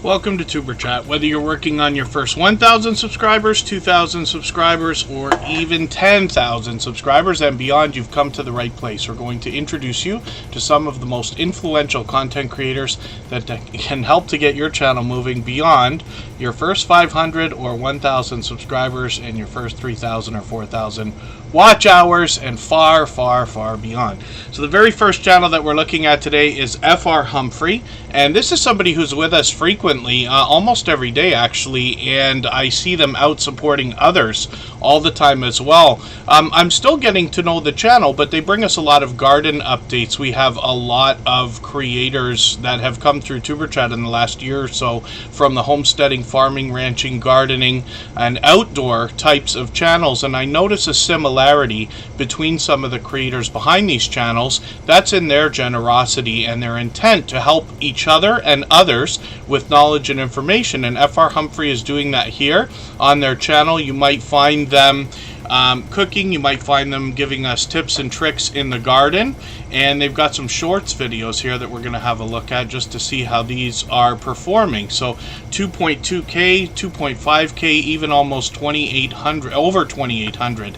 Welcome to Superchat. Whether you're working on your first 1,000 subscribers, 2,000 subscribers, or even 10,000 subscribers and beyond, you've come to the right place. We're going to introduce you to some of the most influential content creators that can help to get your channel moving beyond your first 500 or 1,000 subscribers and your first 3,000 or 4,000 watch hours and far, far, far beyond. So the very first channel that we're looking at today is FR Humphrey, and this is somebody who's with us frequently, almost every day actually, and I see them out supporting others all the time as well. I'm still getting to know the channel, but they bring us a lot of garden updates. We have a lot of creators that have come through Superchat in the last year or so from the homesteading, farming, ranching, gardening, and outdoor types of channels, and I notice a similarity between some of the creators behind these channels. That's in their generosity and their intent to help each other and others with knowledge and information, and FR Humphrey is doing that here on their channel. You might find them cooking, you might find them giving us tips and tricks in the garden, and they've got some shorts videos here that we're going to have a look at just to see how these are performing. So 2.2k, 2.5k, even almost 2,800, over 2,800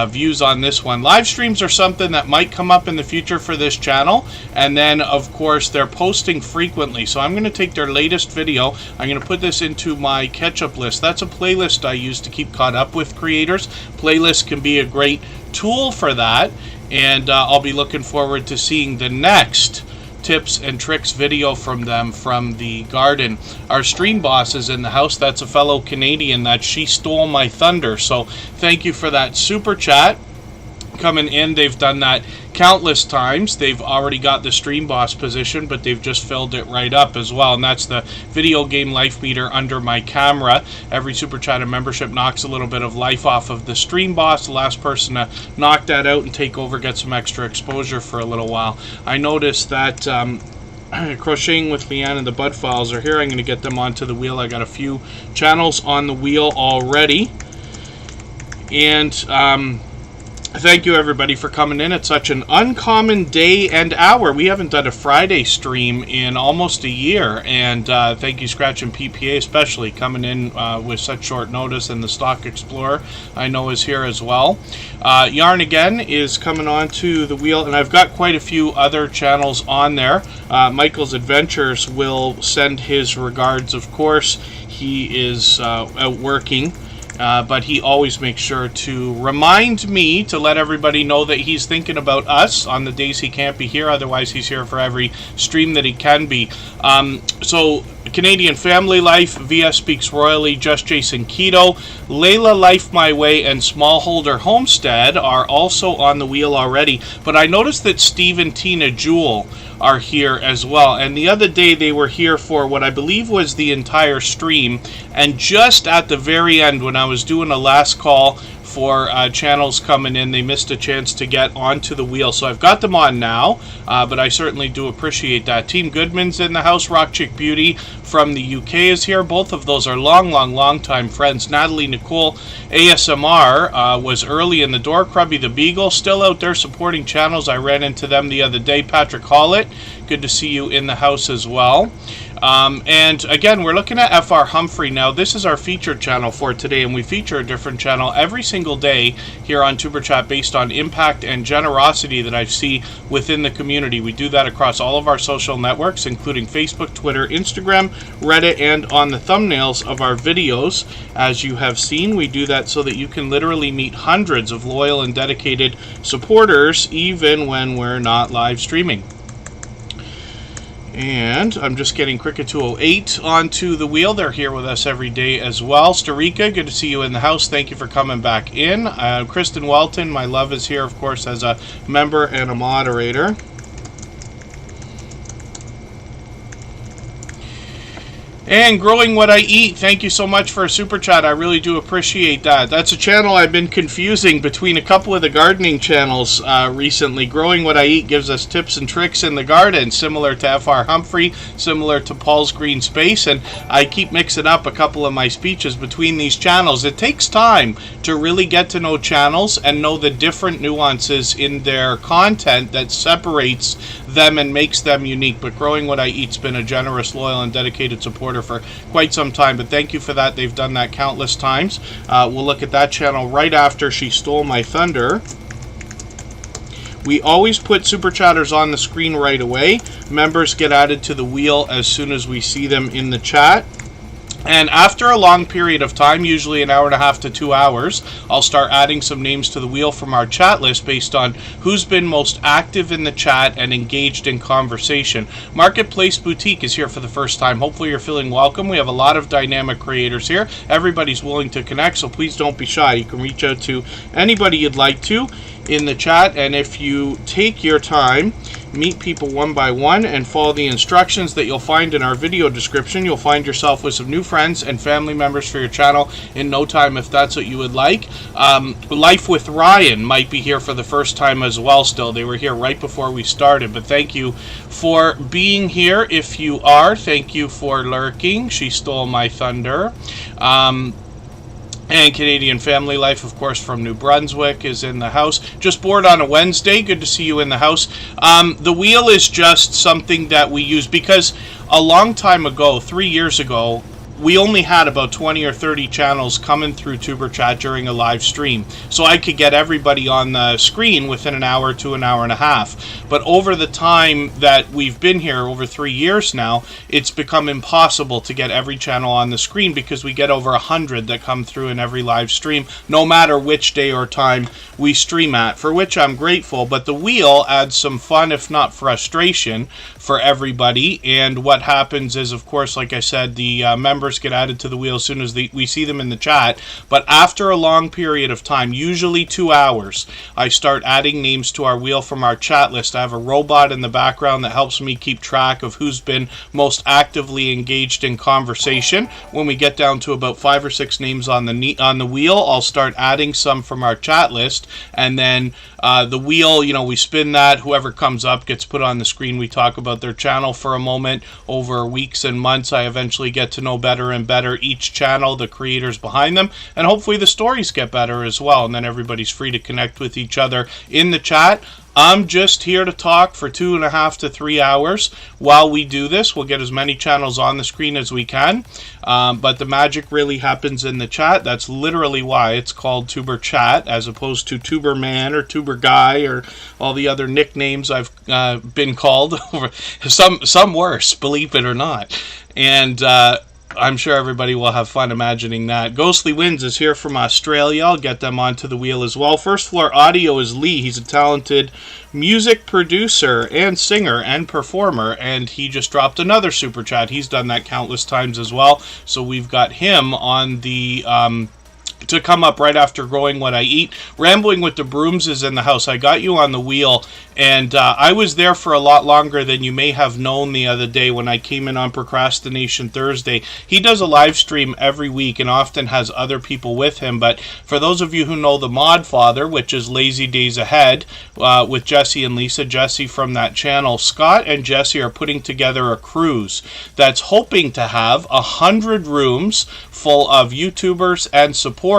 views on this one. Live streams are something that might come up in the future for this channel, and then of course they're posting frequently. So I'm going to take their latest video, I'm going to put this into my catch-up list. That's a playlist I use to keep caught up with creators. Playlists can be a great tool for that, and I'll be looking forward to seeing the next tips and tricks video from them from the garden. Our stream boss is in the house. That's a fellow Canadian that she stole my thunder, so thank you for that super chat coming in. They've done that countless times. They've already got the stream boss position, but they've just filled it right up as well, and that's the video game life meter under my camera. Every super chat and membership knocks a little bit of life off of the stream boss. The last person to knock that out and take over gets some extra exposure for a little while. I noticed that Crocheting with Leanne and the Bud Files are here. I'm going to get them onto the wheel. I got a few channels on the wheel already, and thank you everybody for coming in at such an uncommon day and hour. We haven't done a Friday stream in almost a year, and thank you Scratch and PPA especially coming in with such short notice, and the Stock Explorer I know is here as well. Yarn Again is coming on to the wheel, and I've got quite a few other channels on there. Michael's Adventures will send his regards, of course. He is out working. But he always makes sure to remind me to let everybody know that he's thinking about us on the days he can't be here. Otherwise, he's here for every stream that he can be. So, Canadian Family Life, VS Speaks Royally, Just Jason Keto, Layla Life My Way, and Smallholder Homestead are also on the wheel already. But I noticed that Steve and Tina Jewell are here as well, and the other day they were here for what I believe was the entire stream, and just at the very end when I was doing a last call for channels coming in, they missed a chance to get onto the wheel. So I've got them on now, but I certainly do appreciate that. Team Goodman's in the house. Rock Chick Beauty from the UK is here. Both of those are long time friends. Natalie Nicole ASMR was early in the door. Crubby the Beagle still out there supporting channels. I ran into them the other day. Patrick Hollett, good to see you in the house as well. And again, we're looking at FR Humphrey now. This is our featured channel for today, and we feature a different channel every single day here on Superchat based on impact and generosity that I see within the community. We do that across all of our social networks, including Facebook, Twitter, Instagram, Reddit, and on the thumbnails of our videos. As you have seen, we do that so that you can literally meet hundreds of loyal and dedicated supporters even when we're not live streaming. And I'm just getting Cricket 208 onto the wheel. They're here with us every day as well. Starika, good to see you in the house. Thank you for coming back in. Kristen Welton, my love, is here, of course, as a member and a moderator. And Growing What I Eat, thank you so much for a super chat. I really do appreciate that. That's a channel I've been confusing between a couple of the gardening channels recently. Growing What I Eat gives us tips and tricks in the garden, similar to FR Humphrey, similar to Paul's Green Space, and I keep mixing up a couple of my speeches between these channels. It takes time to really get to know channels and know the different nuances in their content that separates them and makes them unique. But Growing What I Eat's been a generous, loyal, and dedicated supporter for quite some time, but thank you for that. They've done that countless times. We'll look at that channel right after She Stole My Thunder. We always put Superchatters on the screen right away. Members get added to the wheel as soon as we see them in the chat. And after a long period of time, usually an hour and a half to 2 hours, I'll start adding some names to the wheel from our chat list based on who's been most active in the chat and engaged in conversation. Marketplace Boutique is here for the first time. Hopefully you're feeling welcome. We have a lot of dynamic creators here. Everybody's willing to connect, so please don't be shy. You can reach out to anybody you'd like to in the chat, and if you take your time, meet people one by one, and follow the instructions that you'll find in our video description, you'll find yourself with some new friends and family members for your channel in no time, if that's what you would like. Life with Ryan might be here for the first time as well still. They were here right before we started, but thank you for being here. If you are, thank you for lurking. She Stole My Thunder. And Canadian Family Life, of course, from New Brunswick is in the house. Just bored on a Wednesday. Good to see you in the house. The wheel is just something that we use because a long time ago, 3 years ago, we only had about 20 or 30 channels coming through Superchat during a live stream. So I could get everybody on the screen within an hour to an hour and a half. But over the time that we've been here, over 3 years now, it's become impossible to get every channel on the screen because we get over 100 that come through in every live stream, no matter which day or time we stream at, for which I'm grateful. But the wheel adds some fun, if not frustration, for everybody. And what happens is, of course, like I said, the members get added to the wheel as soon as we see them in the chat. But after a long period of time, usually 2 hours, I start adding names to our wheel from our chat list. I have a robot in the background that helps me keep track of who's been most actively engaged in conversation. When we get down to about 5 or 6 names on the wheel, I'll start adding some from our chat list, and then the wheel, we spin that. Whoever comes up gets put on the screen. We talk about their channel for a moment. Over weeks and months, I eventually get to know better and better each channel, the creators behind them, and hopefully the stories get better as well. And then everybody's free to connect with each other in the chat. I'm just here to talk for 2.5 to 3 hours while we do this. We'll get as many channels on the screen as we can, but the magic really happens in the chat. That's literally why it's called Tuber Chat, as opposed to Tuber Man or Tuber Guy or all the other nicknames I've been called. Some worse, believe it or not. And I'm sure everybody will have fun imagining that. Ghostly Winds is here from Australia. I'll get them onto the wheel as well. First Floor Audio is Lee. He's a talented music producer and singer and performer, and he just dropped another super chat. He's done that countless times as well. So we've got him on the to come up right after Growing What I Eat. Rambling with the Brooms is in the house. I got you on the wheel, and I was there for a lot longer than you may have known the other day when I came in on Procrastination Thursday. He does a live stream every week and often has other people with him, but for those of you who know the Mod Father, which is Lazy Days Ahead, with Jesse and Lisa, Jesse from that channel, Scott and Jesse are putting together a cruise that's hoping to have 100 rooms full of YouTubers and supporters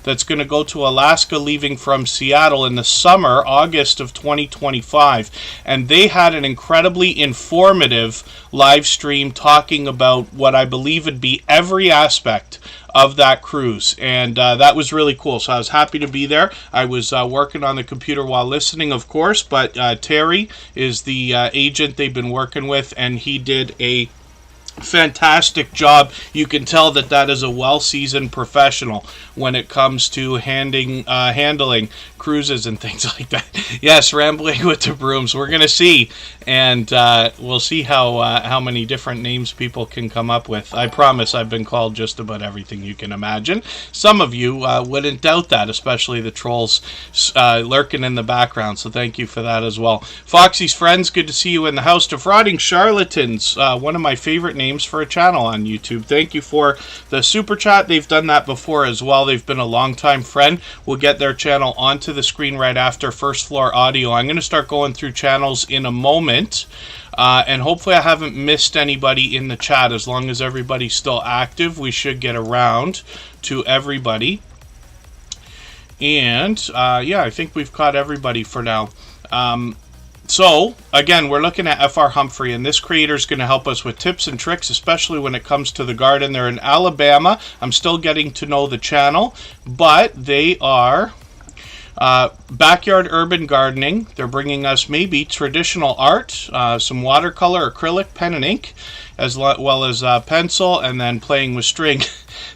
that's going to go to Alaska, leaving from Seattle in the summer, August of 2025. And they had an incredibly informative live stream talking about what I believe would be every aspect of that cruise, and that was really cool. So I was happy to be there. I was working on the computer while listening, of course, but Terry is the agent they've been working with, and he did a fantastic job. You can tell that that is a well-seasoned professional when it comes to handling cruises and things like that. Yes, Rambling with the Brooms. We're gonna see, and we'll see how many different names people can come up with. I promise I've been called just about everything you can imagine. Some of you wouldn't doubt that, especially the trolls lurking in the background, so thank you for that as well. Foxy's Friends, good to see you in the house. Defrauding Charlatans, one of my favorite names for a channel on YouTube. Thank you for the super chat. They've done that before as well. They've been a long-time friend. We'll get their channel onto the screen right after First Floor Audio. I'm going to start going through channels in a moment, and hopefully I haven't missed anybody in the chat. As long as everybody's still active, we should get around to everybody. And yeah, I think we've caught everybody for now. So, again, we're looking at FR Humphrey, and this creator is going to help us with tips and tricks, especially when it comes to the garden. They're in Alabama. I'm still getting to know the channel, but they are backyard urban gardening. They're bringing us maybe traditional art, some watercolor, acrylic, pen and ink, as well as pencil, and then playing with string.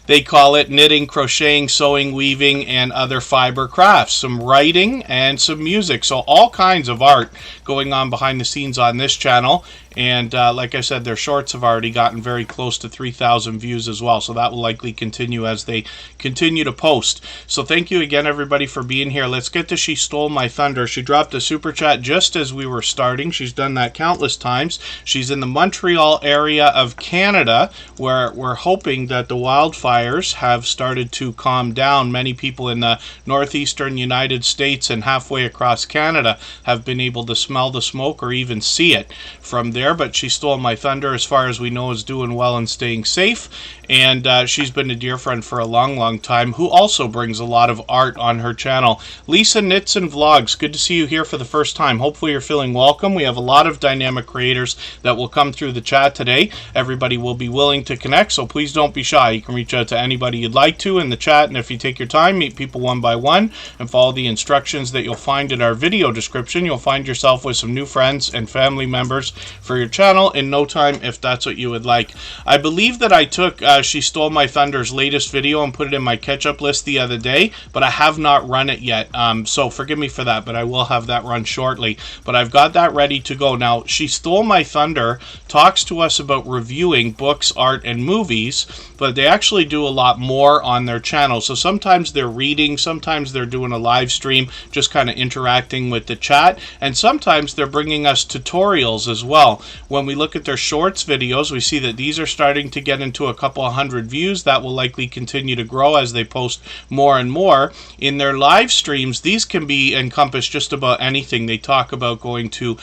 They call it knitting, crocheting, sewing, weaving, and other fiber crafts. Some writing and some music. So all kinds of art going on behind the scenes on this channel. And like I said, their shorts have already gotten very close to 3,000 views as well. So that will likely continue as they continue to post. So thank you again, everybody, for being here. Let's get to She Stole My Thunder. She dropped a super chat just as we were starting. She's done that countless times. She's in the Montreal area of Canada, where we're hoping that the wildfires have started to calm down. Many people in the northeastern United States and halfway across Canada have been able to smell the smoke or even see it from there. But She Stole My Thunder, as far as we know, is doing well and staying safe. And she's been a dear friend for a long time, who also brings a lot of art on her channel. Lisa Knits and Vlogs, good to see you here for the first time. Hopefully you're feeling welcome. We have a lot of dynamic creators that will come through the chat today. Everybody will be willing to connect, so please don't be shy. You can reach out to anybody you'd like to in the chat, and if you take your time, meet people one by one and follow the instructions that you'll find in our video description. You'll find yourself with some new friends and family members for your channel in no time, if that's what you would like. I believe that I took She Stole My Thunder's latest video and put it in my catch-up list the other day, but I have not run it yet, so forgive me for that, but I will have that run shortly. But I've got that ready to go. Now, She Stole My Thunder talks to us about reviewing books, art, and movies, but they actually do a lot more on their channel. So sometimes they're reading, sometimes they're doing a live stream, just kind of interacting with the chat, and sometimes they're bringing us tutorials as well. When we look at their shorts videos, we see that these are starting to get into a couple of hundred views. That will likely continue to grow as they post more and more. In their live streams, these can be encompass just about anything. They talk about going to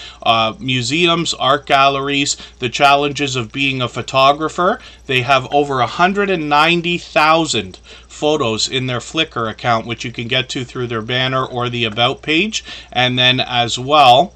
museums, art galleries, the challenges of being a photographer. They have over 190,000 photos in their Flickr account, which you can get to through their banner or the About page. And then as well,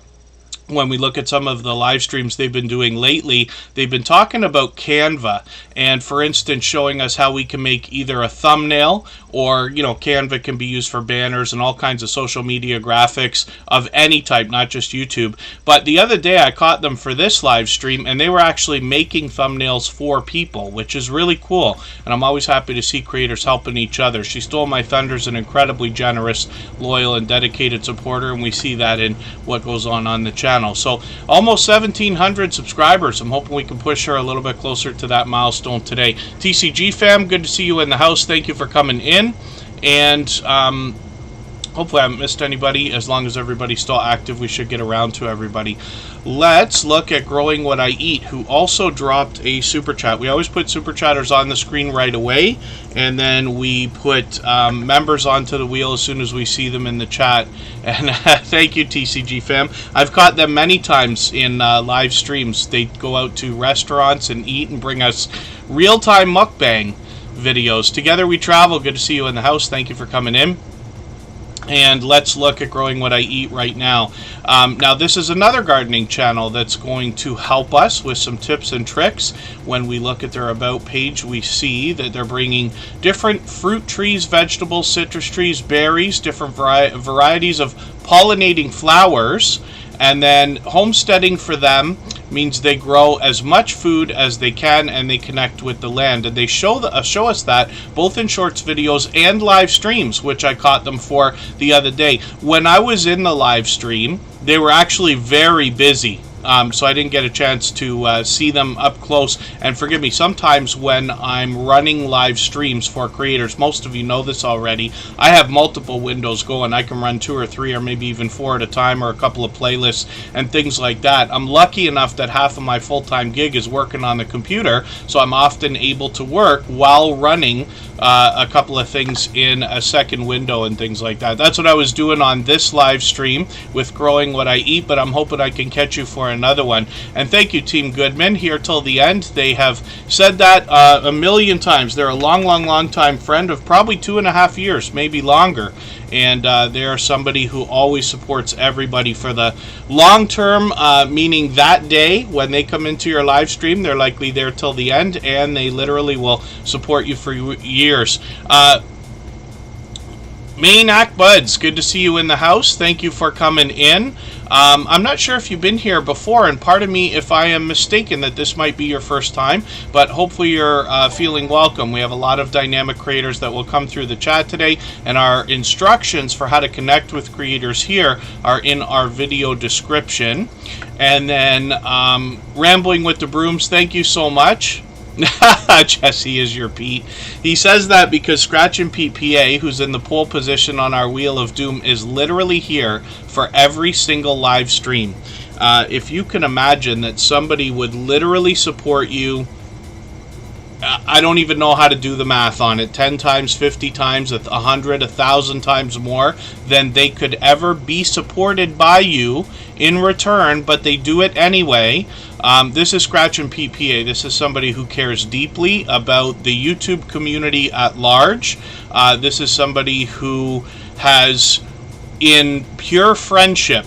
when we look at some of the live streams they've been doing lately, they've been talking about Canva, and for instance showing us how we can make either a thumbnail, or Canva can be used for banners and all kinds of social media graphics of any type, not just YouTube. But the other day I caught them for this live stream, and they were actually making thumbnails for people, which is really cool, and I'm always happy to see creators helping each other. She Stole My Thunder is an incredibly generous, loyal, and dedicated supporter, and we see that in what goes on the channel. So almost 1,700 subscribers. I'm hoping we can push her a little bit closer to that milestone today. TCG fam, good to see you in the house. Thank you for coming in. And hopefully I haven't missed anybody. As long as everybody's still active, we should get around to everybody. Let's look at Growing What I Eat, who also dropped a super chat. We always put super chatters on the screen right away, and then we put members onto the wheel as soon as we see them in the chat. And thank you, TCG fam. I've caught them many times in live streams. They go out to restaurants and eat and bring us real-time mukbang videos. Together we travel. Good to see you in the house. Thank you for coming in. And let's look at Growing What I Eat right now. Now, this is another gardening channel that's going to help us with some tips and tricks. When we look at their About page, we see that they're bringing different fruit trees, vegetables, citrus trees, berries, different varieties of pollinating flowers. And then homesteading for them means they grow as much food as they can, and they connect with the land. And they show us that both in shorts videos and live streams, which I caught them for the other day. When I was in the live stream, they were actually very busy. So I didn't get a chance to see them up close. And forgive me, sometimes when I'm running live streams for creators, most of you know this already, I have multiple windows going. I can run 2 or 3 or maybe even 4 at a time, or a couple of playlists and things like that. I'm lucky enough that half of my full-time gig is working on the computer, so I'm often able to work while running a couple of things in a second window and things like that. That's what I was doing on this live stream with Growing What I Eat, but I'm hoping I can catch you for for another one. And thank you, Team Goodman, here till the end. They have said that a million times. They're a long time friend of probably 2.5 years, maybe longer. And they are somebody who always supports everybody for the long term, meaning that day when they come into your live stream, they're likely there till the end, and they literally will support you for years. Maynac Buds, good to see you in the house. Thank you for coming in. I'm not sure if you've been here before, and pardon me if I am mistaken that this might be your first time, but hopefully you're feeling welcome. We have a lot of dynamic creators that will come through the chat today, and our instructions for how to connect with creators here are in our video description. And then Rambling with the Brooms, thank you so much. Jesse is your Pete. He says that because Scratch and Pete PA, who's in the pole position on our Wheel of Doom, is literally here for every single live stream. If you can imagine that somebody would literally support you, I don't even know how to do the math on it, 10 times, 50 times, 100, 1,000 times more than they could ever be supported by you in return, but they do it anyway. This is Scratch and Pete PA. This is somebody who cares deeply about the YouTube community at large. This is somebody who has, in pure friendship,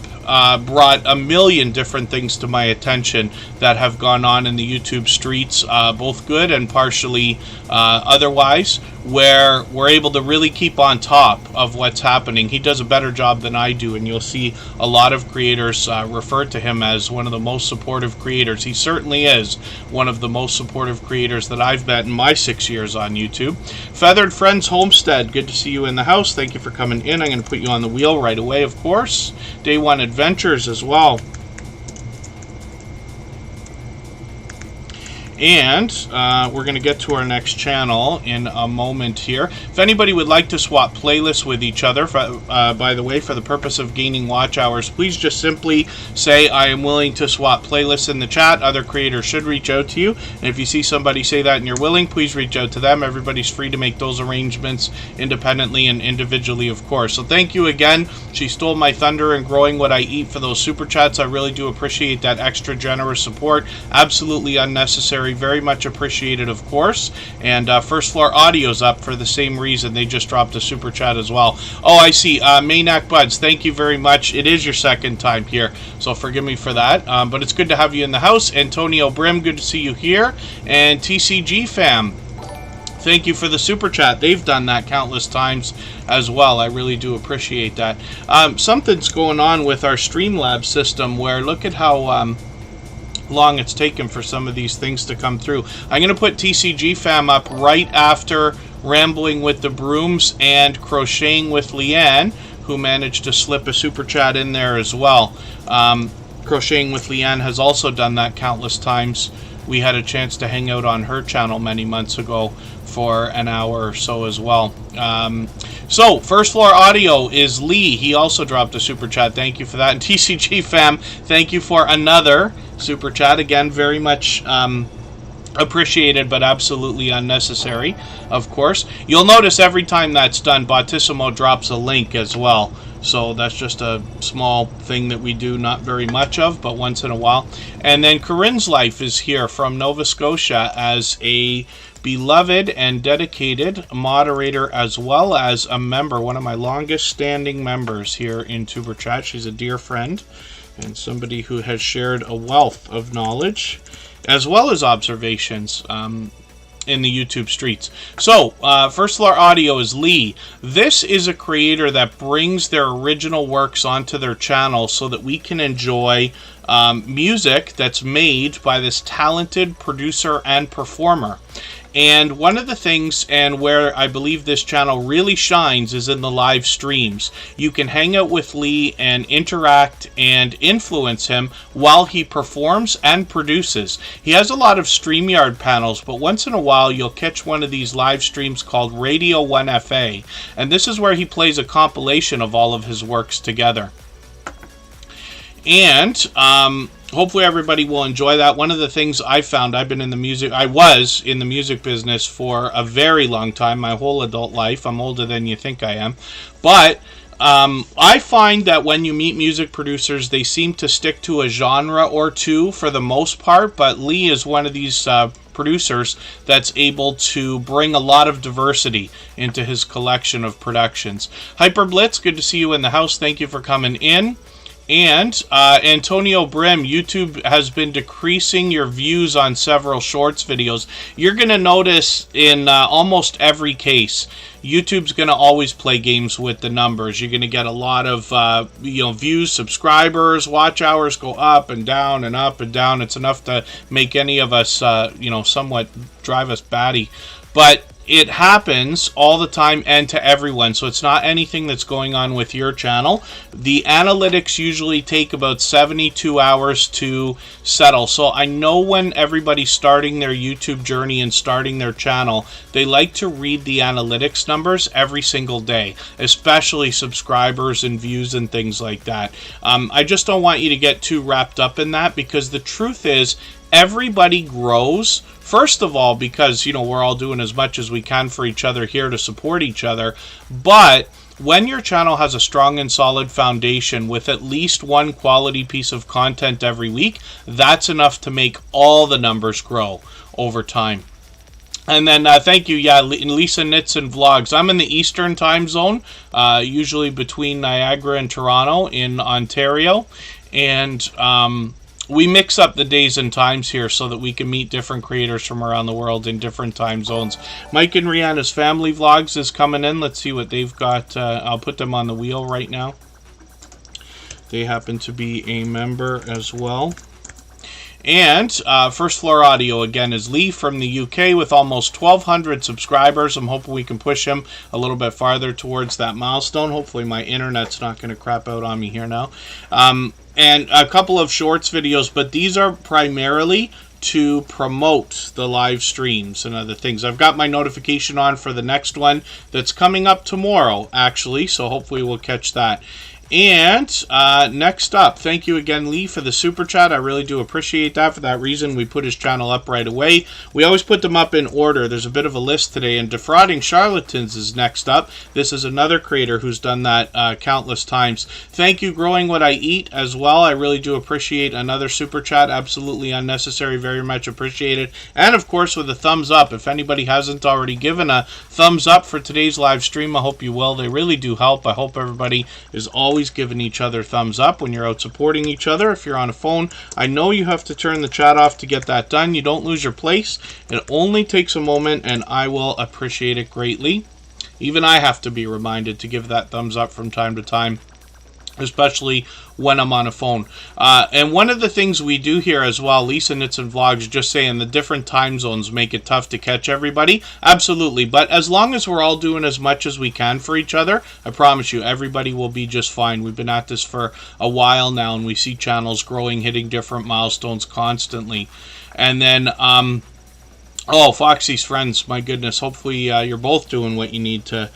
brought a million different things to my attention that have gone on in the YouTube streets, both good and partially otherwise, where we're able to really keep on top of what's happening. He does a better job than I do, and you'll see a lot of creators refer to him as one of the most supportive creators. He certainly is one of the most supportive creators that I've met in my 6 years on YouTube. Feathered Friends Homestead, good to see you in the house. Thank you for coming in. I'm going to put you on the wheel right away, of course. Day One Adventures as well. And we're going to get to our next channel in a moment here. If anybody would like to swap playlists with each other, by the way, for the purpose of gaining watch hours, please just simply say, I am willing to swap playlists in the chat. Other creators should reach out to you. And if you see somebody say that and you're willing, please reach out to them. Everybody's free to make those arrangements independently and individually, of course. So thank you again. She stole my thunder in growing what I eat for those super chats. I really do appreciate that extra generous support. Absolutely unnecessary. Very much appreciated, of course. And First Floor Audio's up for the same reason. They just dropped a super chat as well. Oh, I see. Maynac Buds, thank you very much. It is your second time here, so forgive me for that. But it's good to have you in the house. Antonio Brim, good to see you here. And TCG Fam, thank you for the super chat. They've done that countless times as well. I really do appreciate that. Something's going on with our Streamlabs system where look at how long it's taken for some of these things to come through. I'm going to put TCG Fam up right after Rambling with the Brooms and Crocheting with Leanne, who managed to slip a super chat in there as well. Crocheting with Leanne has also done that countless times. We had a chance to hang out on her channel many months ago for an hour or so as well. So, First Floor Audio is Lee. He also dropped a super chat. Thank you for that. And TCG Fam, thank you for another super chat. Again, very much appreciated, but absolutely unnecessary, of course. You'll notice every time that's done, Bautissimo drops a link as well. So that's just a small thing that we do, not very much of, but once in a while. And then Corinne's Life is here from Nova Scotia as a beloved and dedicated moderator as well as a member, one of my longest standing members here in Tuber Chat. She's a dear friend and somebody who has shared a wealth of knowledge as well as observations in the YouTube streets. So, First Floor Audio is Lee. This is a creator that brings their original works onto their channel so that we can enjoy music that's made by this talented producer and performer. And one of the things, and where I believe this channel really shines, is in the live streams. You can hang out with Lee and interact and influence him while he performs and produces. He has a lot of StreamYard panels, but once in a while you'll catch one of these live streams called Radio 1FA. And this is where he plays a compilation of all of his works together. And hopefully everybody will enjoy that. One of the things I found, I was in the music business for a very long time, my whole adult life. I'm older than you think I am. But I find that when you meet music producers, they seem to stick to a genre or two for the most part, but Lee is one of these producers that's able to bring a lot of diversity into his collection of productions. Hyper Blitz, good to see you in the house. Thank you for coming in. And Antonio Brim, YouTube has been decreasing your views on several shorts videos. You're going to notice in almost every case, YouTube's going to always play games with the numbers. You're going to get a lot of views, subscribers, watch hours go up and down and up and down. It's enough to make any of us, somewhat drive us batty. But it happens all the time and to everyone, so it's not anything that's going on with your channel. The analytics usually take about 72 hours to settle. So I know when everybody's starting their YouTube journey and starting their channel, they like to read the analytics numbers every single day, especially subscribers and views and things like that. I just don't want you to get too wrapped up in that, because the truth is, everybody grows, first of all, because, we're all doing as much as we can for each other here to support each other. But when your channel has a strong and solid foundation with at least one quality piece of content every week, that's enough to make all the numbers grow over time. And then thank you, Lisa Knits and Vlogs. I'm in the Eastern time zone, usually between Niagara and Toronto in Ontario. And we mix up the days and times here so that we can meet different creators from around the world in different time zones. Mike and Rihanna's family vlogs is coming in. Let's see what they've got. I'll put them on the wheel right now. They happen to be a member as well. And First Floor Audio, again, is Lee from the UK with almost 1,200 subscribers. I'm hoping we can push him a little bit farther towards that milestone. Hopefully my internet's not going to crap out on me here now. And a couple of shorts videos, but these are primarily to promote the live streams and other things. I've got my notification on for the next one that's coming up tomorrow, actually, so hopefully we'll catch that. And next up, thank you again, Lee, for the super chat. I really do appreciate that. For that reason, we put his channel up right away. We always put them up in order. There's a bit of a list today, and Defrauding Charlatans is next up. This is another creator who's done that countless times. Thank you, Growing What I Eat, as well. I really do appreciate another super chat. Absolutely unnecessary. Very much appreciated. And, of course, with a thumbs up. If anybody hasn't already given a thumbs up for today's live stream, I hope you will. They really do help. I hope everybody is always giving each other thumbs up when you're out supporting each other. If you're on a phone, I know you have to turn the chat off to get that done. You don't lose your place. It only takes a moment, and I will appreciate it greatly. Even I have to be reminded to give that thumbs up from time to time, especially when I'm on a phone. And one of the things we do here as well, Lisa Knits and Vlogs, just saying the different time zones make it tough to catch everybody. Absolutely. But as long as we're all doing as much as we can for each other, I promise you, everybody will be just fine. We've been at this for a while now, and we see channels growing, hitting different milestones constantly. And then, oh, Foxy's friends, my goodness. Hopefully you're both doing what you need to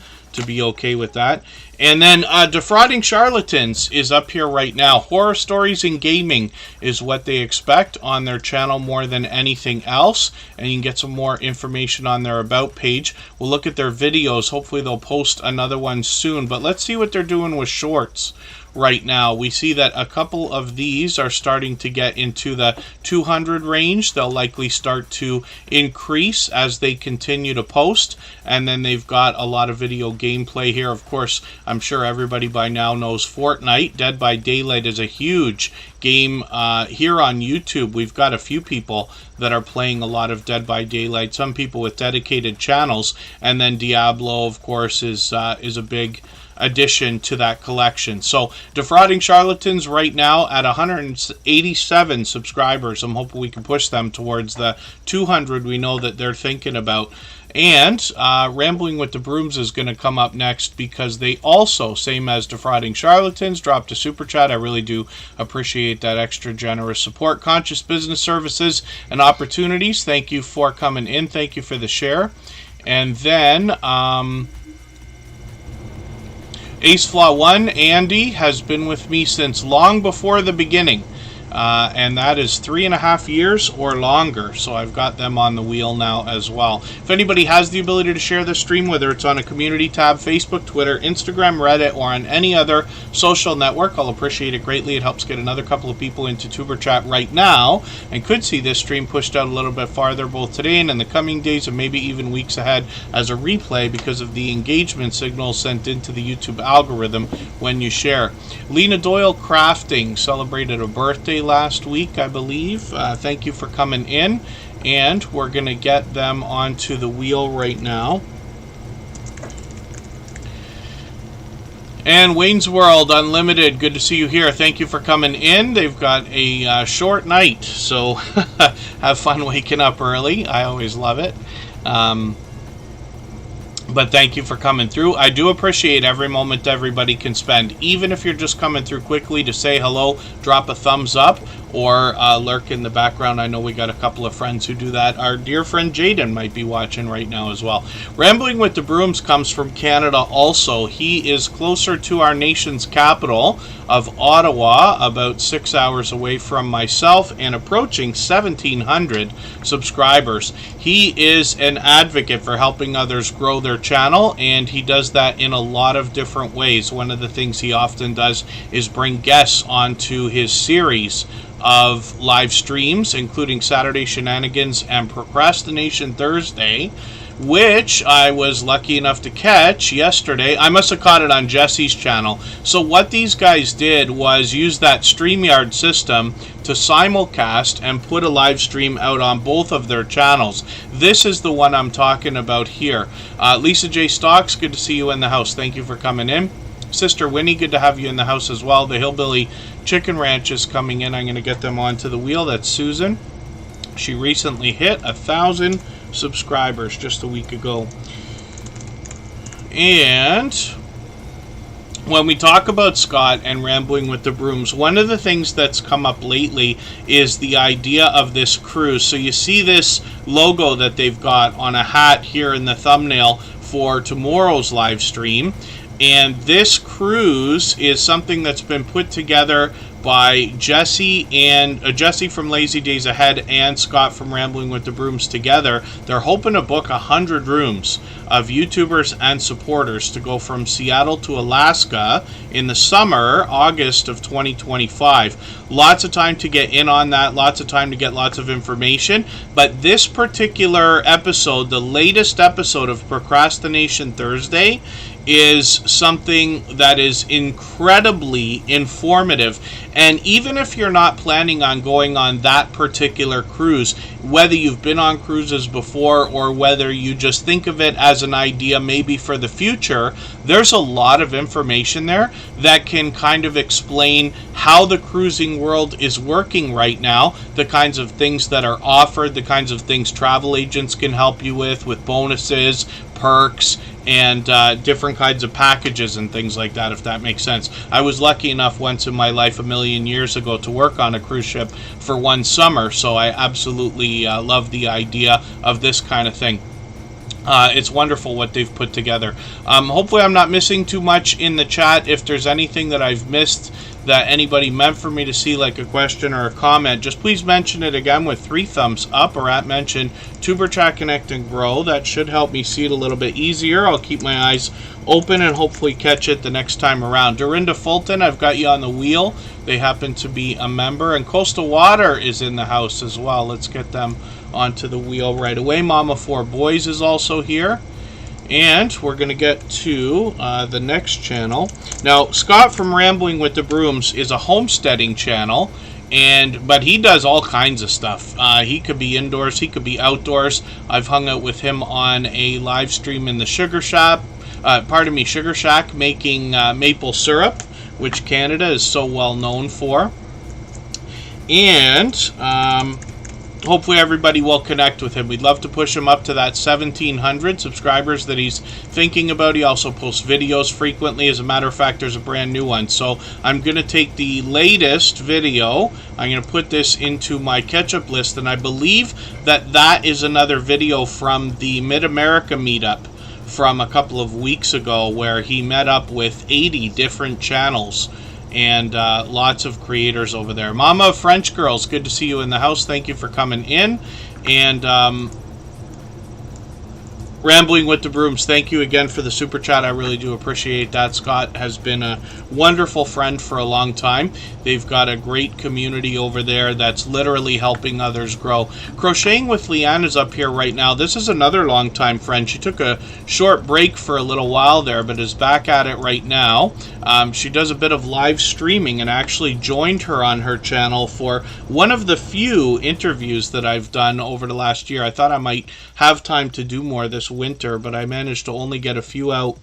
be okay with that. And then Defrauding Charlatans is up here right now. Horror stories and gaming is what they expect on their channel more than anything else. And you can get some more information on their About page. We'll look at their videos. Hopefully they'll post another one soon. But let's see what they're doing with shorts right now. We see that a couple of these are starting to get into the 200 range. They'll likely start to increase as they continue to post. And then they've got a lot of video gameplay here. Of course, I'm sure everybody by now knows Fortnite. Dead by Daylight is a huge game here on YouTube. We've got a few people that are playing a lot of Dead by Daylight. Some people with dedicated channels. And then Diablo, of course, is a big addition to that collection. So Defrauding Charlatans right now at 187 subscribers. I'm hoping we can push them towards the 200 we know that they're thinking about. And Rambling with the Brooms is going to come up next, because they also, same as Defrauding Charlatans, dropped a super chat. I really do appreciate that extra generous support. Conscious Business Services and Opportunities, thank you for coming in. Thank you for the share. And then Ace Flaw 1, Andy, has been with me since long before the beginning. and that is 3.5 years or longer. So I've got them on the wheel now as well. If anybody has the ability to share this stream, whether it's on a community tab, Facebook, Twitter, Instagram, Reddit, or on any other social network, I'll appreciate it greatly. It helps get another couple of people into Tuber Chat right now, and could see this stream pushed out a little bit farther both today and in the coming days, and maybe even weeks ahead as a replay because of the engagement signal sent into the YouTube algorithm when you share. Lena Doyle Crafting celebrated a birthday last week, I believe. Thank you for coming in, and we're going to get them onto the wheel right now. And Wayne's World Unlimited, good to see you here. Thank you for coming in. They've got a short night, so have fun waking up early. I always love it. But thank you for coming through. I do appreciate every moment everybody can spend, even if you're just coming through quickly to say hello, drop a thumbs up, or lurk in the background. I know we got a couple of friends who do that. Our dear friend Jaden might be watching right now as well. Rambling with the Brooms comes from Canada also. He is closer to our nation's capital of Ottawa, about 6 hours away from myself, and approaching 1,700 subscribers. He is an advocate for helping others grow their channel, and he does that in a lot of different ways. One of the things he often does is bring guests onto his series of live streams, including Saturday Shenanigans and Procrastination Thursday, which I was lucky enough to catch yesterday. I must have caught it on Jesse's channel. So what these guys did was use that StreamYard system to simulcast and put a live stream out on both of their channels. This is the one I'm talking about here. Lisa J. Stocks, good to see you in the house. Thank you for coming in. Sister Winnie, good to have you in the house as well. The Hillbilly Chicken Ranch is coming in. I'm going to get them onto the wheel. That's Susan. She recently hit 1,000 subscribers just a week ago. And when we talk about Scott and Rambling with the Brooms, one of the things that's come up lately is the idea of this cruise. So you see this logo that they've got on a hat here in the thumbnail for tomorrow's live stream. And this cruise is something that's been put together by Jesse from Lazy Days Ahead and Scott from Rambling with the Brooms together. They're hoping to book 100 rooms of YouTubers and supporters to go from Seattle to Alaska in the summer, August of 2025. Lots of time to get in on that, lots of time to get lots of information. But this particular episode, the latest episode of Procrastination Thursday, is something that is incredibly informative. And even if you're not planning on going on that particular cruise, whether you've been on cruises before or whether you just think of it as an idea maybe for the future, there's a lot of information there that can kind of explain how the cruising world is working right now, the kinds of things that are offered, the kinds of things travel agents can help you with bonuses, perks, and different kinds of packages and things like that, if that makes sense. I was lucky enough once in my life a million years ago to work on a cruise ship for one summer, so I absolutely love the idea of this kind of thing. It's wonderful what they've put together. Hopefully I'm not missing too much in the chat. If there's anything that I've missed that anybody meant for me to see, like a question or a comment, just please mention it again with 3 thumbs up, or at mention Tuber Chat Connect and Grow. That should help me see it a little bit easier. I'll keep my eyes open and hopefully catch it the next time around. Dorinda Fulton, I've got you on the wheel. They happen to be a member. And Coastal Water is in the house as well. Let's get them onto the wheel right away. Mama 4 Boys is also here. And we're going to get to the next channel. Now, Scott from Rambling with the Brooms is a homesteading channel, but he does all kinds of stuff. He could be indoors, he could be outdoors. I've hung out with him on a live stream in the Sugar Shack making maple syrup, which Canada is so well known for. And hopefully everybody will connect with him. We'd love to push him up to that 1,700 subscribers that he's thinking about. He also posts videos frequently. As a matter of fact, there's a brand new one. So I'm going to take the latest video. I'm going to put this into my catch-up list, and I believe that is another video from the Mid-America meetup from a couple of weeks ago, where he met up with 80 different channels and lots of creators over there. Mama of French Girls, good to see you in the house. Thank you for coming in. And Rambling with the Brooms, thank you again for the super chat. I really do appreciate that. Scott has been a wonderful friend for a long time. They've got a great community over there that's literally helping others grow. Crocheting with Leanne is up here right now. This is another longtime friend. She took a short break for a little while there, but is back at it right now. She does a bit of live streaming, and actually joined her on her channel for one of the few interviews that I've done over the last year. I thought I might have time to do more this winter, but I managed to only get a few out.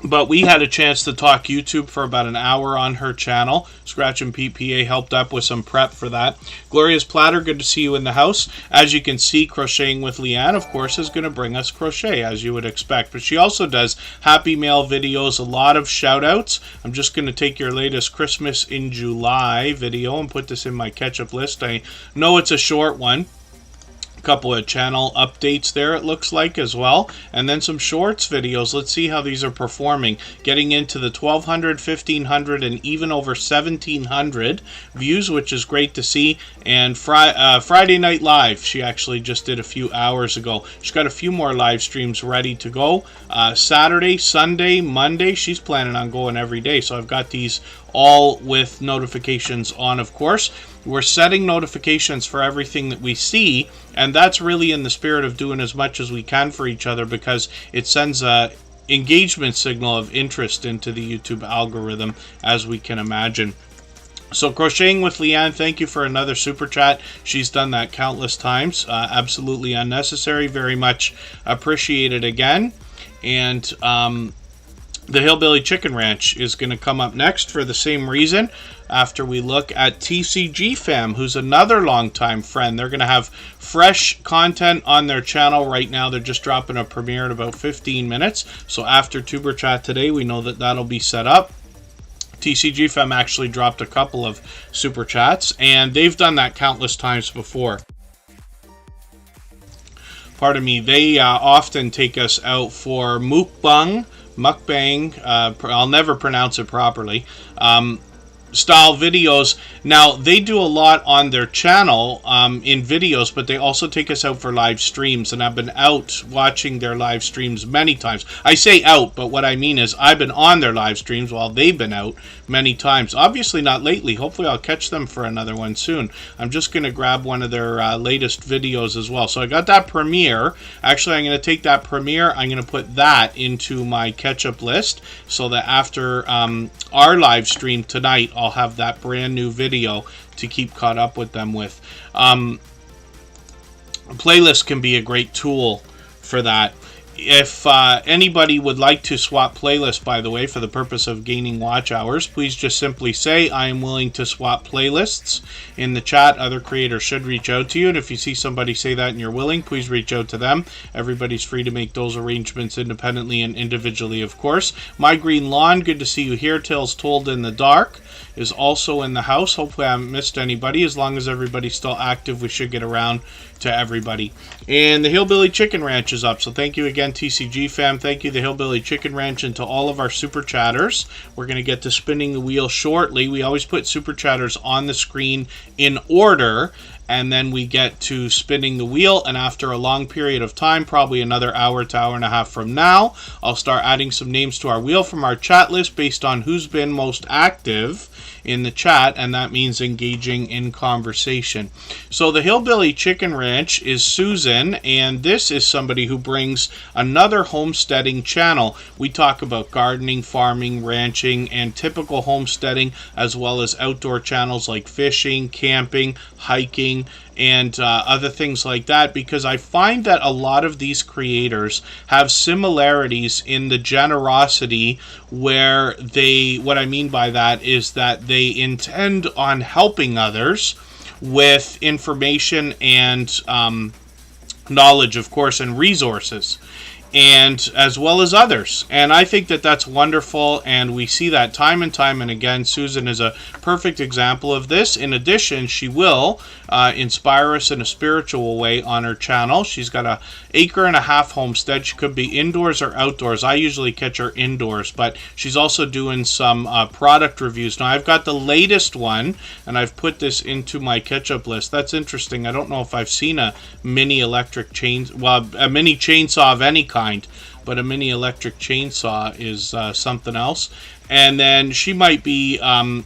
But we had a chance to talk YouTube for about an hour on her channel. Scratch and PPA helped up with some prep for that. Gloria's Platter, good to see you in the house. As you can see, Crocheting with Leanne, of course, is going to bring us crochet, as you would expect. But she also does Happy Mail videos, a lot of shout-outs. I'm just going to take your latest Christmas in July video and put this in my catch-up list. I know it's a short one. Couple of channel updates there, it looks like, as well, and then some shorts videos. Let's see how these are performing, getting into the 1,200, 1,500, and even over 1,700 views, which is great to see. And Friday Night Live, she actually just did a few hours ago. She's got a few more live streams ready to go. Saturday, Sunday, Monday, she's planning on going every day, so I've got these all with notifications on, of course. We're setting notifications for everything that we see, and that's really in the spirit of doing as much as we can for each other, because it sends a engagement signal of interest into the YouTube algorithm, as we can imagine. So Crocheting with Leanne, thank you for another super chat. She's done that countless times. Absolutely unnecessary. Very much appreciated again. And the Hillbilly Chicken Ranch is going to come up next for the same reason, after we look at TCG Fam, who's another longtime friend. They're going to have fresh content on their channel right now. They're just dropping a premiere in about 15 minutes. So after Tuber Chat today, we know that that'll be set up. TCG Fam actually dropped a couple of super chats, and they've done that countless times before. Pardon me, they often take us out for mukbang, I'll never pronounce it properly, style videos. Now, they do a lot on their channel in videos, but they also take us out for live streams, and I've been out watching their live streams many times. I say out, but what I mean is I've been on their live streams while they've been out many times. Obviously not lately. Hopefully I'll catch them for another one soon. I'm just going to grab one of their latest videos as well. So I got that premiere. Actually, I'm going to take that premiere, I'm going to put that into my catch-up list, so that after our live stream tonight, I'll have that brand new video to keep caught up with them with. Playlists can be a great tool for that. If anybody would like to swap playlists, by the way, for the purpose of gaining watch hours, please just simply say, I am willing to swap playlists in the chat. Other creators should reach out to you, and if you see somebody say that and you're willing, please reach out to them. Everybody's free to make those arrangements independently and individually, of course. My Green Lawn, good to see you here. Tales Told in the Dark is also in the house. Hopefully I haven't missed anybody. As long as everybody's still active, we should get around to everybody. And the Hillbilly Chicken Ranch is up, so thank you again, TCG Fam. Thank you, the Hillbilly Chicken Ranch, and to all of our super chatters. We're going to get to spinning the wheel shortly. We always put super chatters on the screen in order, and then we get to spinning the wheel, and after a long period of time, probably another hour to hour and a half from now, I'll start adding some names to our wheel from our chat list based on who's been most active in the chat, and that means engaging in conversation. So the Hillbilly Chicken Ranch is Susan, and this is somebody who brings another homesteading channel. We talk about gardening, farming, ranching, and typical homesteading, as well as outdoor channels like fishing, camping, hiking, and other things like that, because I find that a lot of these creators have similarities in the generosity, where they, what I mean by that is that they intend on helping others with information and knowledge, of course, and resources. and as well as others. And I think that that's wonderful, and we see that time and time and again. Susan is a perfect example of this. In addition, she will inspire us in a spiritual way on her channel. She's got a 1.5-acre homestead. She could be indoors or outdoors. I usually catch her indoors, but she's also doing some product reviews. Now, I've got the latest one, and I've put this into my catch-up list. That's interesting. I don't know if I've seen a mini electric a mini chainsaw of any kind, but a mini electric chainsaw is something else. And then she might be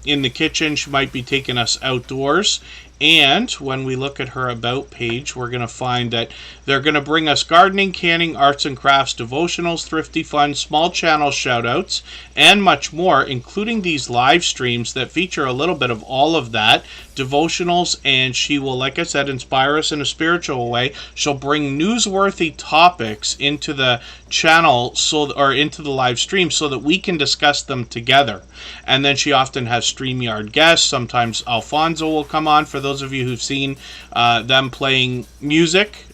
in the kitchen. She might be taking us outdoors. And when we look at her About page, we're going to find that they're going to bring us gardening, canning, arts and crafts, devotionals, thrifty fun, small channel shoutouts, and much more, including these live streams that feature a little bit of all of that, devotionals, and she will, like I said, inspire us in a spiritual way. She'll bring newsworthy topics into the channel, or into the live stream, so that we can discuss them together. And then she often has StreamYard guests. Sometimes Alfonso will come on, for those of you who've seen them playing music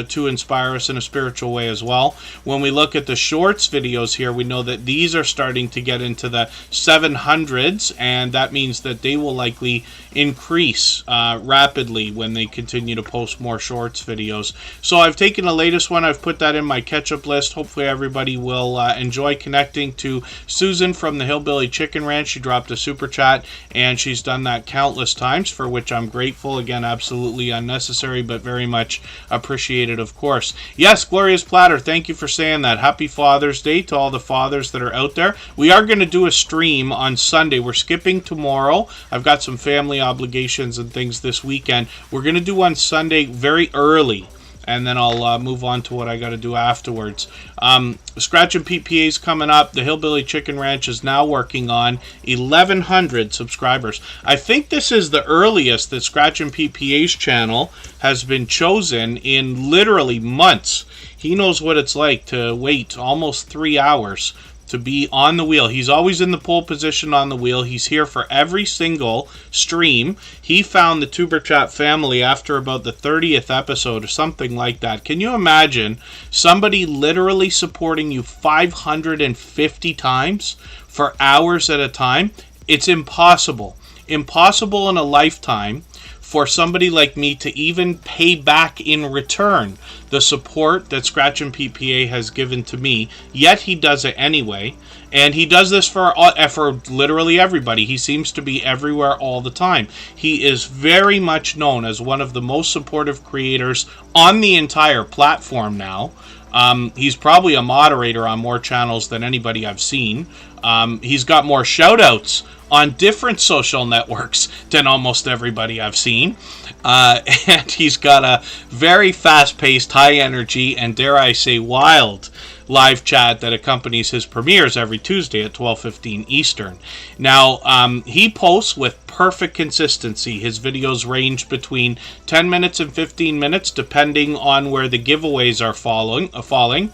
to inspire us in a spiritual way as well. When we look at the shorts videos here, we know that these are starting to get into the 700s, and that means that they will likely increase rapidly when they continue to post more shorts videos. So I've taken the latest one, I've put that in my catch-up list. Hopefully everybody will enjoy connecting to Susan from the Hillbilly Chicken Ranch. She dropped a super chat, and she's done that countless times, for which I'm grateful. Again, absolutely unnecessary, but very much appreciated, of course. Yes, Glorious Platter, thank you for saying that. Happy Father's Day to all the fathers that are out there. We are going to do a stream on Sunday. We're skipping tomorrow. I've got some family obligations and things this weekend. We're going to do on Sunday very early, and then I'll move on to what I got to do afterwards. Scratch and PPA is coming up. The Hillbilly Chicken Ranch is now working on 1,100 subscribers. I think this is the earliest that Scratch and PPA's channel has been chosen in literally months. He knows what it's like to wait almost 3 hours to be on the wheel. He's always in the pole position on the wheel. He's here for every single stream. He found the Tuber Chat family after about the 30th episode or something like that. Can you imagine somebody literally supporting you 550 times for hours at a time? It's impossible. Impossible in a lifetime for somebody like me to even pay back in return the support that Scratch and PPA has given to me, yet he does it anyway. And he does this for literally everybody. He seems to be everywhere all the time. He is very much known as one of the most supportive creators on the entire platform now. He's probably a moderator on more channels than anybody I've seen. He's got more shout-outs on different social networks than almost everybody I've seen. And he's got a very fast-paced, high-energy, and dare I say wild live chat that accompanies his premieres every Tuesday at 12:15 Eastern. Now, he posts with perfect consistency. His videos range between 10 minutes and 15 minutes, depending on where the giveaways are falling.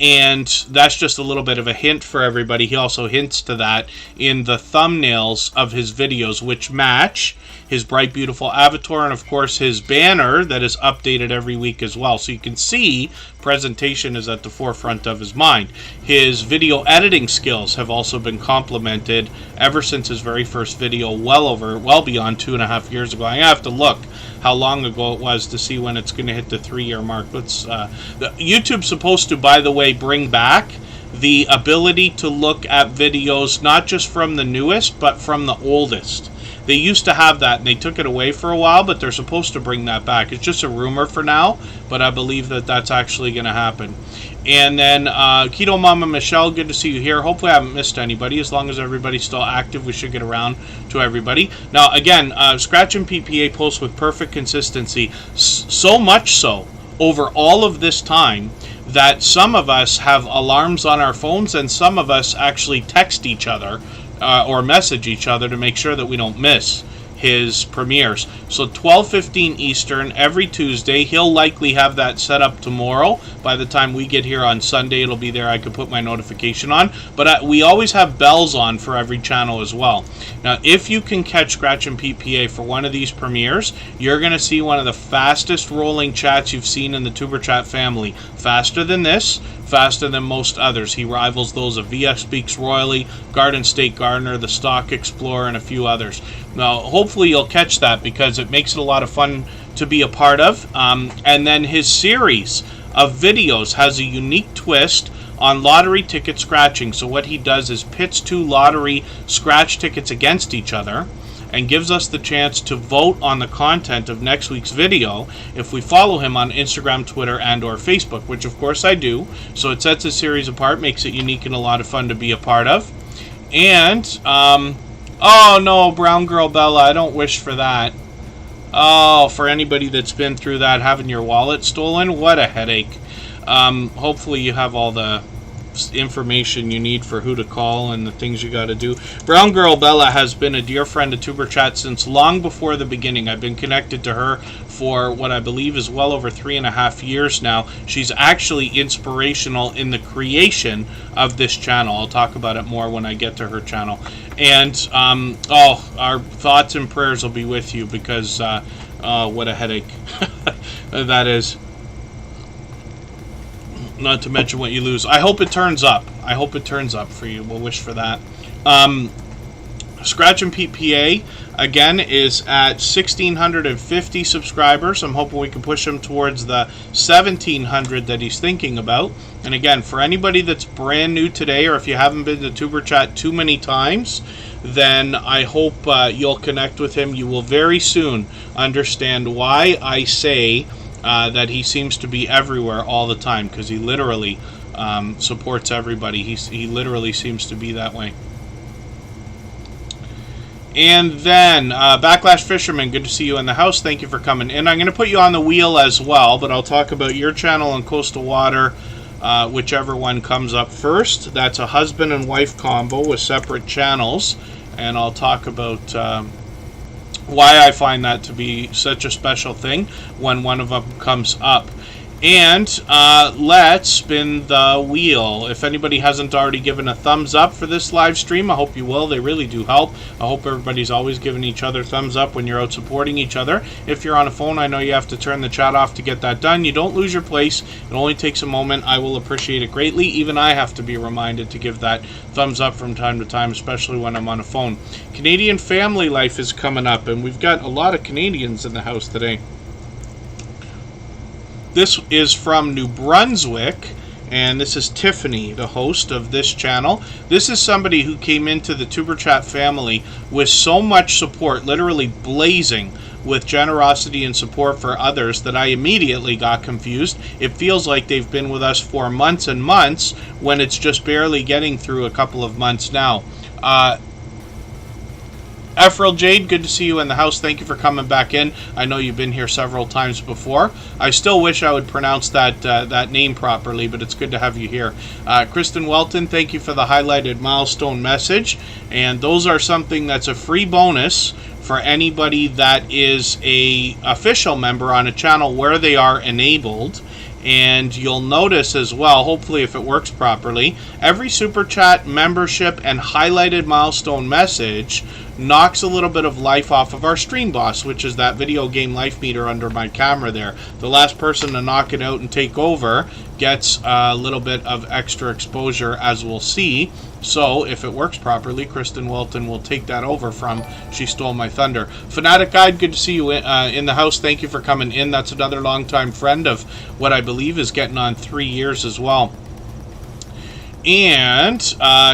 And that's just a little bit of a hint for everybody. He also hints to that in the thumbnails of his videos, which match his bright, beautiful avatar, and of course his banner that is updated every week as well. So you can see presentation is at the forefront of his mind. His video editing skills have also been complimented ever since his very first video, well beyond 2.5 years ago. I have to look how long ago it was to see when it's going to hit the 3-year mark. YouTube's supposed to, by the way, bring back the ability to look at videos not just from the newest, but from the oldest. They used to have that, and they took it away for a while, but they're supposed to bring that back. It's just a rumor for now, but I believe that that's actually going to happen. And then Keto Mama Michelle, good to see you here. Hopefully I haven't missed anybody. As long as everybody's still active, we should get around to everybody. Now, again, Scratch and PPA posts with perfect consistency, so much so over all of this time that some of us have alarms on our phones, and some of us actually text each other or message each other to make sure that we don't miss his premieres. So 12:15 Eastern every Tuesday. He'll likely have that set up tomorrow. By the time we get here on Sunday, it'll be there. I could put my notification on. But we always have bells on for every channel as well. Now, if you can catch Scratch and PPA for one of these premieres, you're going to see one of the fastest rolling chats you've seen in the Tuber Chat family. Faster than this, faster than most others. He rivals those of VF Speaks Royally, Garden State Gardener, the Stock Explorer, and a few others. Now, hopefully you'll catch that because it makes it a lot of fun to be a part of. And then his series of videos has a unique twist on lottery ticket scratching. So what he does is pits 2 lottery scratch tickets against each other and gives us the chance to vote on the content of next week's video if we follow him on Instagram, Twitter, and or Facebook, which of course I do. So it sets his series apart, makes it unique and a lot of fun to be a part of. And oh no, Brown Girl Bella, I don't wish for that. Oh, for anybody that's been through that, having your wallet stolen, what a headache. Hopefully you have all the information you need for who to call and the things you got to do. Brown Girl Bella has been a dear friend of Tuber Chat since long before the beginning. I've been connected to her for what I believe is well over 3.5 years now. She's actually inspirational in the creation of this channel. I'll talk about it more when I get to her channel. And our thoughts and prayers will be with you because what a headache that is. Not to mention what you lose. I hope it turns up. I hope it turns up for you. We'll wish for that. Scratch and PPA, again, is at 1,650 subscribers. I'm hoping we can push him towards the 1,700 that he's thinking about. And again, for anybody that's brand new today, or if you haven't been to Tuber Chat too many times, then I hope you'll connect with him. You will very soon understand why I say that he seems to be everywhere all the time, because he literally supports everybody. He literally seems to be that way. And then Backlash Fisherman, good to see you in the house. Thank you for coming in. I'm going to put you on the wheel as well, but I'll talk about your channel and Coastal Water, whichever one comes up first. That's a husband and wife combo with separate channels, and I'll talk about why I find that to be such a special thing when one of them comes up. And let's spin the wheel. If anybody hasn't already given a thumbs up for this live stream, I hope you will. They really do help. I hope everybody's always giving each other thumbs up when you're out supporting each other. If you're on a phone, I know you have to turn the chat off to get that done. You don't lose your place. It only takes a moment. I will appreciate it greatly. Even I have to be reminded to give that thumbs up from time to time, especially when I'm on a phone. Canadian Family Life is coming up, and we've got a lot of Canadians in the house today. This is from New Brunswick, and this is Tiffany, the host of this channel. This is somebody who came into the Tuber Chat family with so much support, literally blazing with generosity and support for others, that I immediately got confused. It feels like they've been with us for months and months when it's just barely getting through a couple of months now. Ephraim Jade, good to see you in the house. Thank you for coming back in. I know you've been here several times before. I still wish I would pronounce that name properly, but it's good to have you here. Kristen Welton, thank you for the highlighted milestone message. And those are something that's a free bonus for anybody that is a official member on a channel where they are enabled. And you'll notice as well, hopefully if it works properly, every Super Chat membership and highlighted milestone message knocks a little bit of life off of our stream boss, which is that video game life meter under my camera there. The last person to knock it out and take over gets a little bit of extra exposure, as we'll see. So if it works properly, Kristen Welton will take that over from She Stole My Thunder. Fanatic Guide, good to see you in the house. Thank you for coming in. That's another longtime friend of what I believe is getting on 3 years as well. And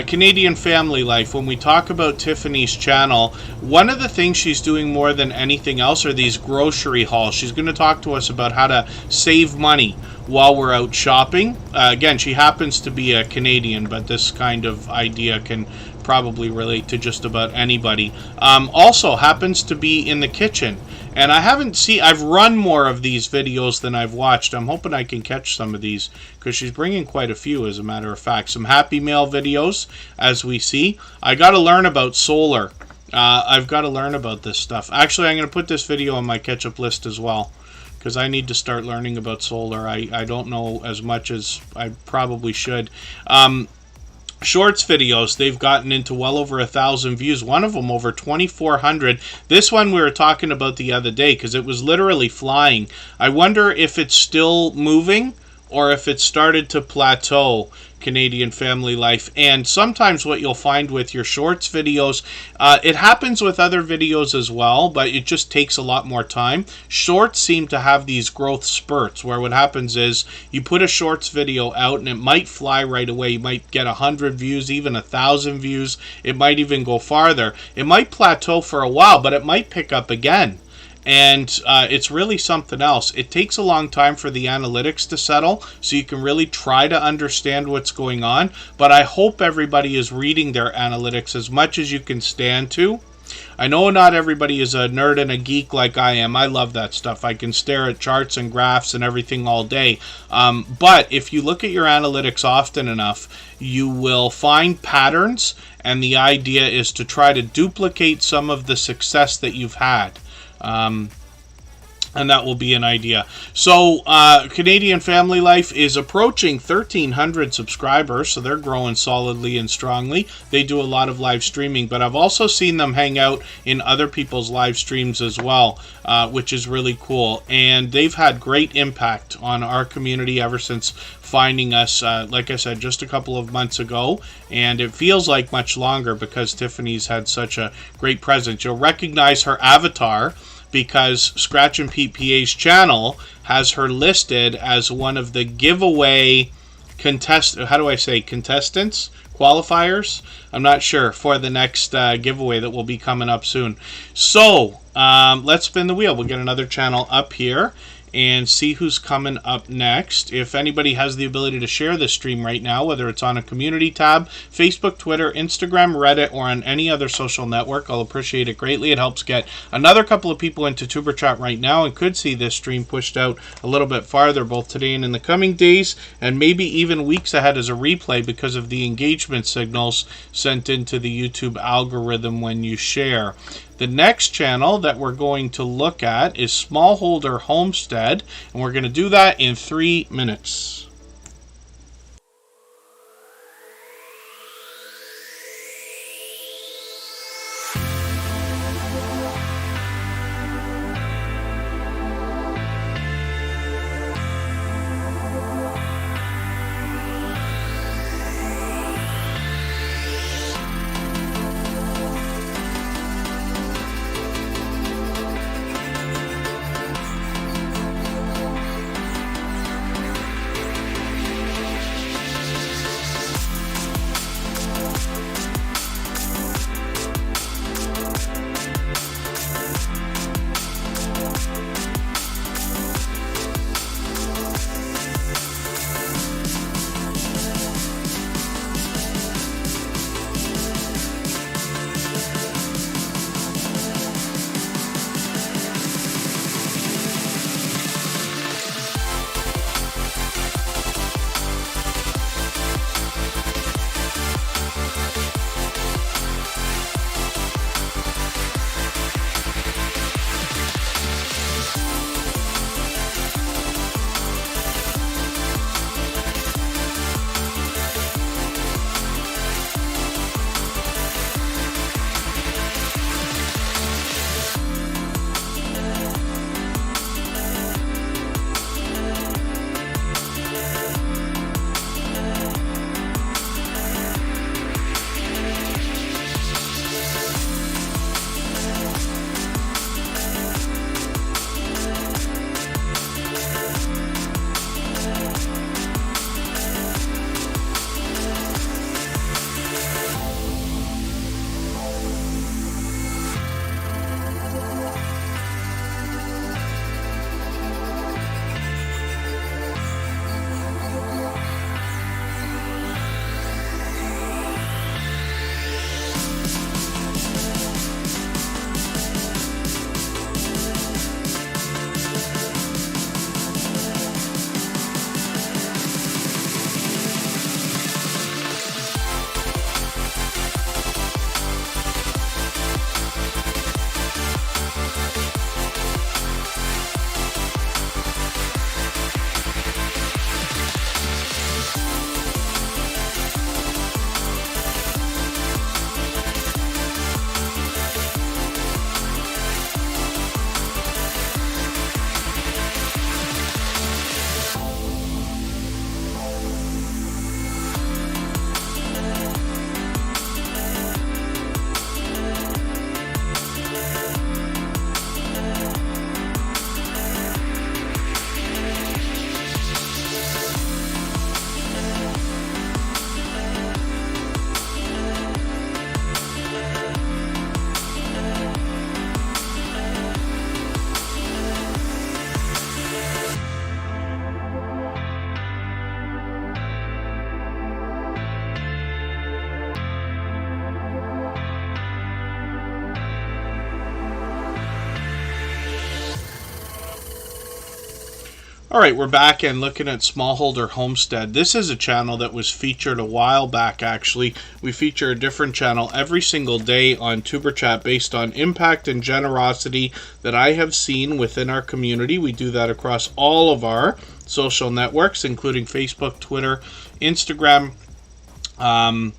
Canadian Family Life, when we talk about Tiffany's channel, one of the things she's doing more than anything else are these grocery hauls. She's going to talk to us about how to save money while we're out shopping. Again, she happens to be a Canadian, but this kind of idea can probably relate to just about anybody. Also happens to be in the kitchen. And I've run more of these videos than I've watched. I'm hoping I can catch some of these, because she's bringing quite a few, as a matter of fact. Some Happy Mail videos, as we see. I got to learn about solar. I've got to learn about this stuff. Actually, I'm going to put this video on my catch-up list as well, because I need to start learning about solar. I don't know as much as I probably should. Shorts videos, they've gotten into well over 1,000 views. One of them over 2,400. This one we were talking about the other day, because it was literally flying. I wonder if it's still moving or if it started to plateau, Canadian Family Life. And sometimes what you'll find with your shorts videos, it happens with other videos as well, but it just takes a lot more time. Shorts seem to have these growth spurts where what happens is you put a shorts video out and it might fly right away. You might get 100 views, even 1,000 views. It might even go farther. It might plateau for a while, but it might pick up again. And it's really something else. It takes a long time for the analytics to settle, so you can really try to understand what's going on. But I hope everybody is reading their analytics as much as you can stand to. I know not everybody is a nerd and a geek like I am. I love that stuff. I can stare at charts and graphs and everything all day. But if you look at your analytics often enough, you will find patterns, and the idea is to try to duplicate some of the success that you've had. And that will be an idea. So Canadian Family Life is approaching 1,300 subscribers, so they're growing solidly and strongly. They do a lot of live streaming, but I've also seen them hang out in other people's live streams as well, which is really cool. And they've had great impact on our community ever since finding us, like I said, just a couple of months ago. And it feels like much longer because Tiffany's had such a great presence. You'll recognize her avatar because Scratch and Pete PA's channel has her listed as one of the giveaway contestants? Qualifiers? I'm not sure, for the next giveaway that will be coming up soon. So, let's spin the wheel. We'll get another channel up here and see who's coming up next. If anybody has the ability to share this stream right now, whether it's on a community tab, Facebook, Twitter, Instagram, Reddit, or on any other social network, I'll appreciate it greatly. It helps get another couple of people into Tuber Chat right now and could see this stream pushed out a little bit farther, both today and in the coming days, and maybe even weeks ahead as a replay because of the engagement signals sent into the YouTube algorithm when you share. The next channel that we're going to look at is Smallholder Homestead, and we're going to do that in 3 minutes. Alright, we're back and looking at Smallholder Homestead. This is a channel that was featured a while back, actually. We feature a different channel every single day on Superchat based on impact and generosity that I have seen within our community. We do that across all of our social networks, including Facebook, Twitter, Instagram, Reddit,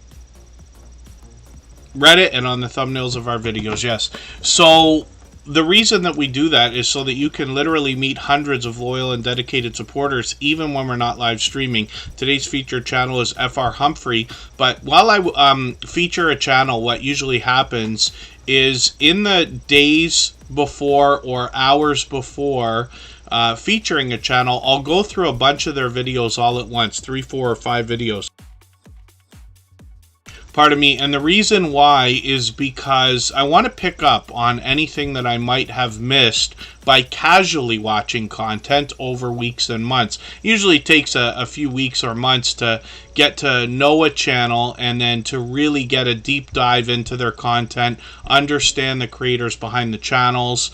and on the thumbnails of our videos, yes. So the reason that we do that is so that you can literally meet hundreds of loyal and dedicated supporters even when we're not live streaming. Today's featured channel is FR Humphrey, but while I feature a channel, what usually happens is in the days before or hours before featuring a channel, I'll go through a bunch of their videos all at once, 3, 4, or 5 videos. Pardon me, and the reason why is because I want to pick up on anything that I might have missed by casually watching content over weeks and months. Usually takes a few weeks or months to get to know a channel and then to really get a deep dive into their content, understand the creators behind the channels,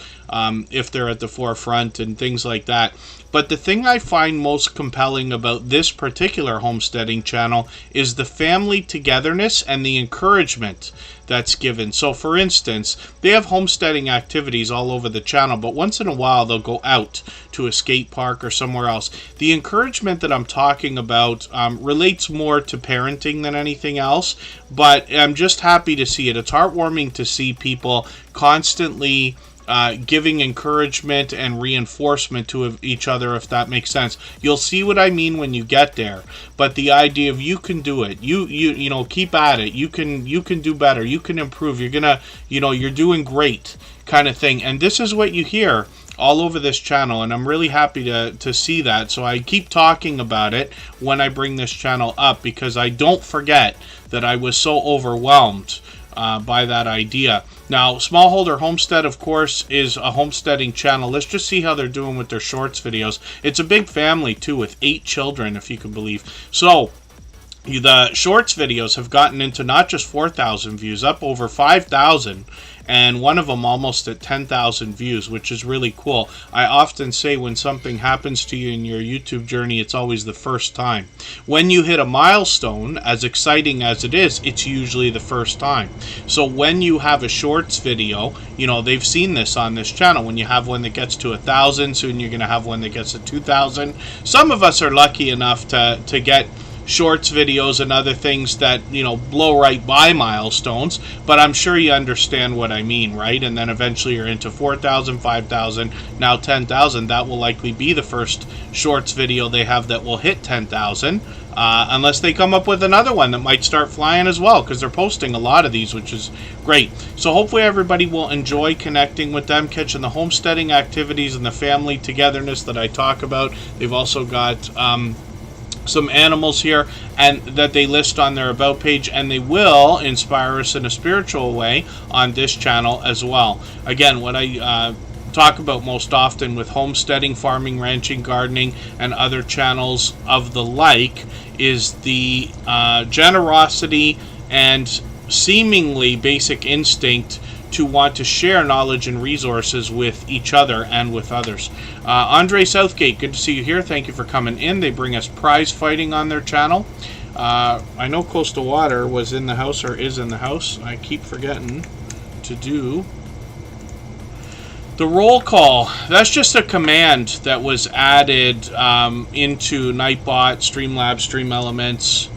if they're at the forefront and things like that. But the thing I find most compelling about this particular homesteading channel is the family togetherness and the encouragement that's given. So for instance, they have homesteading activities all over the channel, but once in a while they'll go out to a skate park or somewhere else. The encouragement that I'm talking about relates more to parenting than anything else, but I'm just happy to see it. It's heartwarming to see people constantly giving encouragement and reinforcement to each other, if that makes sense. You'll see what I mean when you get there, but the idea of you can do it, you know, keep at it, you can do better, you can improve, you're gonna, you're doing great, kind of thing. And this is what you hear all over this channel, and I'm really happy to see that. So I keep talking about it when I bring this channel up, because I don't forget that I was so overwhelmed by that idea. Now, Smallholder Homestead, of course, is a homesteading channel. Let's just see how they're doing with their shorts videos. It's a big family, too, with 8 children, if you can believe. So the shorts videos have gotten into not just 4,000 views, up over 5,000, and one of them almost at 10,000 views, which is really cool. I often say when something happens to you in your YouTube journey, it's always the first time. When you hit a milestone, as exciting as it is, it's usually the first time. So when you have a shorts video, they've seen this on this channel. When you have one that gets to 1,000, soon you're going to have one that gets to 2,000. Some of us are lucky enough to get shorts videos and other things that blow right by milestones, but I'm sure you understand what I mean, right? And then eventually you're into 4,000, 5,000, now 10,000. That will likely be the first shorts video they have that will hit 10,000, unless they come up with another one that might start flying as well, because they're posting a lot of these, which is great. So hopefully everybody will enjoy connecting with them, catching the homesteading activities and the family togetherness that I talk about. They've also got some animals here and that they list on their about page, and they will inspire us in a spiritual way on this channel as well. Again, what I talk about most often with homesteading, farming, ranching, gardening, and other channels of the like is the generosity and seemingly basic instinct to want to share knowledge and resources with each other and with others. Andre Southgate, good to see you here. Thank you for coming in. They bring us prize fighting on their channel. I know Coastal Water was in the house, or is in the house. I keep forgetting to do the roll call. That's just a command that was added into Nightbot, Streamlabs, Stream Elements,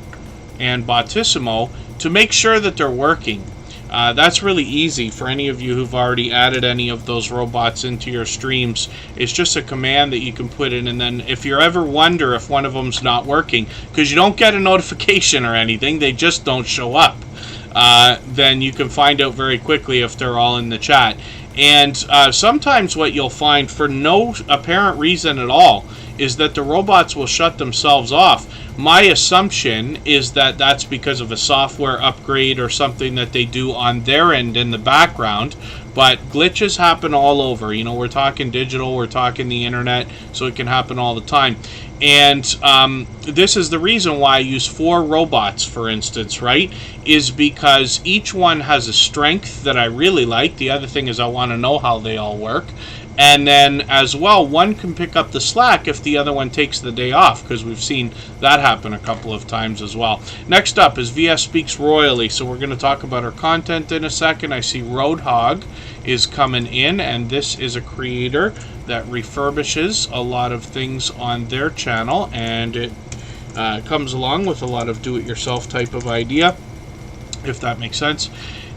and Bottissimo to make sure that they're working. That's really easy for any of you who've already added any of those robots into your streams. It's just a command that you can put in, and then if you ever wonder if one of them's not working, because you don't get a notification or anything, they just don't show up, then you can find out very quickly if they're all in the chat. And sometimes what you'll find, for no apparent reason at all, is that the robots will shut themselves off. My assumption is that that's because of a software upgrade or something that they do on their end in the background, but glitches happen all over. We're talking digital, we're talking the internet, so it can happen all the time. And this is the reason why I use 4 robots, for instance, right? Is because each one has a strength that I really like. The other thing is I want want to know how they all work. And then as well, one can pick up the slack if the other one takes the day off, because we've seen that happen a couple of times as well. Next up is VS Speaks Royally. So we're going to talk about her content in a second. I see Roadhog is coming in, and this is a creator that refurbishes a lot of things on their channel, and it comes along with a lot of do-it-yourself type of idea, if that makes sense.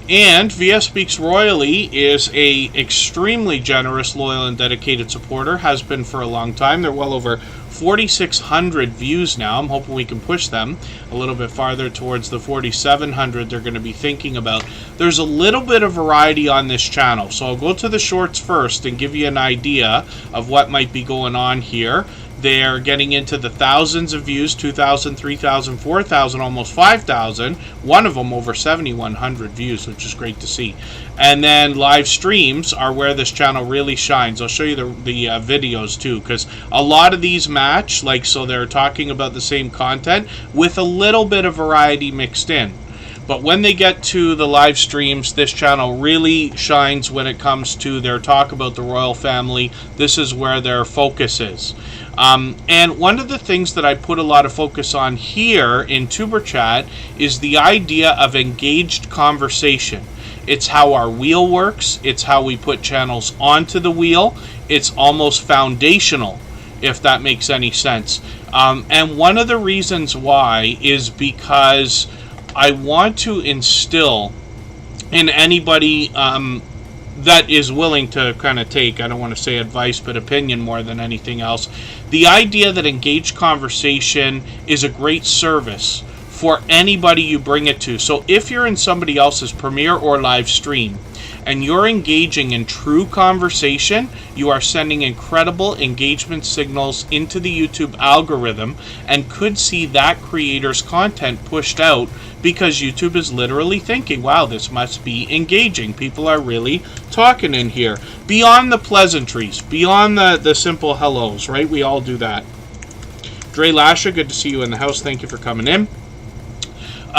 And VS Speaks Royally is a extremely generous, loyal, and dedicated supporter. Has been for a long time. They're well over 4,600 views now. I'm hoping we can push them a little bit farther towards the 4,700 they're going to be thinking about. There's a little bit of variety on this channel, so I'll go to the shorts first and give you an idea of what might be going on here. They're getting into the thousands of views, 2,000, 3,000, 4,000, almost 5,000. One of them over 7,100 views, which is great to see. And then live streams are where this channel really shines. I'll show you the videos too, because a lot of these match, like, so they're talking about the same content with a little bit of variety mixed in. But when they get to the live streams, this channel really shines when it comes to their talk about the royal family. This is where their focus is. And one of the things that I put a lot of focus on here in Tuber Chat is the idea of engaged conversation. It's how our wheel works. It's how we put channels onto the wheel. It's almost foundational, if that makes any sense. And one of the reasons why is because I want to instill in anybody that is willing to kind of take, I don't want to say advice, but opinion more than anything else, the idea that engaged conversation is a great service for anybody you bring it to. So if you're in somebody else's premiere or live stream and you're engaging in true conversation, you are sending incredible engagement signals into the YouTube algorithm and could see that creator's content pushed out, because YouTube is literally thinking, wow, this must be engaging. People are really talking in here. Beyond the pleasantries, beyond the simple hellos, right? We all do that. Dre Lasha, good to see you in the house. Thank you for coming in.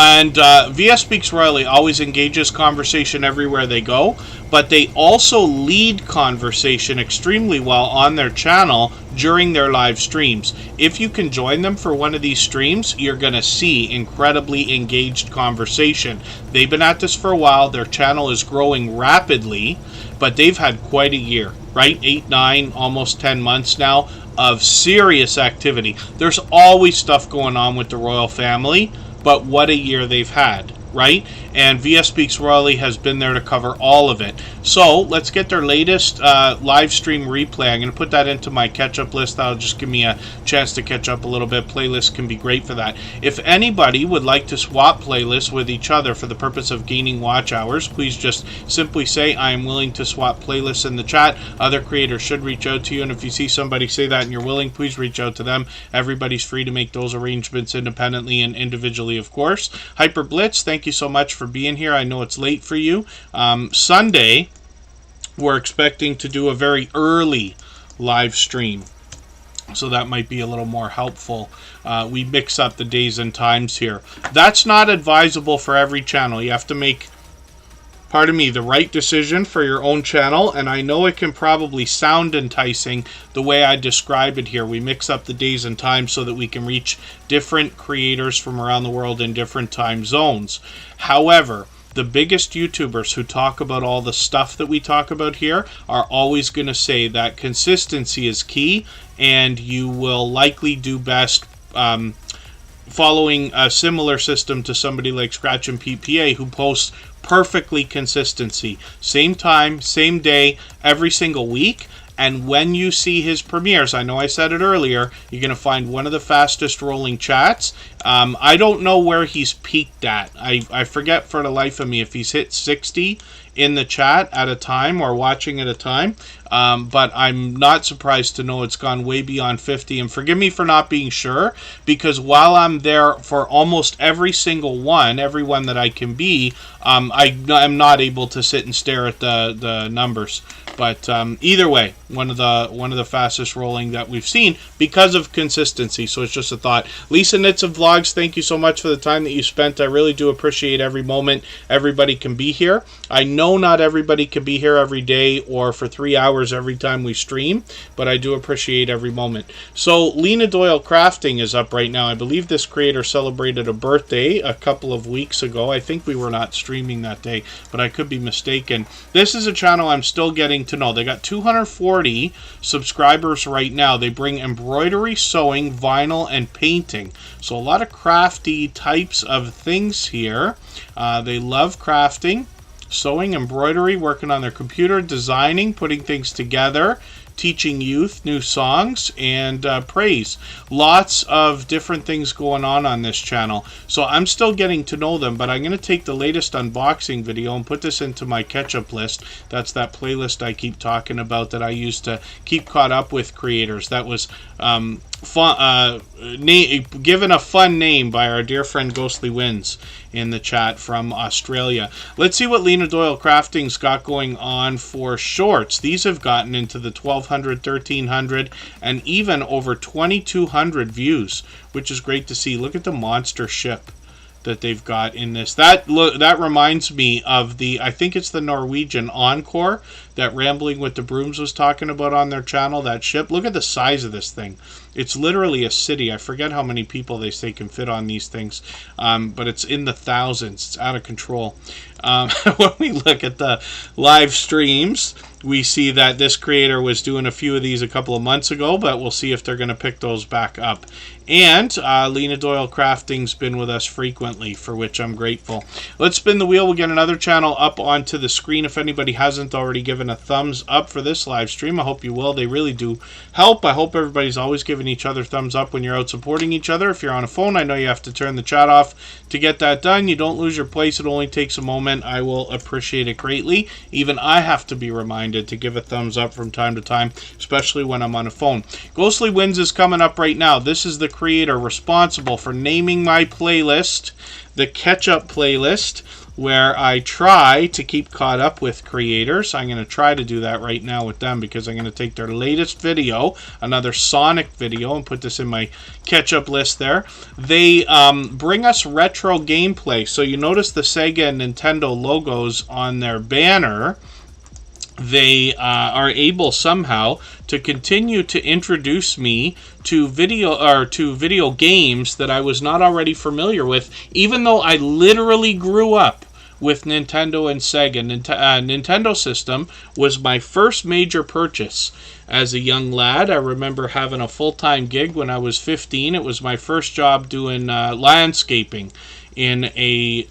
And VS Speaks Royally always engages conversation everywhere they go, but they also lead conversation extremely well on their channel during their live streams. If you can join them for one of these streams, you're going to see incredibly engaged conversation. They've been at this for a while. Their channel is growing rapidly, but they've had quite a year, right? 8, 9, almost 10 months now of serious activity. There's always stuff going on with the royal family, but what a year they've had, right? And VS Speaks Royally has been there to cover all of it. So let's get their latest live stream replay. I'm going to put that into my catch-up list. That'll just give me a chance to catch up a little bit. Playlists can be great for that. If anybody would like to swap playlists with each other for the purpose of gaining watch hours, please just simply say, I am willing to swap playlists in the chat. Other creators should reach out to you, and if you see somebody say that and you're willing, please reach out to them. Everybody's free to make those arrangements independently and individually, of course. Hyper Blitz, thank you so much for being here. I know it's late for you. Sunday, we're expecting to do a very early live stream, so that might be a little more helpful. We mix up the days and times here. That's not advisable for every channel. You have to make, pardon me, the right decision for your own channel, and I know it can probably sound enticing the way I describe it here. We mix up the days and times so that we can reach different creators from around the world in different time zones. However, the biggest YouTubers who talk about all the stuff that we talk about here are always going to say that consistency is key, and you will likely do best following a similar system to somebody like Scratch and PPA, who posts perfectly consistency. Same time, same day, every single week. And when you see his premieres, I know I said it earlier, you're going to find one of the fastest rolling chats. I don't know where he's peaked at. I forget for the life of me if he's hit 60 in the chat at a time or watching at a time. But I'm not surprised to know it's gone way beyond 50. And forgive me for not being sure, because while I'm there for almost every single one, every one that I can be, I'm not able to sit and stare at the numbers. But either way, one of the fastest rolling that we've seen because of consistency. So it's just a thought. Lisa Knits of Vlogs, thank you so much for the time that you spent. I really do appreciate every moment everybody can be here. I know not everybody can be here every day or for 3 hours every time we stream, but I do appreciate every moment. So Lena Doyle Crafting is up right now. I believe this creator celebrated a birthday a couple of weeks ago. I think we were not streaming that day, but I could be mistaken. This is a channel I'm still getting to know. They got 240 subscribers right now. They bring embroidery, sewing, vinyl, and painting. So a lot of crafty types of things here. They love crafting, sewing, embroidery, working on their computer, designing, putting things together, teaching youth new songs, and praise. Lots of different things going on this channel. So I'm still getting to know them, but I'm going to take the latest unboxing video and put this into my catch-up list. That's that playlist I keep talking about that I use to keep caught up with creators. That was given a fun name by our dear friend Ghostly Winds in the chat from Australia. Let's see what Lena Doyle Crafting's got going on for shorts. These have gotten into the 1,200, 1,300, and even over 2,200 views, which is great to see. Look at the monster ship that they've got in this. That reminds me of I think it's the Norwegian Encore that Rambling with the Brooms was talking about on their channel, that ship. Look at the size of this thing. It's literally a city. I forget how many people they say can fit on these things, but it's in the thousands. It's out of control. When we look at the live streams, we see that this creator was doing a few of these a couple of months ago, but we'll see if they're going to pick those back up. And Lena Doyle Crafting's been with us frequently, for which I'm grateful. Let's spin the wheel. We'll get another channel up onto the screen. If anybody hasn't already given a thumbs up for this live stream, I hope you will. They really do help. I hope everybody's always giving each other thumbs up when you're out supporting each other. If you're on a phone, I know you have to turn the chat off to get that done. You don't lose your place. It only takes a moment. I will appreciate it greatly. Even I have to be reminded to give a thumbs up from time to time, especially when I'm on a phone. Ghostly Winds is coming up right now. This is the creator responsible for naming my playlist the Catch-Up playlist, where I try to keep caught up with creators. I'm going to try to do that right now with them because I'm going to take their latest video, another Sonic video, and put this in my catch-up list there. They bring us retro gameplay. So you notice the Sega and Nintendo logos on their banner. They are able somehow to continue to introduce me to video games that I was not already familiar with, even though I literally grew up with Nintendo and Sega. Nintendo system was my first major purchase as a young lad. I remember having a full-time gig when I was 15. It was my first job doing landscaping in a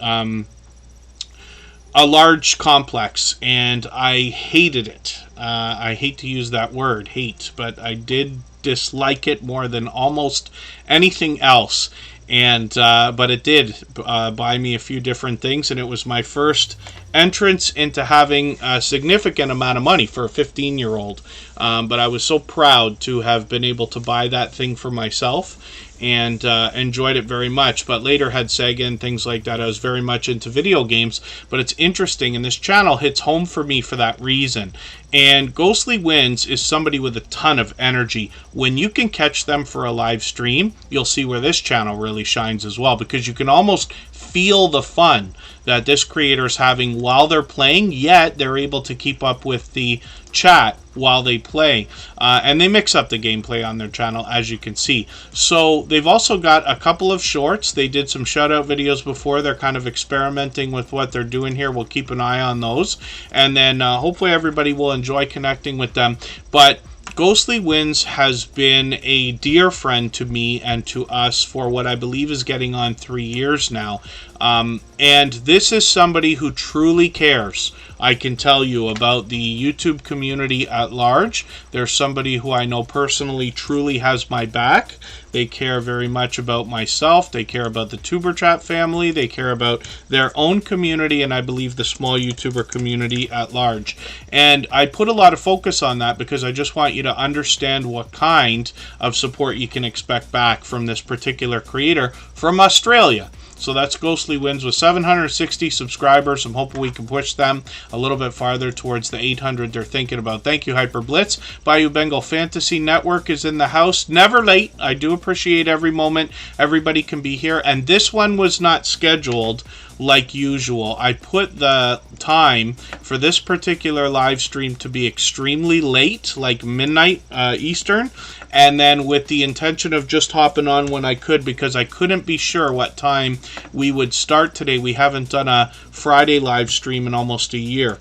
large complex, and I hated it. I hate to use that word, hate, but I did dislike it more than almost anything else. And but it did buy me a few different things, and it was my first entrance into having a significant amount of money for a 15-year-old. But I was so proud to have been able to buy that thing for myself, and enjoyed it very much. But later had Sega and things like that. I was very much into video games. But it's interesting, and this channel hits home for me for that reason. And Ghostly Winds is somebody with a ton of energy. When you can catch them for a live stream, you'll see where this channel really shines as well, because you can almost feel the fun that this creator is having while they're playing, yet they're able to keep up with the chat while they play. And they mix up the gameplay on their channel, as you can see. So they've also got a couple of shorts. They did some shout-out videos before. They're kind of experimenting with what they're doing here. We'll keep an eye on those. And then hopefully everybody will enjoy connecting with them. But Ghostly Winds has been a dear friend to me and to us for what I believe is getting on 3 years now. And this is somebody who truly cares, I can tell you, about the YouTube community at large. There's somebody who I know personally truly has my back. They care very much about myself. They care about the Superchat family. They care about their own community, and I believe the small YouTuber community at large. And I put a lot of focus on that because I just want you to understand what kind of support you can expect back from this particular creator from Australia. So that's Ghostly Wins with 760 subscribers. I'm hoping we can push them a little bit farther towards the 800 they're thinking about. Thank you, Hyper Blitz. Bayou Bengal Fantasy Network is in the house. Never late. I do appreciate every moment. Everybody can be here. And this one was not scheduled like usual. I put the time for this particular live stream to be extremely late, like midnight Eastern, and then with the intention of just hopping on when I could, because I couldn't be sure what time we would start today. We haven't done a Friday live stream in almost a year,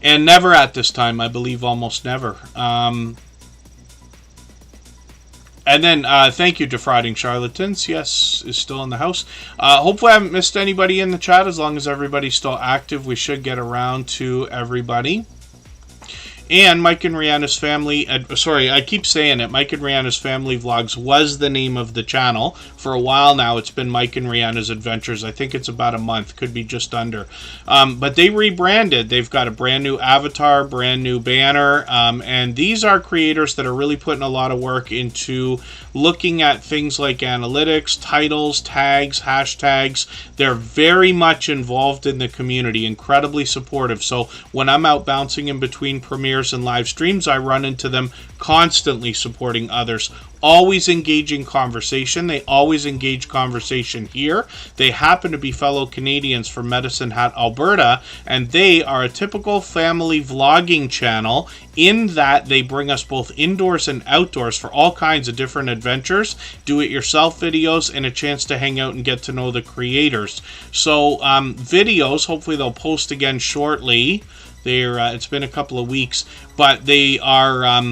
and never at this time, I believe, almost never. And then, thank you, Defrauding Charlatans. Yes, is still in the house. Hopefully I haven't missed anybody in the chat. As long as everybody's still active, we should get around to everybody. And Mike and Rihanna's Family, sorry, I keep saying it, Mike and Rihanna's Family Vlogs was the name of the channel. For a while now, it's been Mike and Rihanna's Adventures. I think it's about a month, could be just under. But they rebranded. They've got a brand new avatar, brand new banner, and these are creators that are really putting a lot of work into looking at things like analytics, titles, tags, hashtags. They're very much involved in the community, incredibly supportive. So when I'm out bouncing in between premieres and live streams, I run into them constantly supporting others, always engaging conversation. They always engage conversation here. They happen to be fellow Canadians from Medicine Hat, Alberta, and they are a typical family vlogging channel in that they bring us both indoors and outdoors for all kinds of different adventures, do-it-yourself videos, and a chance to hang out and get to know the creators. So videos, hopefully they'll post again shortly. It's been a couple of weeks, but they are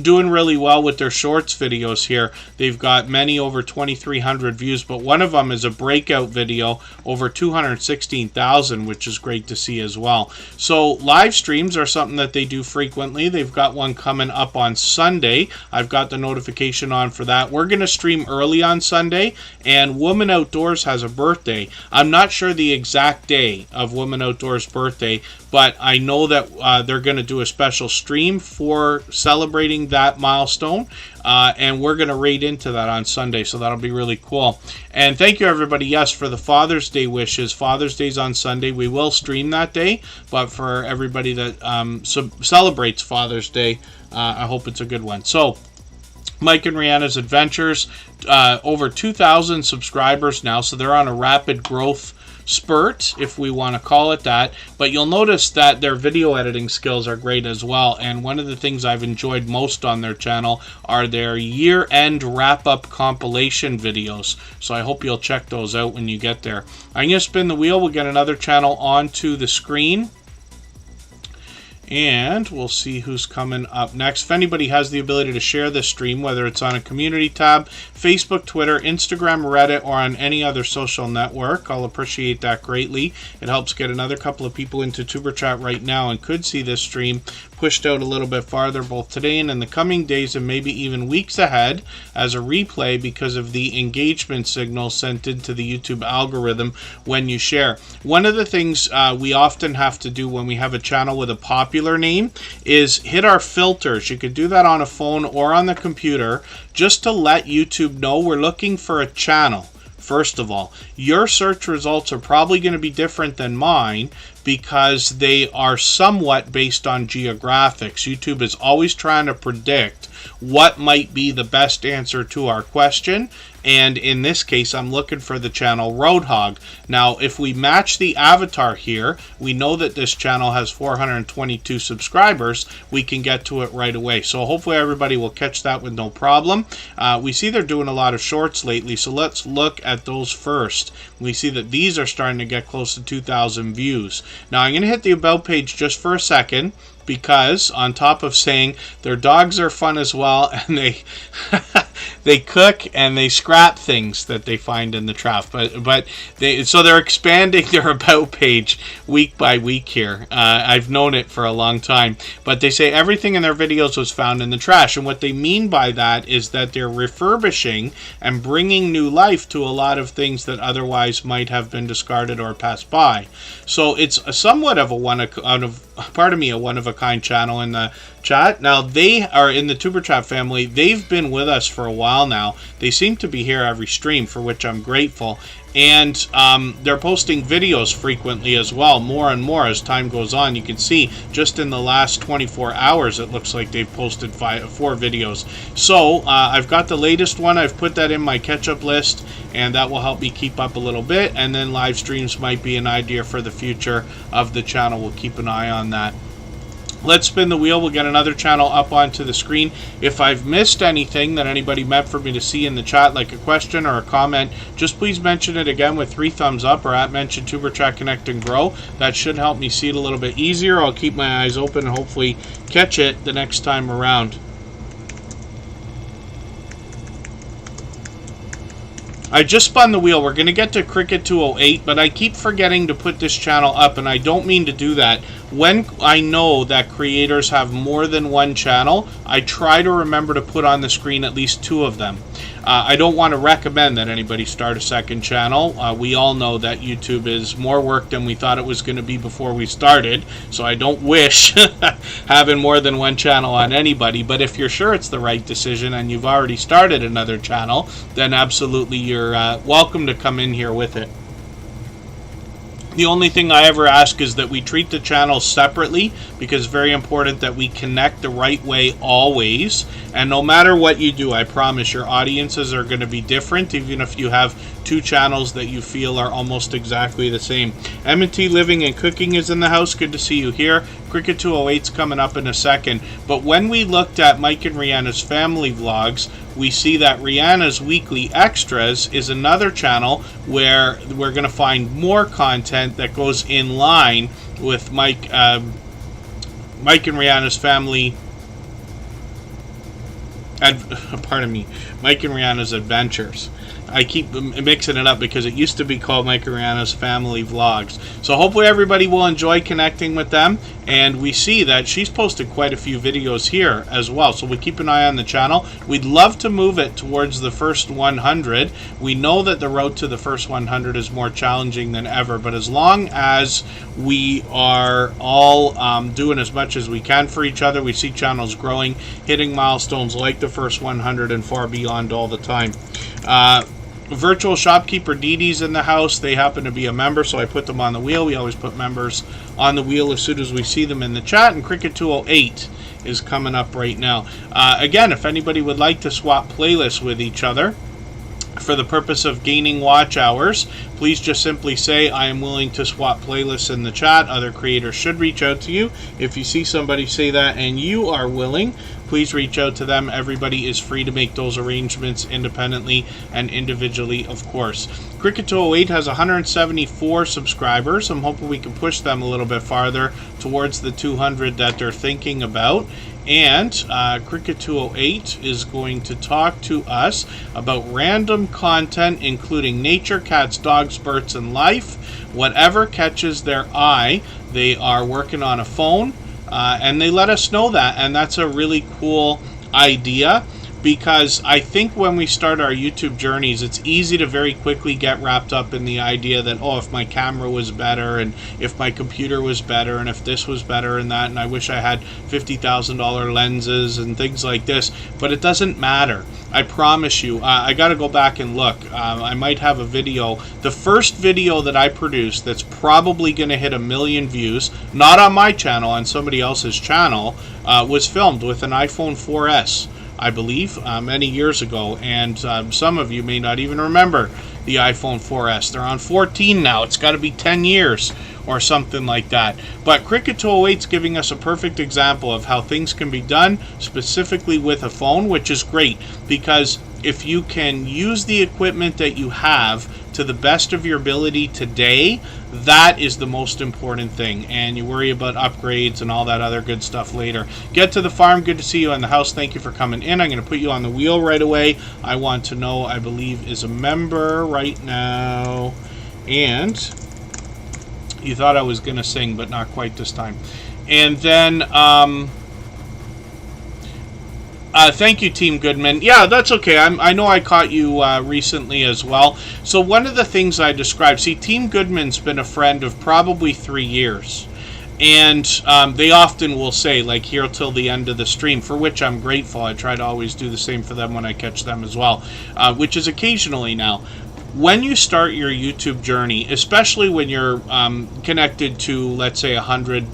doing really well with their shorts videos here. They've got many over 2,300 views, but one of them is a breakout video over 216,000, which is great to see as well. So live streams are something that they do frequently. They've got one coming up on Sunday. I've got the notification on for that. We're going to stream early on Sunday, and Woman Outdoors has a birthday. I'm not sure the exact day of Woman Outdoors' birthday, but I know that they're going to do a special stream for celebrating that milestone, and we're going to raid into that on Sunday, so that'll be really cool. And thank you, everybody, yes, for the Father's Day wishes. Father's Day's on Sunday. We will stream that day, but for everybody that celebrates Father's Day, I hope it's a good one. So Mike and Rihanna's Adventures, over 2,000 subscribers now, so they're on a rapid growth spurt, if we want to call it that. But you'll notice that their video editing skills are great as well, and one of the things I've enjoyed most on their channel are their year-end wrap-up compilation videos, so I hope you'll check those out when you get there. I'm going to spin the wheel. We'll get another channel onto the screen, and we'll see who's coming up next. If anybody has the ability to share this stream, whether it's on a community tab, Facebook, Twitter, Instagram, Reddit, or on any other social network, I'll appreciate that greatly. It helps get another couple of people into Tuber Chat right now and could see this stream pushed out a little bit farther both today and in the coming days and maybe even weeks ahead as a replay because of the engagement signal sent into the YouTube algorithm when you share. One of the things we often have to do when we have a channel with a popular name is hit our filters. You could do that on a phone or on the computer just to let YouTube know we're looking for a channel. First of all, your search results are probably going to be different than mine because they are somewhat based on geographics. YouTube is always trying to predict what might be the best answer to our question, and in this case I'm looking for the channel Roadhog. Now if we match the avatar here, we know that this channel has 422 subscribers. We can get to it right away, so hopefully everybody will catch that with no problem. We see they're doing a lot of shorts lately, so let's look at those first. We see that these are starting to get close to 2,000 views. Now I'm going to hit the about page just for a second, because on top of saying their dogs are fun as well, and they cook and they scrap things that they find in the trap, so they're expanding their about page week by week here. I've known it for a long time, but they say everything in their videos was found in the trash, and what they mean by that is that they're refurbishing and bringing new life to a lot of things that otherwise might have been discarded or passed by. So it's somewhat of a one-of-a-kind channel in the chat. Now they are in the Tuber Chat family. They've been with us for a while now. They seem to be here every stream, for which I'm grateful. And they're posting videos frequently as well, more and more as time goes on. You can see just in the last 24 hours, it looks like they've posted 4 videos. So I've got the latest one. I've put that in my catch-up list, and that will help me keep up a little bit. And then live streams might be an idea for the future of the channel. We'll keep an eye on that. Let's spin the wheel. We'll get another channel up onto the screen. If I've missed anything that anybody meant for me to see in the chat, like a question or a comment, just please mention it again with 3 thumbs up or at mention Superchat Connect and Grow. That should help me see it a little bit easier. I'll keep my eyes open and hopefully catch it the next time around. I just spun the wheel. We're going to get to Cricket 208, but I keep forgetting to put this channel up, and I don't mean to do that. When I know that creators have more than one channel, I try to remember to put on the screen at least 2 of them. I don't want to recommend that anybody start a second channel. We all know that YouTube is more work than we thought it was going to be before we started, so I don't wish having more than one channel on anybody. But if you're sure it's the right decision and you've already started another channel, then absolutely you're welcome to come in here with it. The only thing I ever ask is that we treat the channels separately, because it's very important that we connect the right way always. And no matter what you do, I promise your audiences are going to be different, even if you have 2 channels that you feel are almost exactly the same. M&T Living and Cooking is in the house. Good to see you here. Cricket 208's coming up in a second. But when we looked at Mike and Rihanna's family vlogs, we see that Rihanna's Weekly Extras is another channel where we're going to find more content that goes in line with Mike and Rihanna's family. Mike and Rihanna's Adventures. I keep mixing it up because it used to be called Mike and Rihanna's Family Vlogs. So hopefully everybody will enjoy connecting with them. And we see that she's posted quite a few videos here as well. So we keep an eye on the channel. We'd love to move it towards the first 100. We know that the road to the first 100 is more challenging than ever. But as long as we are all doing as much as we can for each other, we see channels growing, hitting milestones like the first 100 and far beyond all the time. Virtual Shopkeeper Dee Dee's in the house. They happen to be a member, so I put them on the wheel. We always put members on the wheel as soon as we see them in the chat. And Cricket 208 is coming up right now. Again, if anybody would like to swap playlists with each other for the purpose of gaining watch hours, please just simply say, I am willing to swap playlists in the chat. Other creators should reach out to you. If you see somebody say that and you are willing, please reach out to them. Everybody is free to make those arrangements independently and individually, of course. Cricket 208 has 174 subscribers. I'm hoping we can push them a little bit farther towards the 200 that they're thinking about. And Cricket 208 is going to talk to us about random content, including nature, cats, dogs, birds, and life. Whatever catches their eye, they are working on a phone, and they let us know that. And that's a really cool idea, because I think when we start our YouTube journeys, it's easy to very quickly get wrapped up in the idea that, oh, if my camera was better, and if my computer was better, and if this was better and that, and I wish I had $50,000 lenses and things like this. But it doesn't matter. I promise you. I got to go back and look. I might have a video. The first video that I produced that's probably going to hit 1 million views, not on my channel, on somebody else's channel, was filmed with an iPhone 4S. I believe, many years ago, and some of you may not even remember the iPhone 4S. They're on 14 now. It's got to be 10 years or something like that. But Cricket 208 is giving us a perfect example of how things can be done specifically with a phone, which is great, because if you can use the equipment that you have to the best of your ability today, that is the most important thing. And you worry about upgrades and all that other good stuff later. Get to the farm. Good to see you in the house. Thank you for coming in. I'm going to put you on the wheel right away. I want to know, I believe, is a member right now. And you thought I was going to sing, but not quite this time. And then thank you, Team Goodman. Yeah, that's okay. I know I caught you recently as well. So one of the things I described, see, Team Goodman's been a friend of probably 3 years. And they often will say, like, here till the end of the stream, for which I'm grateful. I try to always do the same for them when I catch them as well, which is occasionally now. When you start your YouTube journey, especially when you're connected to, let's say, 100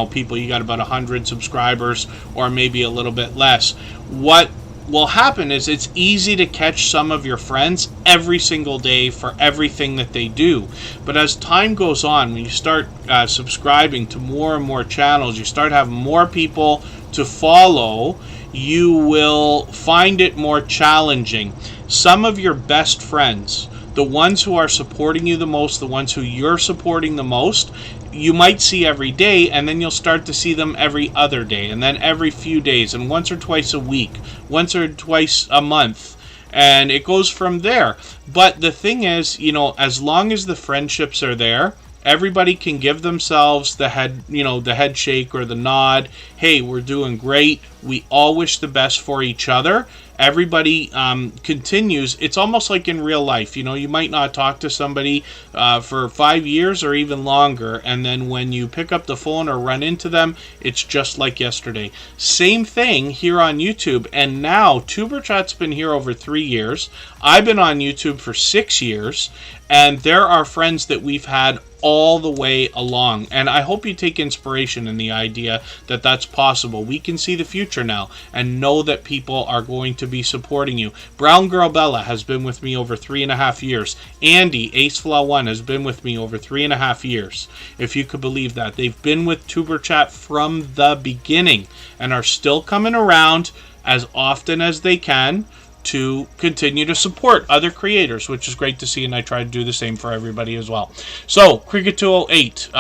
people, you got about 100 subscribers or maybe a little bit less, what will happen is it's easy to catch some of your friends every single day for everything that they do. But as time goes on, when you start subscribing to more and more channels, you start having more people to follow, you will find it more challenging. Some of your best friends, the ones who are supporting you the most, the ones who you're supporting the most, you might see every day, and then you'll start to see them every other day, and then every few days, and once or twice a week, once or twice a month, and it goes from there. But the thing is, as long as the friendships are there, everybody can give themselves the head, the head shake or the nod. Hey, we're doing great. We all wish the best for each other. Everybody continues. It's almost like in real life. You might not talk to somebody for 5 years or even longer, and then when you pick up the phone or run into them, it's just like yesterday. Same thing here on YouTube. And now Superchat's been here over 3 years. I've been on YouTube for 6 years, and there are friends that we've had all the way along. And I hope you take inspiration in the idea that that's possible. We can see the future now and know that people are going to be supporting you. Brown Girl Bella has been with me over 3.5 years. Andy, AceFlaw1, has been with me over 3.5 years. If you could believe that. They've been with Superchat from the beginning and are still coming around as often as they can to continue to support other creators, which is great to see, and I try to do the same for everybody as well. So, Cricket208,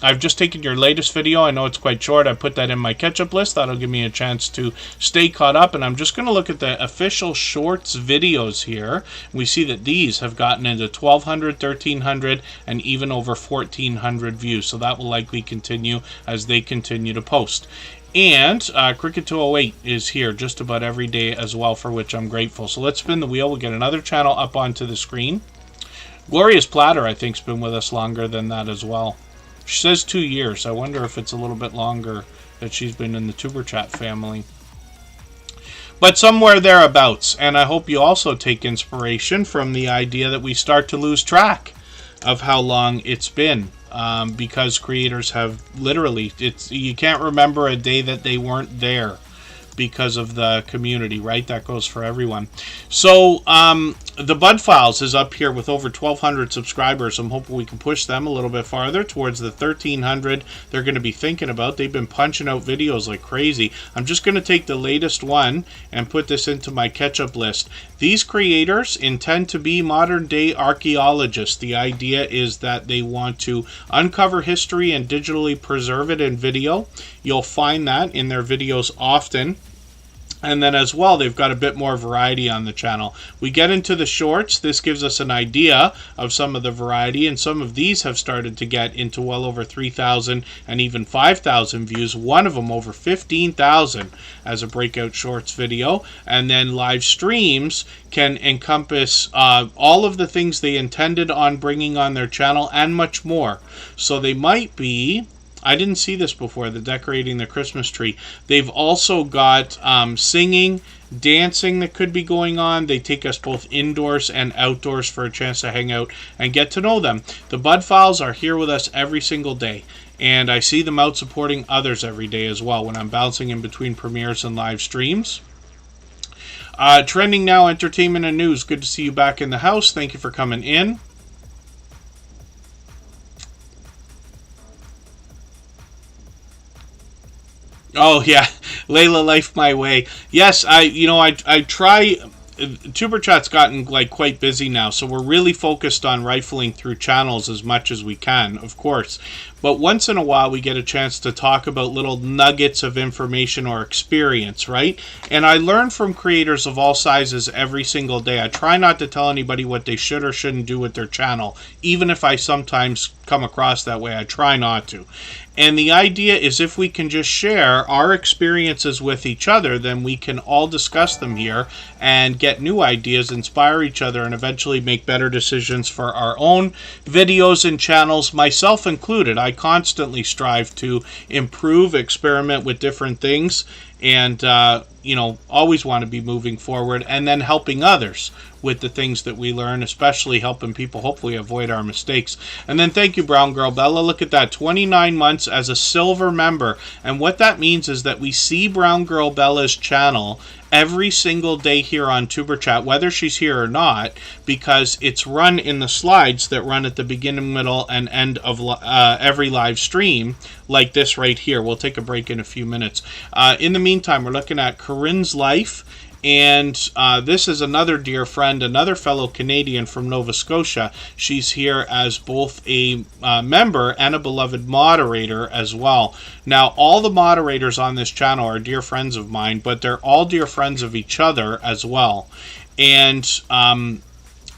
I've just taken your latest video. I know it's quite short. I put that in my catch-up list. That'll give me a chance to stay caught up, and I'm just going to look at the official Shorts videos here. We see that these have gotten into 1,200, 1,300, and even over 1,400 views, so that will likely continue as they continue to post. And Cricket208 is here just about every day as well, for which I'm grateful. So let's spin the wheel. We'll get another channel up onto the screen. Glorious Platter, I think, has been with us longer than that as well. She says 2 years. I wonder if it's a little bit longer that she's been in the Superchat family. But somewhere thereabouts. And I hope you also take inspiration from the idea that we start to lose track of how long it's been. Because creators have literally, you can't remember a day that they weren't there because of the community, right? That goes for everyone. So the Bud Files is up here with over 1,200 subscribers. I'm hoping we can push them a little bit farther towards the 1,300 they're going to be thinking about. They've been punching out videos like crazy. I'm just going to take the latest one and put this into my catch-up list. These creators intend to be modern-day archaeologists. The idea is that they want to uncover history and digitally preserve it in video. You'll find that in their videos often. And then as well, they've got a bit more variety on the channel. We get into the shorts. This gives us an idea of some of the variety, and some of these have started to get into well over 3,000 and even 5,000 views. One of them over 15,000 as a breakout shorts video. And then live streams can encompass all of the things they intended on bringing on their channel and much more. So they might be... I didn't see this before, the decorating the Christmas tree. They've also got singing, dancing that could be going on. They take us both indoors and outdoors for a chance to hang out and get to know them. The Bud Files are here with us every single day. And I see them out supporting others every day as well when I'm bouncing in between premieres and live streams. Trending now, entertainment and news. Good to see you back in the house. Thank you for coming in. Oh yeah, Layla Life My Way. Yes, I try. Superchat's gotten like quite busy now, so we're really focused on rifling through channels as much as we can, of course. But once in a while we get a chance to talk about little nuggets of information or experience, right? And I learn from creators of all sizes every single day. I try not to tell anybody what they should or shouldn't do with their channel, even if I sometimes come across that way. I try not to. And the idea is if we can just share our experiences with each other, then we can all discuss them here and get new ideas, inspire each other, and eventually make better decisions for our own videos and channels, myself included. I constantly strive to improve, experiment with different things, and always want to be moving forward, and then helping others with the things that we learn, especially helping people hopefully avoid our mistakes. And then thank you, Brown Girl Bella. Look at that, 29 months as a silver member. And what that means is that we see Brown Girl Bella's channel every single day here on Tuber Chat, whether she's here or not, because it's run in the slides that run at the beginning, middle, and end of every live stream, like this right here. We'll take a break in a few minutes. In the meantime, we're looking at Corinne's life. And this is another dear friend, another fellow Canadian from Nova Scotia. She's here as both a member and a beloved moderator as well. Now, all the moderators on this channel are dear friends of mine, but they're all dear friends of each other as well. And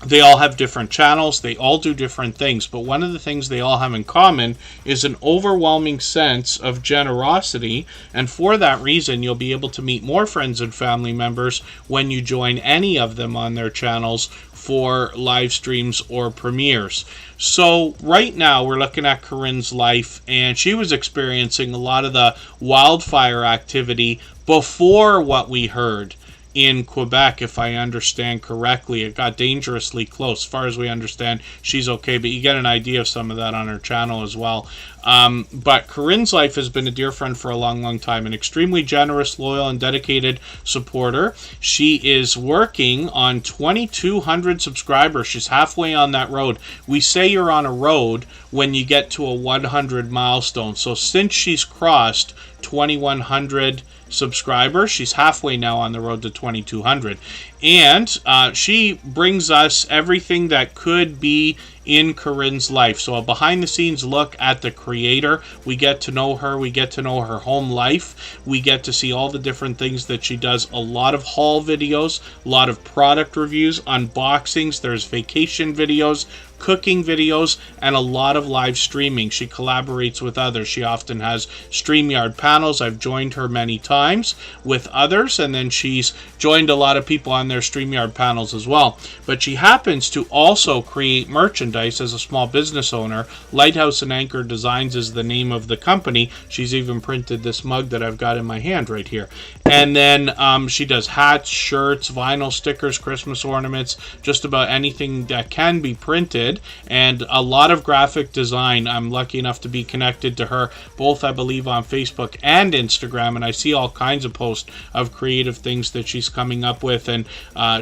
they all have different channels. They all do different things. But one of the things they all have in common is an overwhelming sense of generosity. And for that reason, you'll be able to meet more friends and family members when you join any of them on their channels for live streams or premieres. So right now we're looking at Corinne's life, and she was experiencing a lot of the wildfire activity before what we heard in Quebec, if I understand correctly. It got dangerously close. As far as we understand, she's okay, but you get an idea of some of that on her channel as well. But Corinne's life has been a dear friend for a long, long time, an extremely generous, loyal, and dedicated supporter. She is working on 2,200 subscribers. She's halfway on that road. We say you're on a road when you get to a 100 milestone. So since she's crossed 2,100 subscribers, she's halfway now on the road to 2,200. And she brings us everything that could be in Corinne's life. So a behind the scenes look at the creator. We get to know her. We get to know her home life. We get to see all the different things that she does. A lot of haul videos, a lot of product reviews, unboxings. There's vacation videos, cooking videos, and a lot of live streaming. She collaborates with others. She often has StreamYard panels. I've joined her many times with others, and then she's joined a lot of people on their StreamYard panels as well. But she happens to also create merchandise as a small business owner. Lighthouse and Anchor Designs is the name of the company. She's even printed this mug that I've got in my hand right here. And then she does hats, shirts, vinyl stickers, Christmas ornaments, just about anything that can be printed, and a lot of graphic design. I'm lucky enough to be connected to her, both I believe on Facebook and Instagram, and I see all kinds of posts of creative things that she's coming up with, and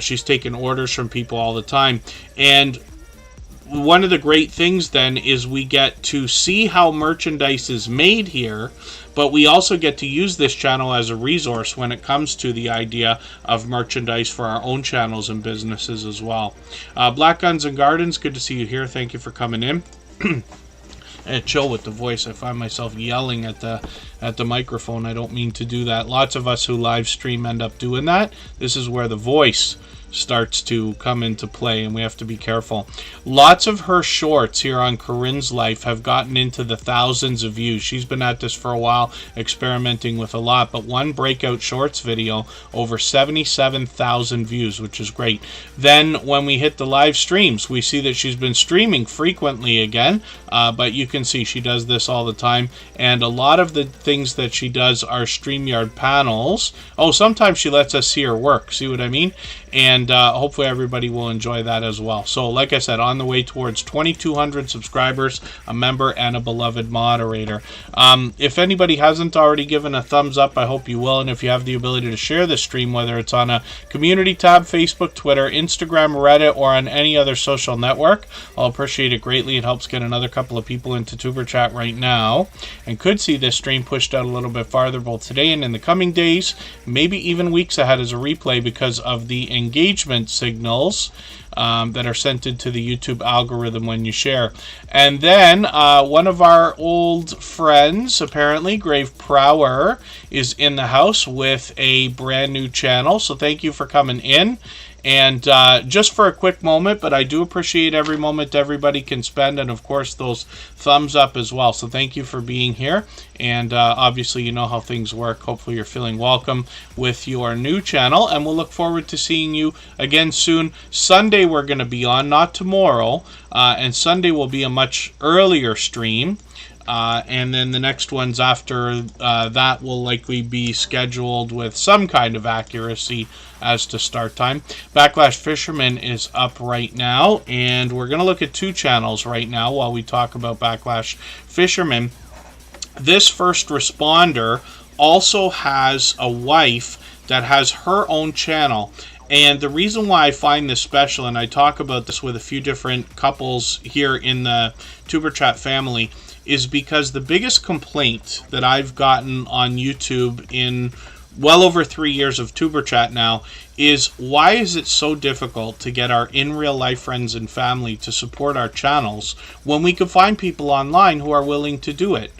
she's taking orders from people all the time. And one of the great things then is we get to see how merchandise is made here, but we also get to use this channel as a resource when it comes to the idea of merchandise for our own channels and businesses as well. Black Guns and Gardens, good to see you here. Thank you for coming in. And chill with the voice. I find myself yelling at the microphone. I don't mean to do that. Lots of us who live stream end up doing that. This is where the voice starts to come into play, and we have to be careful. Lots of her shorts here on Corinne's life have gotten into the thousands of views. She's been at this for a while, experimenting with a lot, but one breakout shorts video, over 77,000 views, which is great. Then when we hit the live streams, we see that she's been streaming frequently again, but you can see she does this all the time, and a lot of the things that she does are StreamYard panels. Oh, sometimes she lets us see her work, see what I mean? And hopefully everybody will enjoy that as well. So like I said, on the way towards 2,200 subscribers, a member, and a beloved moderator. If anybody hasn't already given a thumbs up, I hope you will. And if you have the ability to share this stream, whether it's on a community tab, Facebook, Twitter, Instagram, Reddit, or on any other social network, I'll appreciate it greatly. It helps get another couple of people into Tuber Chat right now, and could see this stream pushed out a little bit farther both today and in the coming days, maybe even weeks ahead as a replay, because of the engagement signals that are sent into the YouTube algorithm when you share. And then one of our old friends, apparently, Grave Prower, is in the house with a brand new channel. So thank you for coming in. And just for a quick moment, but I do appreciate every moment everybody can spend, and of course those thumbs up as well. So thank you for being here. And obviously you know how things work. Hopefully you're feeling welcome with your new channel, and we'll look forward to seeing you again soon. Sunday we're going to be on, not tomorrow, and Sunday will be a much earlier stream. And then the next ones after that will likely be scheduled with some kind of accuracy as to start time. Backlash Fisherman is up right now, and we're going to look at 2 channels right now while we talk about Backlash Fisherman. This first responder also has a wife that has her own channel. And the reason why I find this special, and I talk about this with a few different couples here in the Tuber Chat family, is because the biggest complaint that I've gotten on YouTube in well over 3 years of Tuber Chat now is, why is it so difficult to get our in real life friends and family to support our channels when we can find people online who are willing to do it?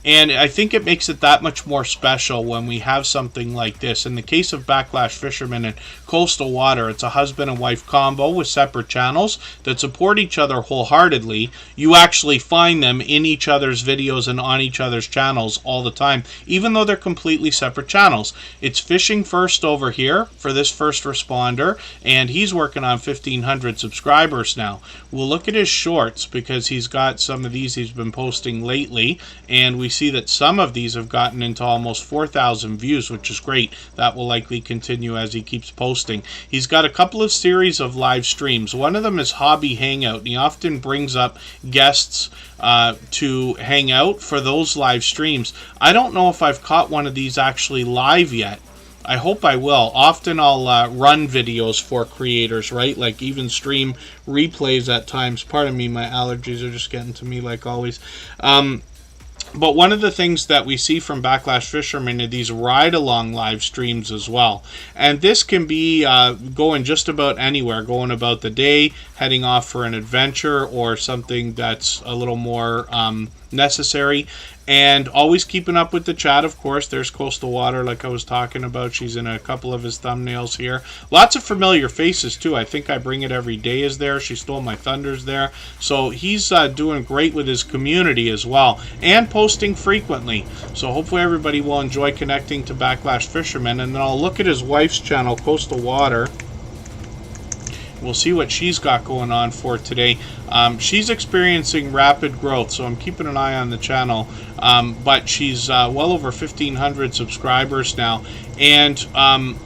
And I think it makes it that much more special when we have something like this. In the case of Backlash Fisherman and Coastal Water, it's a husband and wife combo with separate channels that support each other wholeheartedly. You actually find them in each other's videos and on each other's channels all the time, even though they're completely separate channels. It's Fishing First over here for this first responder, and he's working on 1,500 subscribers now. We'll look at his shorts because he's got some of these he's been posting lately, and we see that some of these have gotten into almost 4,000 views, which is great. That will likely continue as he keeps posting. He's got a couple of series of live streams. One of them is Hobby Hangout, and he often brings up guests to hang out for those live streams. I don't know if I've caught one of these actually live yet. I hope I will. Often I'll run videos for creators, right? Like even stream replays at times. Pardon me, my allergies are just getting to me like always. But one of the things that we see from Backlash Fisherman are these ride-along live streams as well. And this can be going just about anywhere, going about the day, heading off for an adventure or something that's a little more necessary. And always keeping up with the chat, of course. There's Coastal Water, like I was talking about. She's in a couple of his thumbnails here. Lots of familiar faces, too. I think I Bring It Every Day is there. She Stole My Thunder's there. So he's doing great with his community as well, and posting frequently. So hopefully everybody will enjoy connecting to Backlash Fisherman. And then I'll look at his wife's channel, Coastal Water. We'll see what she's got going on for today. She's experiencing rapid growth, so I'm keeping an eye on the channel. But she's well over 1,500 subscribers now. And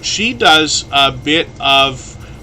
she does a bit of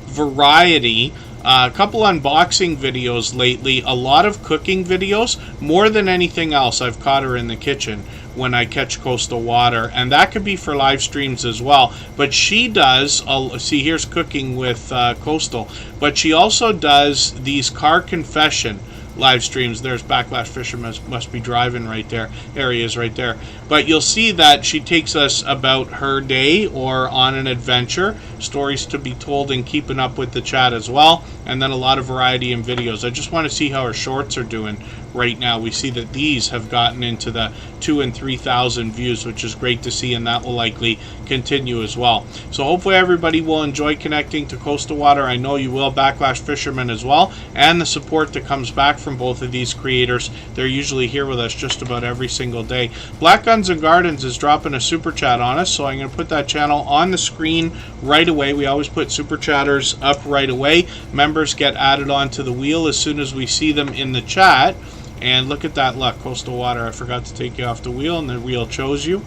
variety. A couple unboxing videos lately, a lot of cooking videos. More than anything else, I've caught her in the kitchen when I catch Coastal Water, and that could be for live streams as well. But she does, see here's cooking with Coastal, but she also does these car confession live streams. There's Backlash Fisherman, must be driving right there. There he is right there. But you'll see that she takes us about her day or on an adventure, stories to be told, and keeping up with the chat as well, and then a lot of variety in videos. I just want to see how her shorts are doing right now. We see that these have gotten into the 2,000 and 3,000 views, which is great to see, and that will likely continue as well. So hopefully everybody will enjoy connecting to Coastal Water. I know you will. Backlash Fisherman as well, and the support that comes back from both of these creators. They're usually here with us just about every single day. Black Guns and Gardens is dropping a super chat on us, so I'm going to put that channel on the screen right away. We always put super chatters up right away. Members get added onto the wheel as soon as we see them in the chat. And look at that luck, Coastal Water. I forgot to take you off the wheel, and the wheel chose you.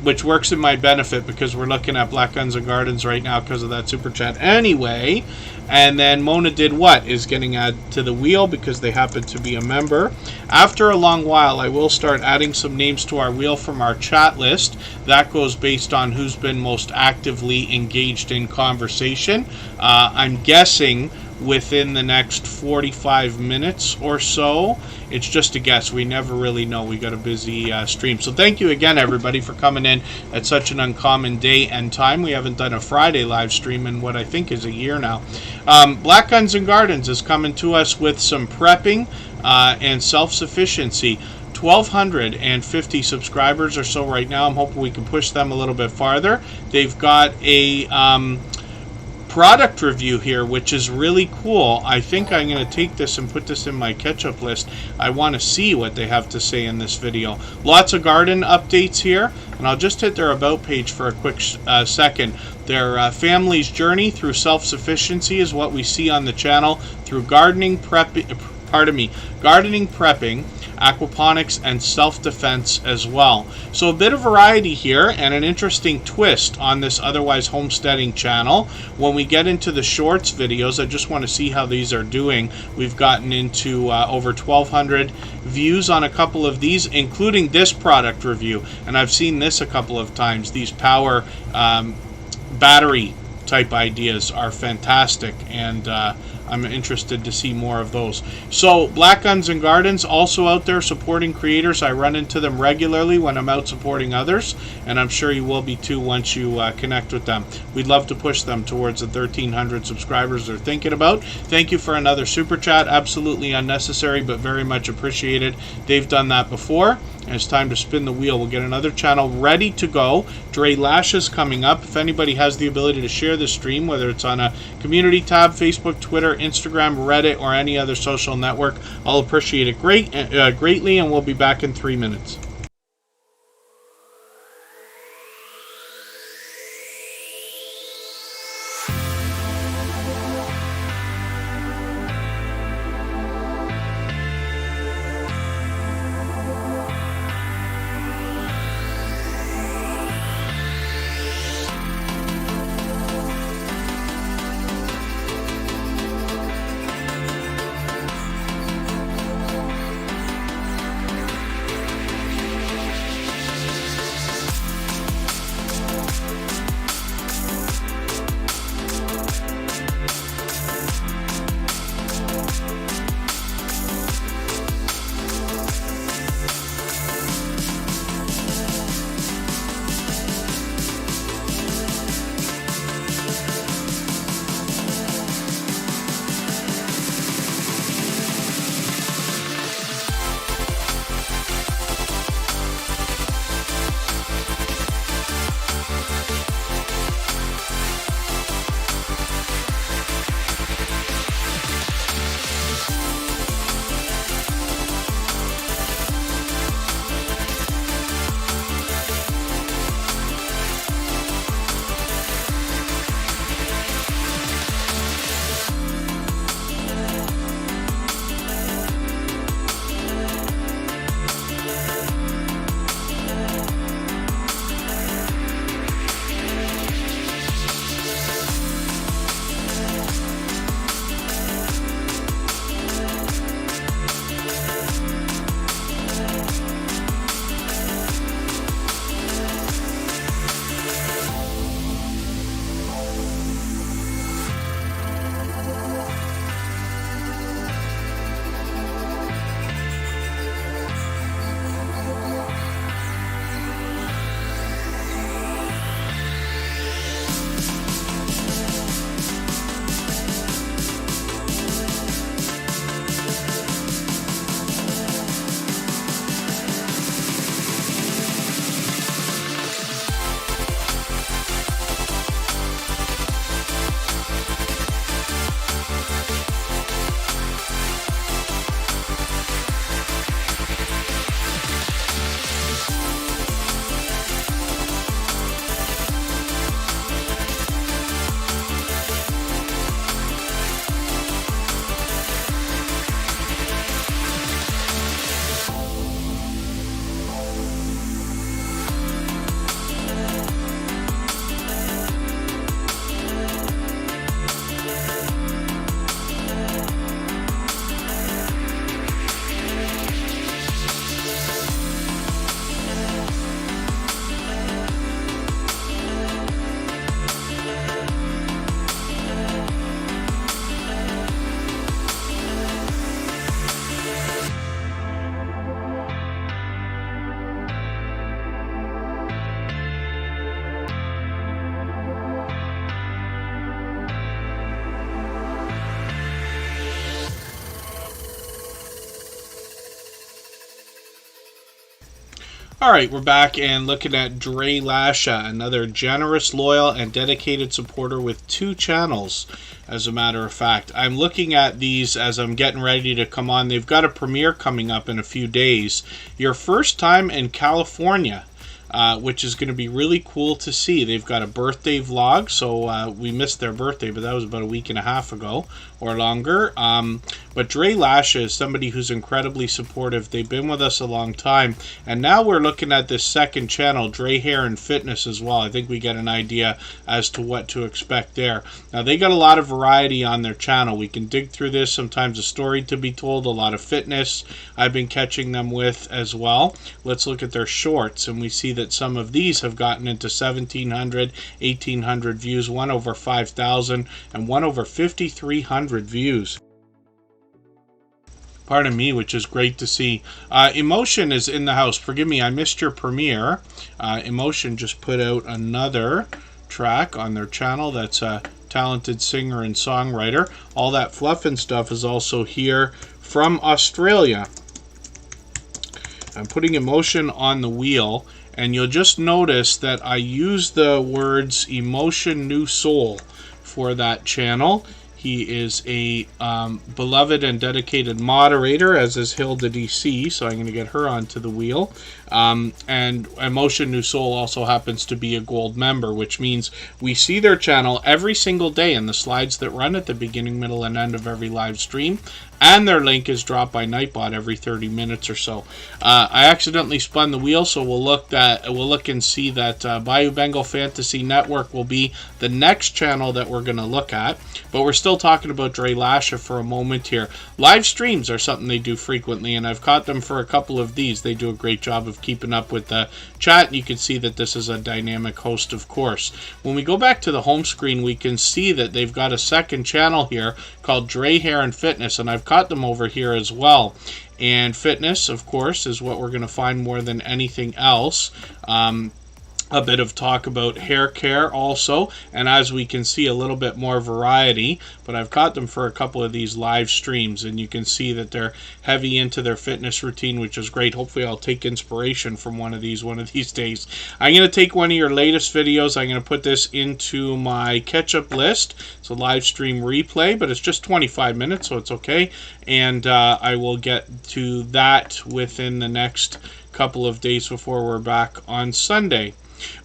Which works in my benefit because we're looking at Black Guns and Gardens right now because of that super chat anyway. And then Mona Did What is getting added to the wheel because they happen to be a member. After a long while, I will start adding some names to our wheel from our chat list. That goes based on who's been most actively engaged in conversation. I'm guessing within the next 45 minutes or so. It's just a guess. We never really know. We got a busy stream. So thank you again, everybody, for coming in at such an uncommon day and time. We haven't done a Friday live stream in what I think is a year now. Black Guns and Gardens is coming to us with some prepping and self-sufficiency. 1,250 subscribers or so right now. I'm hoping we can push them a little bit farther. They've got a product review here, which is really cool. I think I'm going to take this and put this in my catch-up list. I want to see what they have to say in this video. Lots of garden updates here, and I'll just hit their About page for a quick second. Their family's journey through self-sufficiency is what we see on the channel, through gardening, gardening, prepping, aquaponics, and self-defense as well. So a bit of variety here and an interesting twist on this otherwise homesteading channel. When we get into the shorts videos, I just want to see how these are doing. We've gotten into over 1,200 views on a couple of these, including this product review, and I've seen this a couple of times. These power battery type ideas are fantastic, and I'm interested to see more of those. So Black Guns and Gardens also out there supporting creators. I run into them regularly when I'm out supporting others, and I'm sure you will be too once you connect with them. We'd love to push them towards the 1,300 subscribers they're thinking about. Thank you for another super chat. Absolutely unnecessary, but very much appreciated. They've done that before, and it's time to spin the wheel. We'll get another channel ready to go. Dre Lashes coming up. If anybody has the ability to share this stream, whether it's on a community tab, Facebook, Twitter, Instagram, Reddit, or any other social network, I'll appreciate it greatly, and we'll be back in 3 minutes. Alright, we're back and looking at Dre Lasha, another generous, loyal, and dedicated supporter with 2 channels, as a matter of fact. I'm looking at these as I'm getting ready to come on. They've got a premiere coming up in a few days. Your first time in California. which is going to be really cool to see. They've got a birthday vlog, so we missed their birthday, but that was about a week and a half ago or longer. But Dre Lasha is somebody who's incredibly supportive. They've been with us a long time, and now we're looking at this second channel, Dre Hair and Fitness, as well. I think we get an idea as to what to expect there. Now, they got a lot of variety on their channel. We can dig through this. Sometimes a story to be told, a lot of fitness I've been catching them with as well. Let's look at their shorts, and we see that some of these have gotten into 1,700, 1,800 views, one over 5,000, and one over 5,300 views. Pardon me, which is great to see. Emotion is in the house. Forgive me, I missed your premiere. Emotion just put out another track on their channel. That's a talented singer and songwriter. All that fluff and stuff is also here from Australia. I'm putting Emotion on the wheel, and you'll just notice that I use the words Emotion New Soul for that channel. He is a beloved and dedicated moderator, as is Hilda DC, so I'm going to get her onto the wheel. And Emotion New Soul also happens to be a gold member, which means we see their channel every single day in the slides that run at the beginning, middle, and end of every live stream. And their link is dropped by Nightbot every 30 minutes or so. I accidentally spun the wheel, so we'll look and see that Bayou Bengal Fantasy Network will be the next channel that we're going to look at. But we're still talking about Dre Lasha for a moment here. Live streams are something they do frequently, and I've caught them for a couple of these. They do a great job of keeping up with the chat, and you can see that this is a dynamic host, of course. When we go back to the home screen, we can see that they've got a second channel here called Dre Hair and Fitness, and I've caught them over here as well. And fitness, of course, is what we're going to find more than anything else. A bit of talk about hair care also, and as we can see, a little bit more variety. But I've caught them for a couple of these live streams, and you can see that they're heavy into their fitness routine, which is great. Hopefully I'll take inspiration from one of these days. I'm going to take one of your latest videos. I'm going to put this into my catch-up list. It's a live stream replay, but it's just 25 minutes, so it's okay. And I will get to that within the next couple of days before we're back on Sunday.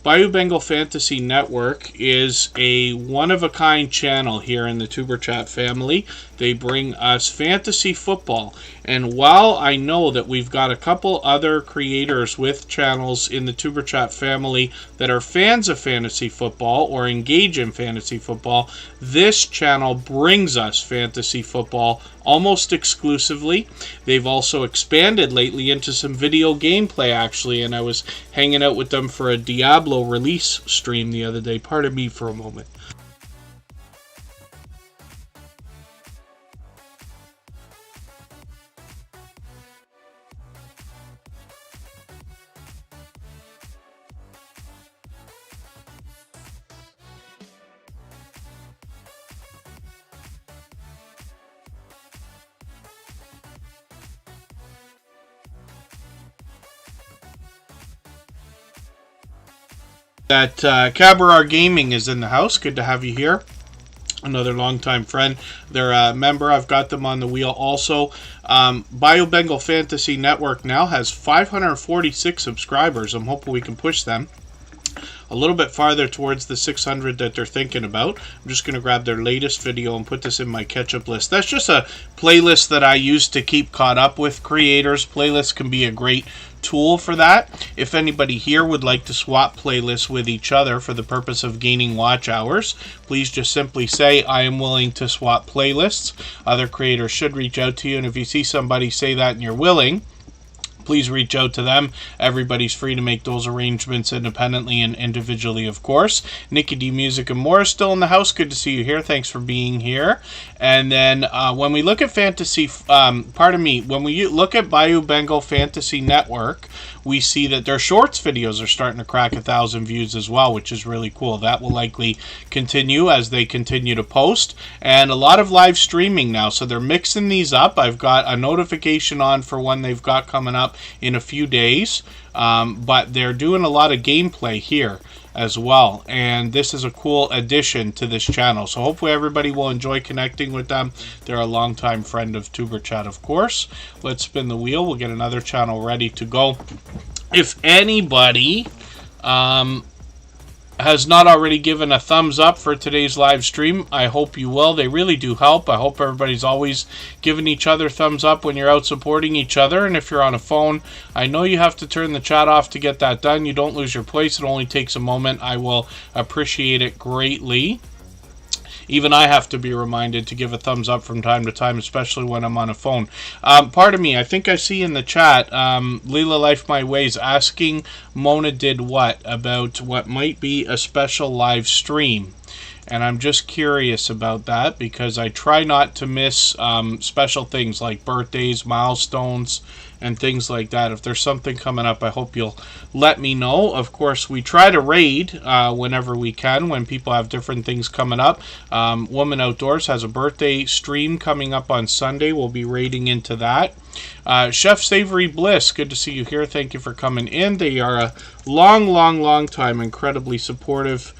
Bayou Bengal Fantasy Network is a one-of-a-kind channel here in the Tuber Chat family. They bring us fantasy football, and while I know that we've got a couple other creators with channels in the Tuber Chat family that are fans of fantasy football or engage in fantasy football, this channel brings us fantasy football almost exclusively. They've also expanded lately into some video gameplay, actually, and I was hanging out with them for a Diablo release stream the other day. Pardon me for a moment. That Cabarar Gaming is in the house. Good to have you here. Another longtime friend. They're a member. I've got them on the wheel also. Bayou Bengal Fantasy Network now has 546 subscribers. I'm hoping we can push them a little bit farther towards the 600 that they're thinking about. I'm just going to grab their latest video and put this in my catch-up list. That's just a playlist that I use to keep caught up with creators. Playlists can be a great tool for that. If anybody here would like to swap playlists with each other for the purpose of gaining watch hours, please just simply say, I am willing to swap playlists. Other creators should reach out to you, and if you see somebody say that and you're willing, please reach out to them. Everybody's free to make those arrangements independently and individually, of course. Nikki D Music and More is still in the house. Good to see you here. Thanks for being here. And then when we look at when we look at Bayou Bengal Fantasy Network, we see that their shorts videos are starting to crack 1,000 views as well, which is really cool. That will likely continue as they continue to post. And a lot of live streaming now, so they're mixing these up. I've got a notification on for one they've got coming up in a few days, but they're doing a lot of gameplay here as well, and this is a cool addition to this channel, so hopefully everybody will enjoy connecting with them. They're a longtime friend of Tuber Chat, of course. Let's spin the wheel. We'll get another channel ready to go. If anybody has not already given a thumbs up for today's live stream, I hope you will. They really do help. I hope everybody's always giving each other thumbs up when you're out supporting each other. And if you're on a phone, I know you have to turn the chat off to get that done. You don't lose your place. It only takes a moment. I will appreciate it greatly. Even I have to be reminded to give a thumbs up from time to time, especially when I'm on a phone. Pardon me, I think I see in the chat, Leela Life My Ways asking Mona did what about what might be a special live stream. And I'm just curious about that because I try not to miss special things like birthdays, milestones, and things like that. If there's something coming up, I hope you'll let me know. Of course, we try to raid whenever we can when people have different things coming up. Woman Outdoors has a birthday stream coming up on Sunday. We'll be raiding into that. Chef Savory Bliss, good to see you here. Thank you for coming in. They are a long time incredibly supportive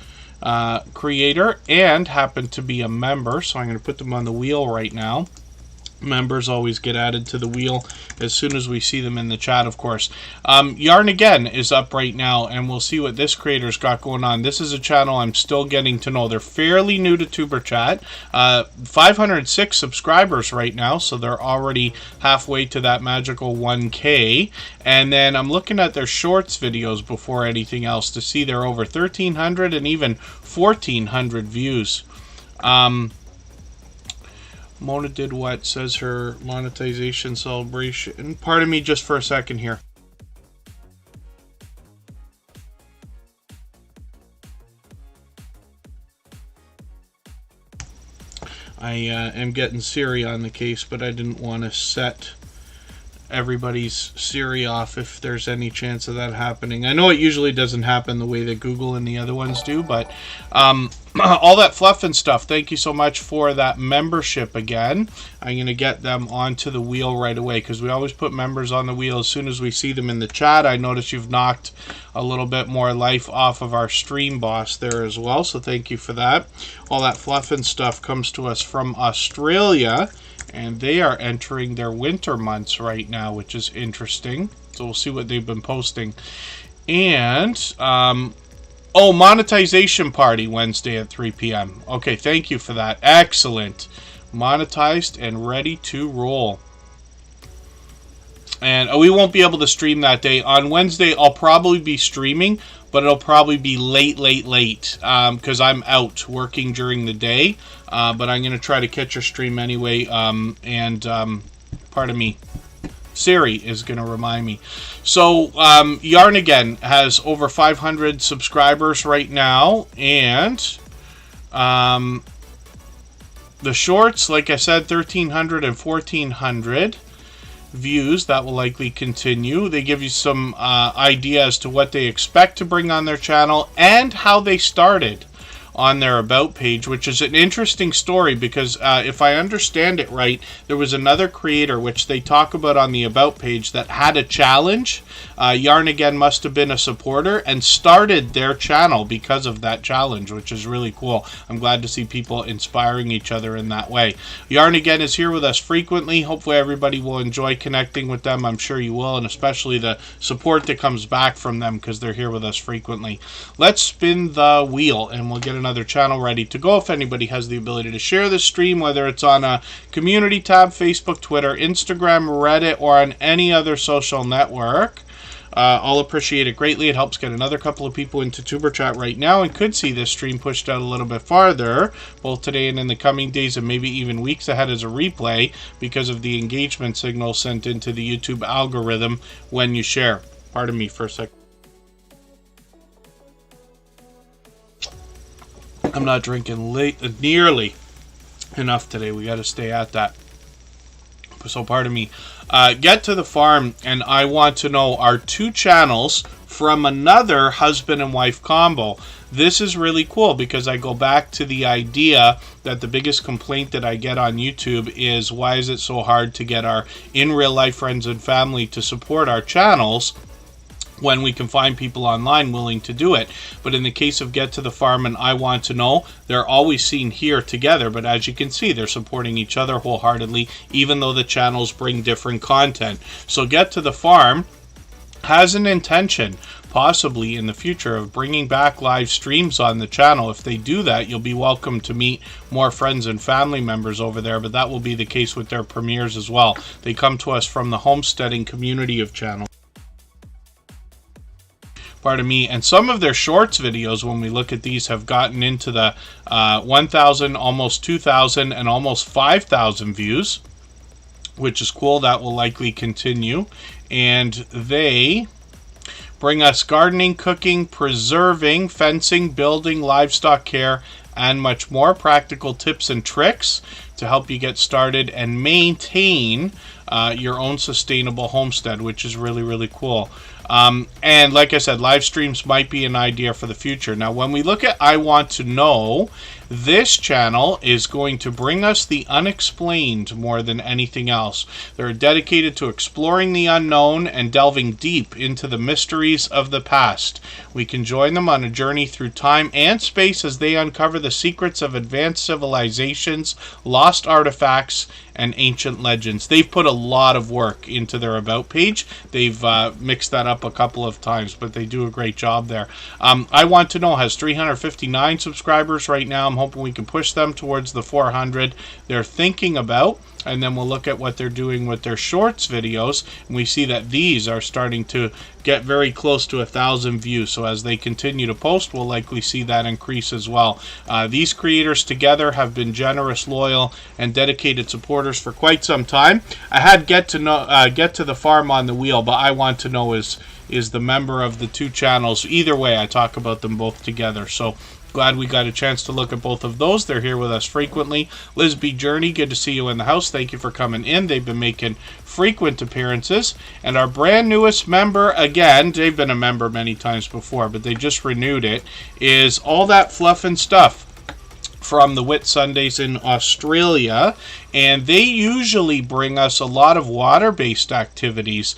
creator and happen to be a member, so I'm going to put them on the wheel right now. Members always get added to the wheel as soon as we see them in the chat, of course. Yarn Again is up right now, and we'll see what this creator's got going on. This is a channel I'm still getting to know. They're fairly new to Superchat. 506 subscribers right now, so they're already halfway to that magical 1K. And then I'm looking at their shorts videos before anything else to see they're over 1,300 and even 1,400 views. Mona did what, says her monetization celebration. Pardon me just for a second here. I am getting Siri on the case, but I didn't want to set everybody's Siri off if there's any chance of that happening. I know it usually doesn't happen the way that Google and the other ones do, but all that fluff and stuff, thank you so much for that membership again. I'm going to get them onto the wheel right away because we always put members on the wheel as soon as we see them in the chat. I notice you've knocked a little bit more life off of our stream boss there as well, so thank you for that. All that fluff and stuff comes to us from Australia, and they are entering their winter months right now, which is interesting. So we'll see what they've been posting. And, oh, monetization party Wednesday at 3 p.m. Okay, thank you for that. Excellent. Monetized and ready to roll. And we won't be able to stream that day. On Wednesday, I'll probably be streaming, but it'll probably be late, because I'm out working during the day. But I'm going to try to catch your stream anyway. Pardon me, Siri is going to remind me. So, Yarn Again has over 500 subscribers right now. And the shorts, like I said, 1,300 and 1,400 views. That will likely continue. They give you some idea as to what they expect to bring on their channel and how they started on their About page, which is an interesting story because if I understand it right, there was another creator which they talk about on the About page that had a challenge. Yarn Again must have been a supporter and started their channel because of that challenge, which is really cool. I'm glad to see people inspiring each other in that way. Yarn Again is here with us frequently. Hopefully everybody will enjoy connecting with them. I'm sure you will, and especially the support that comes back from them because they're here with us frequently. Let's spin the wheel and we'll get another channel ready to go. If anybody has the ability to share this stream, whether it's on a community tab, Facebook, Twitter, Instagram, Reddit, or on any other social network, I'll appreciate it greatly. It helps get another couple of people into Tuber Chat right now and could see this stream pushed out a little bit farther, both today and in the coming days and maybe even weeks ahead as a replay because of the engagement signal sent into the YouTube algorithm when you share. Pardon me for a second. I'm not drinking nearly enough today. We got to stay at that. So pardon me. Get to the farm, and I want to know our two channels from another husband and wife combo. This is really cool because I go back to the idea that the biggest complaint that I get on YouTube is why is it so hard to get our in real life friends and family to support our channels when we can find people online willing to do it. But in the case of Get to the Farm and I Want to Know, they're always seen here together, but as you can see, they're supporting each other wholeheartedly, even though the channels bring different content. So Get to the Farm has an intention possibly in the future of bringing back live streams on the channel. If they do that, you'll be welcome to meet more friends and family members over there, but that will be the case with their premieres as well. They come to us from the homesteading community of channels. Pardon me. And some of their shorts videos, when we look at these, have gotten into the 1,000, almost 2,000, and almost 5,000 views, which is cool. That will likely continue. And they bring us gardening, cooking, preserving, fencing, building, livestock care, and much more. Practical tips and tricks to help you get started and maintain your own sustainable homestead, which is really, really cool. And like I said, live streams might be an idea for the future. Now, when we look at I Want to Know, this channel is going to bring us the unexplained more than anything else. They're dedicated to exploring the unknown and delving deep into the mysteries of the past. We can join them on a journey through time and space as they uncover the secrets of advanced civilizations, lost artifacts, and ancient legends. They've put a lot of work into their About page. They've mixed that up a couple of times, but they do a great job there. I Want to Know has 359 subscribers right now. I'm hoping we can push them towards the 400 they're thinking about. And then we'll look at what they're doing with their shorts videos, and we see that these are starting to get very close to 1,000 views. So as they continue to post, we'll likely see that increase as well. These creators together have been generous, loyal, and dedicated supporters for quite some time. I had Get to the Farm on the Wheel, but I Want to Know is the member of the two channels. Either way, I talk about them both together. So glad we got a chance to look at both of those. They're here with us frequently. Lisby Journey, good to see you in the house. Thank you for coming in. They've been making frequent appearances. And our brand newest member, again, they've been a member many times before, but they just renewed it, is All That Fluff and Stuff from the Whit Sundays in Australia, and they usually bring us a lot of water-based activities,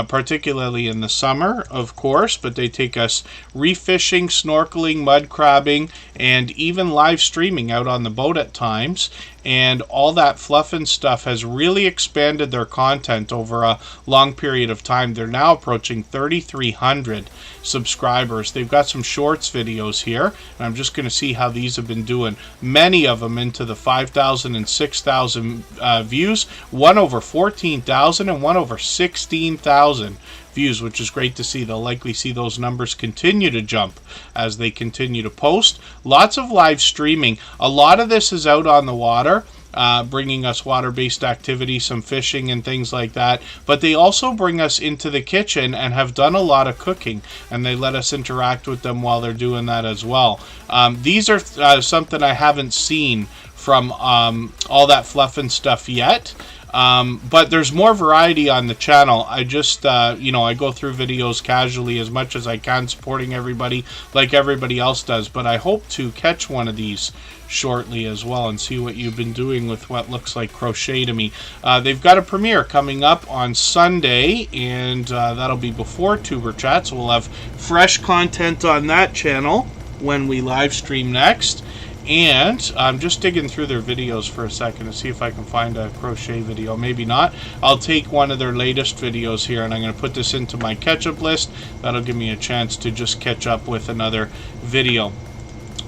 particularly in the summer, of course, but they take us reef fishing, snorkeling, mud crabbing, and even live streaming out on the boat at times. And All That Fluff and Stuff has really expanded their content over a long period of time. They're now approaching 3,300 subscribers. They've got some shorts videos here, and I'm just going to see how these have been doing. Many of them into the 5,000 and 6,000 views, one over 14,000 and one over 16,000 views, which is great to see. They'll likely see those numbers continue to jump as they continue to post. Lots of live streaming. A lot of this is out on the water, bringing us water-based activities, some fishing and things like that. But they also bring us into the kitchen and have done a lot of cooking, and they let us interact with them while they're doing that as well. These are something I haven't seen from All That Fluff and Stuff yet. But there's more variety on the channel. I just, I go through videos casually as much as I can, supporting everybody like everybody else does. But I hope to catch one of these shortly as well and see what you've been doing with what looks like crochet to me. They've got a premiere coming up on Sunday, and that'll be before Tuber Chat, so we'll have fresh content on that channel when we live stream next. And I'm just digging through their videos for a second to see if I can find a crochet video. Maybe not. I'll take one of their latest videos here, and I'm going to put this into my catch-up list. That'll give me a chance to just catch up with another video.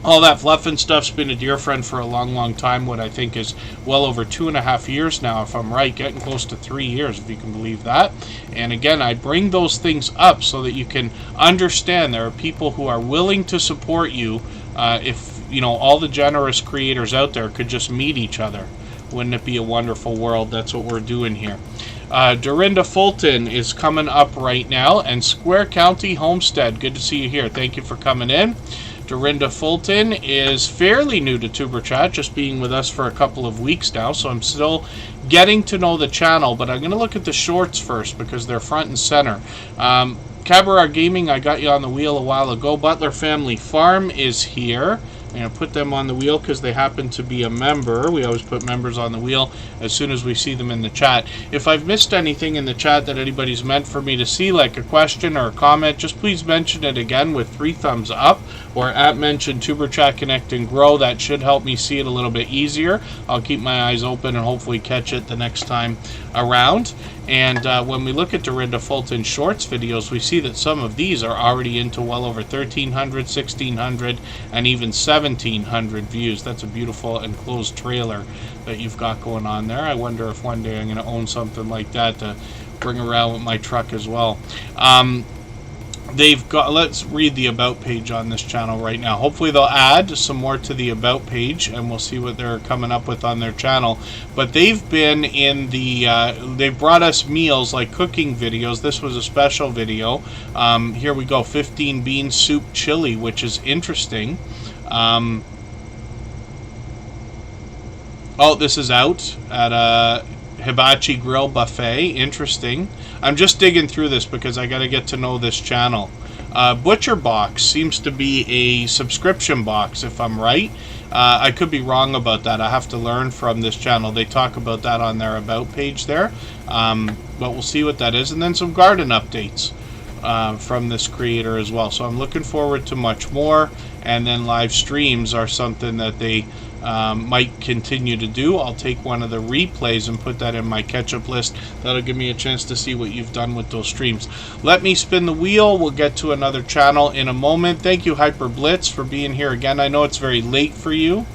All That Fluff and Stuff's been a dear friend for a long, long time. What I think is well over 2.5 years now, if I'm right, getting close to 3 years, if you can believe that. And again, I bring those things up so that you can understand there are people who are willing to support you. If all the generous creators out there could just meet each other, wouldn't it be a wonderful world? That's what we're doing here. Dorinda Fulton is coming up right now, and Square County Homestead, good to see you here. Thank you for coming in. Dorinda Fulton is fairly new to Tuber Chat, just being with us for a couple of weeks now, so I'm still getting to know the channel, but I'm going to look at the shorts first because they're front and center. Cabaret Gaming, I got you on the wheel a while ago. Butler Family Farm is here. I'm going to put them on the wheel because they happen to be a member. We always put members on the wheel as soon as we see them in the chat. If I've missed anything in the chat that anybody's meant for me to see, like a question or a comment, just please mention it again with 3 thumbs up, or at mention Tuber Chat Connect and Grow. That should help me see it a little bit easier. I'll keep my eyes open and hopefully catch it the next time around. And when we look at Dorinda Fulton Shorts videos, we see that some of these are already into well over 1,300, 1,600, and even 1,700 views. That's a beautiful enclosed trailer that you've got going on there. I wonder if one day I'm going to own something like that to bring around with my truck as well. They've got, let's read the about page on this channel right now. Hopefully they'll add some more to the about page, and we'll see what they're coming up with on their channel. But they've been in the they've brought us meals like cooking videos. This was a special video. Here we go, 15 bean soup chili, which is interesting. Oh, this is out at a Hibachi Grill Buffet. Interesting. I'm just digging through this because I got to get to know this channel. Butcher Box seems to be a subscription box, if I'm right. I could be wrong about that. I have to learn from this channel. They talk about that on their about page there. But we'll see what that is. And then some garden updates from this creator as well. So I'm looking forward to much more. And then live streams are something that they might continue to do. I'll take one of the replays and put that in my catch-up list. That'll give me a chance to see what you've done with those streams. Let me spin the wheel. We'll get to another channel in a moment. Thank you, Hyper Blitz, for being here again. I know it's very late for you.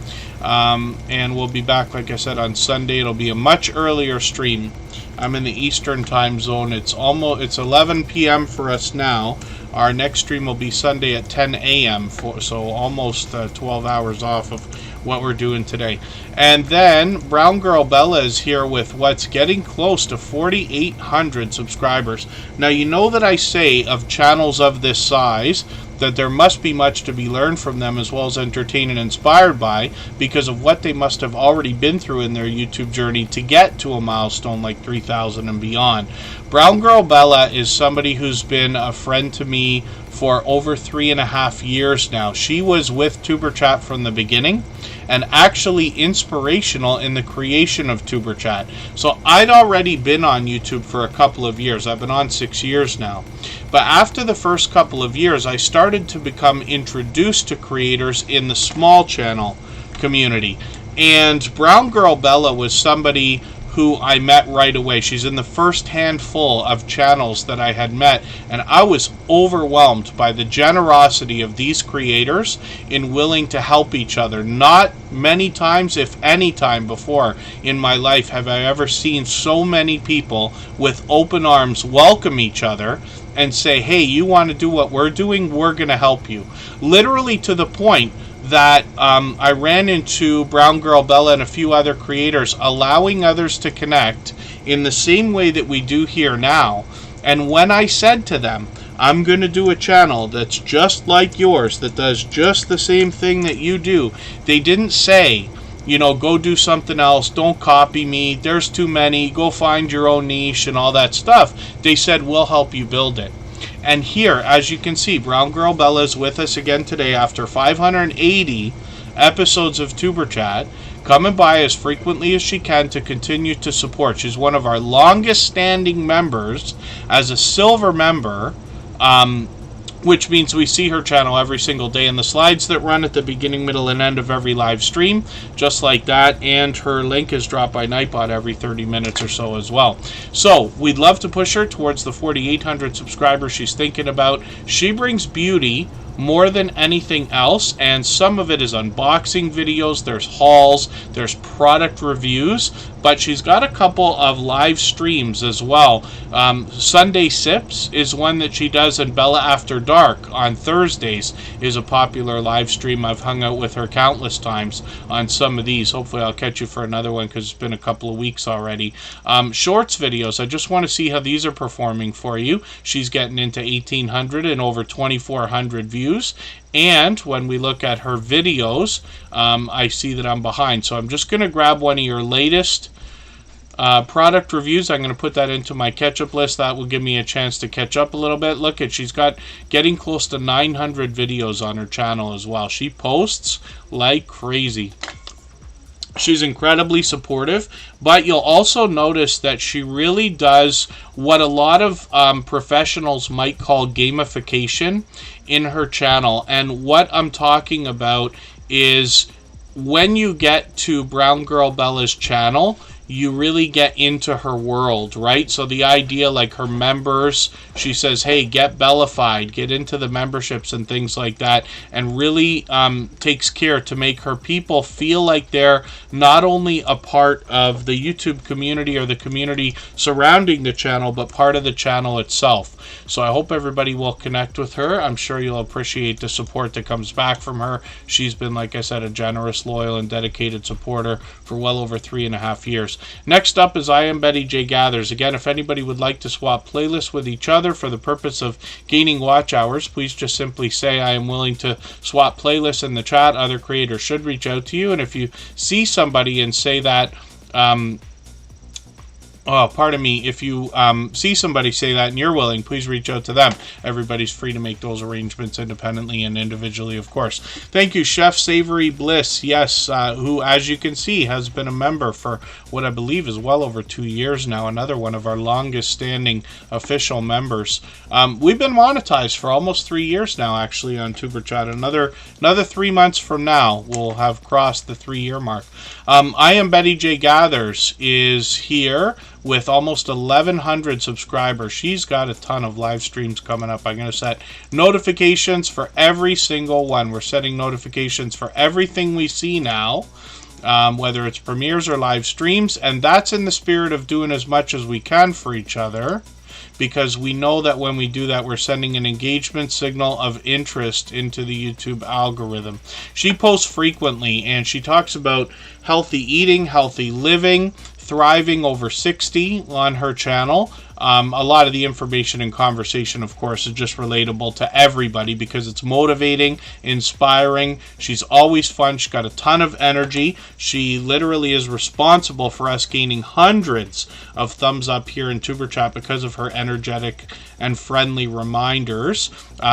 And we'll be back, like I said, on Sunday. It'll be a much earlier stream. I'm in the Eastern time zone. It's 11 p.m. for us now. Our next stream will be Sunday at 10 a.m. So almost 12 hours off of what we're doing today. And then Brown Girl Bella is here with what's getting close to 4,800 subscribers. Now, you know that I say of channels of this size that there must be much to be learned from them, as well as entertained and inspired by, because of what they must have already been through in their YouTube journey to get to a milestone like 3,000 and beyond. Brown Girl Bella is somebody who's been a friend to me for over 3.5 years now. She was with Superchat from the beginning, and actually inspirational in the creation of Superchat. So I'd already been on YouTube for a couple of years. I've been on 6 years now. But after the first couple of years, I started to become introduced to creators in the small channel community. And Brown Girl Bella was somebody who I met right away. She's in the first handful of channels that I had met, and I was overwhelmed by the generosity of these creators in willing to help each other. Not many times, if any time before in my life, have I ever seen so many people with open arms welcome each other and say, hey, you want to do what we're doing? We're going to help you. Literally to the point that I ran into Brown Girl Bella and a few other creators allowing others to connect in the same way that we do here now. And when I said to them, I'm going to do a channel that's just like yours, that does just the same thing that you do, they didn't say, you know, go do something else, don't copy me, there's too many, go find your own niche and all that stuff. They said, we'll help you build it. And here, as you can see, Brown Girl Bella is with us again today after 580 episodes of Superchat, coming by as frequently as she can to continue to support. She's one of our longest standing members as a silver member, which means we see her channel every single day in the slides that run at the beginning, middle, and end of every live stream, just like that. And her link is dropped by Nightbot every 30 minutes or so as well. So we'd love to push her towards the 4,800 subscribers she's thinking about. She brings beauty more than anything else, and some of it is unboxing videos, there's hauls, there's product reviews, but she's got a couple of live streams as well. Sunday Sips is one that she does, and Bella After Dark on Thursdays is a popular live stream. I've hung out with her countless times on some of these. Hopefully I'll catch you for another one because it's been a couple of weeks already. Shorts videos, I just want to see how these are performing for you. She's getting into 1,800 and over 2,400 views. And when we look at her videos, I see that I'm behind. So I'm just going to grab one of your latest product reviews. I'm going to put that into my catch-up list. That will give me a chance to catch up a little bit. Look at, she's got getting close to 900 videos on her channel as well. She posts like crazy. She's incredibly supportive, but you'll also notice that she really does what a lot of professionals might call gamification in her channel. And what I'm talking about is when you get to Brown Girl Bella's channel, you really get into her world, right? So the idea, like her members, she says, hey, get Bellified, get into the memberships and things like that, and really takes care to make her people feel like they're not only a part of the YouTube community or the community surrounding the channel, but part of the channel itself. So I hope everybody will connect with her. I'm sure you'll appreciate the support that comes back from her. She's been, like I said, a generous, loyal, and dedicated supporter for well over 3.5 years. Next up is I Am Betty J Gathers. Again, if anybody would like to swap playlists with each other for the purpose of gaining watch hours, please just simply say I am willing to swap playlists in the chat. Other creators should reach out to you. And if you see somebody and say that, if you see somebody say that and you're willing, please reach out to them. Everybody's free to make those arrangements independently and individually, of course. Thank you, Chef Savory Bliss, yes, who, as you can see, has been a member for what I believe is well over 2 years now. Another one of our longest standing official members. We've been monetized for almost 3 years now, actually, on Superchat. Another 3 months from now, we'll have crossed the 3-year mark. I Am Betty J Gathers is here with almost 1,100 subscribers. She's got a ton of live streams coming up. I'm going to set notifications for every single one. We're setting notifications for everything we see now, whether it's premieres or live streams, and that's in the spirit of doing as much as we can for each other, because we know that when we do that, we're sending an engagement signal of interest into the YouTube algorithm. She posts frequently, and she talks about healthy eating, healthy living, thriving over 60 on her channel. A lot of the information and conversation, of course, is just relatable to everybody because it's motivating, inspiring. She's always fun. She's got a ton of energy. She literally is responsible for us gaining hundreds of thumbs up here in Superchat because of her energetic and friendly reminders.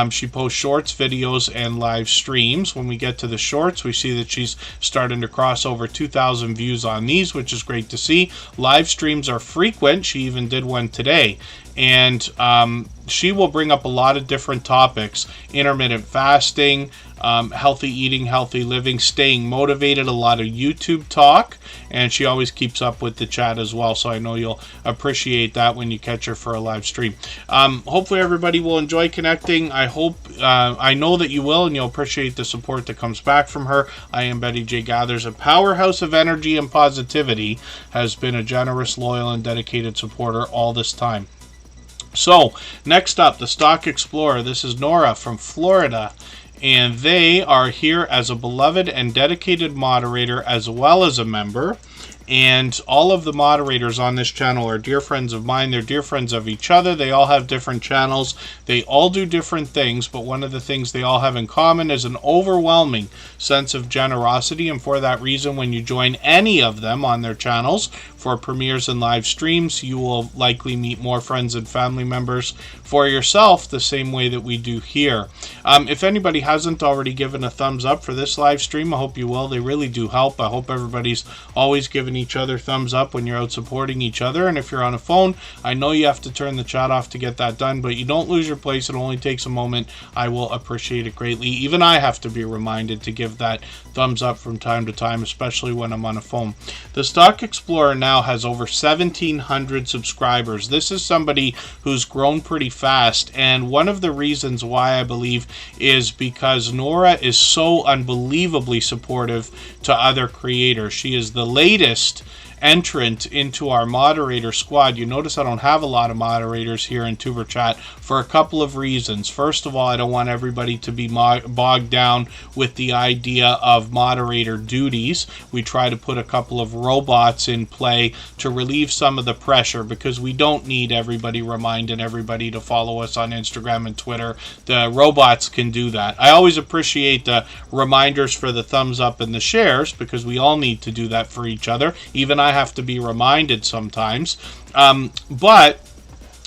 She posts shorts, videos, and live streams. When we get to the shorts, we see that she's starting to cross over 2,000 views on these, which is great to see. Live streams are frequent. She even did one today. And she will bring up a lot of different topics: intermittent fasting, healthy eating, healthy living, staying motivated, a lot of YouTube talk, and she always keeps up with the chat as well, so I know you'll appreciate that when you catch her for a live stream. Hopefully everybody will enjoy connecting. I know that you will, and you'll appreciate the support that comes back from her. I Am Betty J Gathers, a powerhouse of energy and positivity, has been a generous, loyal, and dedicated supporter all this time. So, next up, the Stock Explorer. This is Nora from Florida, and they are here as a beloved and dedicated moderator as well as a member. And all of the moderators on this channel are dear friends of mine. They're dear friends of each other. They all have different channels. They all do different things, but one of the things they all have in common is an overwhelming sense of generosity. And for that reason, when you join any of them on their channels for premieres and live streams, you will likely meet more friends and family members for yourself the same way that we do here. If anybody hasn't already given a thumbs up for this live stream, I hope you will. They really do help. I hope everybody's always giving each other thumbs up when you're out supporting each other. And if you're on a phone, I know you have to turn the chat off to get that done, but you don't lose your place. It only takes a moment. I will appreciate it greatly. Even I have to be reminded to give that thumbs up from time to time, especially when I'm on a phone. The Stock Explorer now has over 1,700 subscribers. This is somebody who's grown pretty fast, and one of the reasons why I believe is because Nora is so unbelievably supportive to other creators. She is the latest entrant into our moderator squad. You notice I don't have a lot of moderators here in Tuber Chat for a couple of reasons. First of all, I don't want everybody to be bogged down with the idea of moderator duties. We try to put a couple of robots in play to relieve some of the pressure, because we don't need everybody reminding everybody to follow us on Instagram and Twitter. The robots can do that. I always appreciate the reminders for the thumbs up and the shares, because we all need to do that for each other. Even I have to be reminded sometimes. But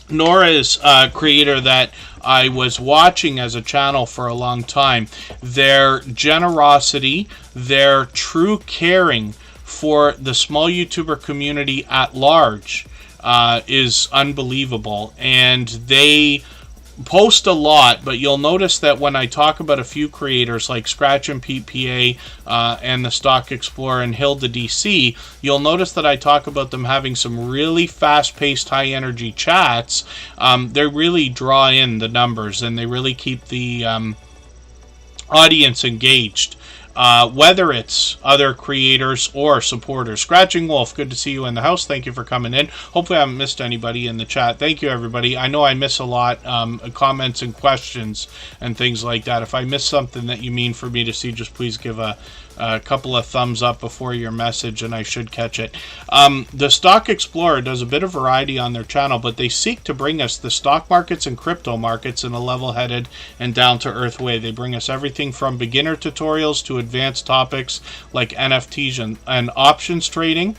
Nora is a creator that I was watching as a channel for a long time. Their generosity, their true caring for the small YouTuber community at large is unbelievable. And they post a lot, but you'll notice that when I talk about a few creators like Scratch and PPA and the Stock Explorer and Hilda DC, you'll notice that I talk about them having some really fast-paced, high-energy chats. They really draw in the numbers, and they really keep the audience engaged. Whether it's other creators or supporters. Scratching Wolf, good to see you in the house. Thank you for coming in. Hopefully I haven't missed anybody in the chat. Thank you, everybody. I know I miss a lot, comments and questions and things like that. If I miss something that you mean for me to see, just please give a couple of thumbs up before your message and I should catch it. The Stock Explorer does a bit of variety on their channel, but they seek to bring us the stock markets and crypto markets in a level-headed and down-to-earth way. They bring us everything from beginner tutorials to advanced topics like NFTs and options trading.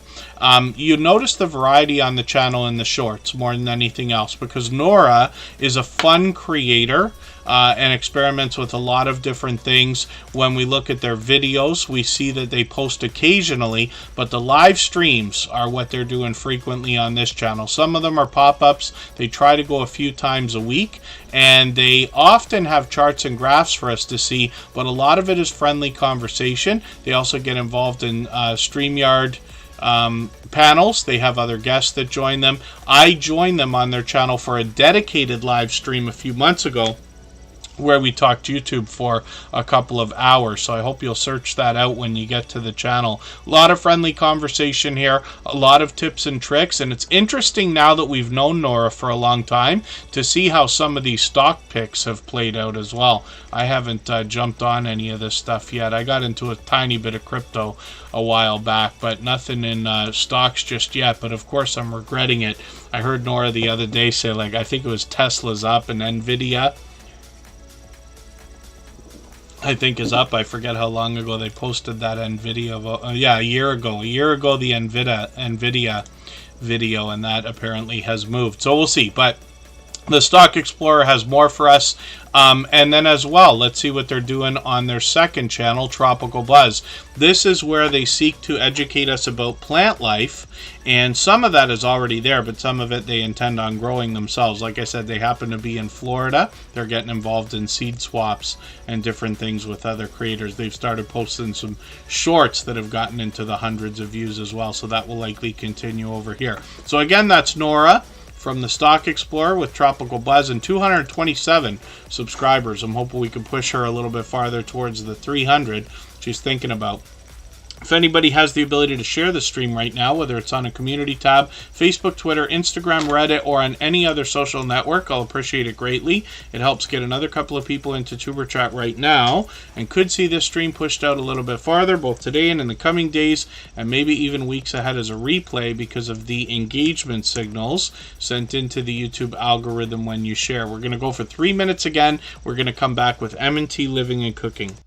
You notice the variety on the channel in the shorts more than anything else, because Nora is a fun creator and experiments with a lot of different things. When we look at their videos, we see that they post occasionally, but the live streams are what they're doing frequently on this channel. Some of them are pop-ups. They try to go a few times a week, and they often have charts and graphs for us to see, but a lot of it is friendly conversation. They also get involved in StreamYard panels. They have other guests that join them. I joined them on their channel for a dedicated live stream a few months ago, where we talked YouTube for a couple of hours. So I hope you'll search that out when you get to the channel. A lot of friendly conversation here, a lot of tips and tricks, and it's interesting now that we've known Nora for a long time to see how some of these stock picks have played out as well. I haven't jumped on any of this stuff yet. I got into a tiny bit of crypto a while back, but nothing in stocks just yet. But of course I'm regretting it. I heard Nora the other day say, like, I think it was Tesla's up and Nvidia I think is up. I forget how long ago they posted that NVIDIA. Yeah, a year ago. A year ago, the NVIDIA video, and that apparently has moved. So we'll see. But the Stock Explorer has more for us. And then as well, let's see what they're doing on their second channel, Tropical Buzz. This is where they seek to educate us about plant life, and some of that is already there, but some of it they intend on growing themselves. Like I said, they happen to be in Florida. They're getting involved in seed swaps and different things with other creators. They've started posting some shorts that have gotten into the hundreds of views as well, so that will likely continue over here. So again, that's Nora from the Stock Explorer with Tropical Buzz and 227 subscribers. I'm hoping we can push her a little bit farther towards the 300 she's thinking about. If anybody has the ability to share the stream right now, whether it's on a community tab, Facebook, Twitter, Instagram, Reddit, or on any other social network, I'll appreciate it greatly. It helps get another couple of people into Tuber Chat right now, and could see this stream pushed out a little bit farther, both today and in the coming days, and maybe even weeks ahead as a replay because of the engagement signals sent into the YouTube algorithm when you share. We're going to go for 3 minutes again. We're going to come back with M&T Living and Cooking.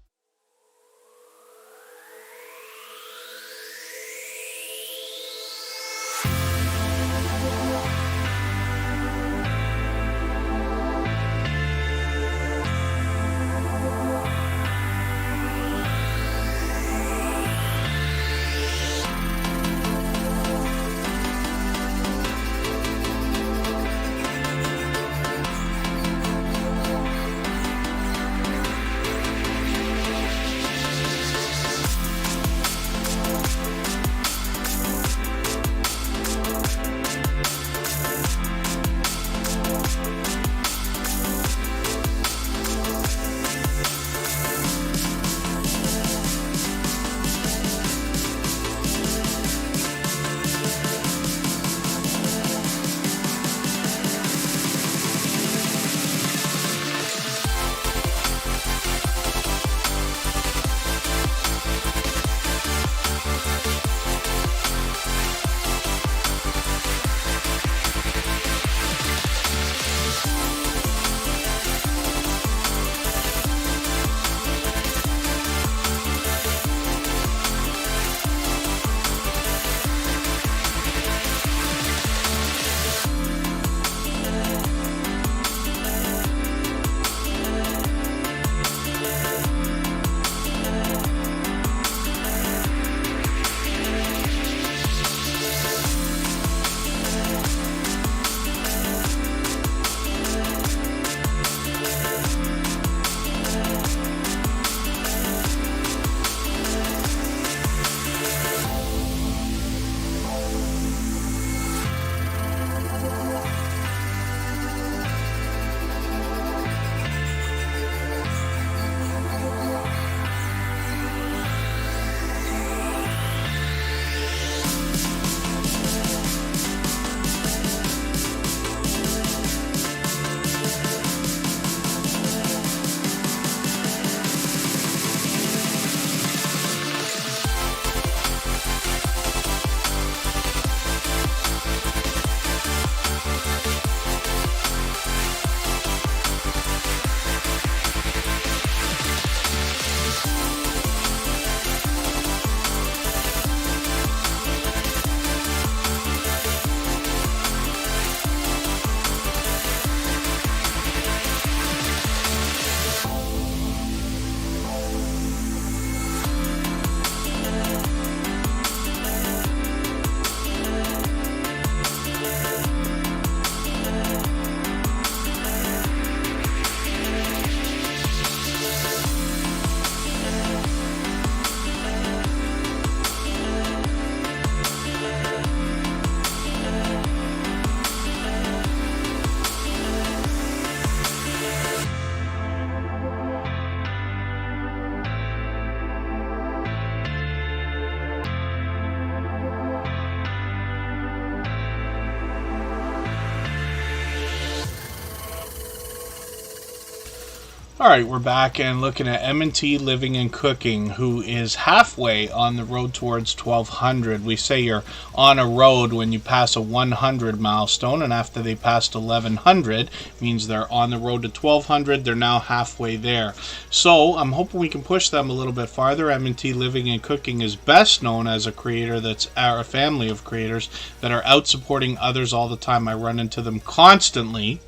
Alright, we're back and looking at M&T Living and Cooking, who is halfway on the road towards 1200. We say you're on a road when you pass a 100 milestone, and after they passed 1100, means they're on the road to 1200. They're now halfway there. So I'm hoping we can push them a little bit farther. M&T Living and Cooking is best known as a creator that's a family of creators that are out supporting others all the time. I run into them constantly.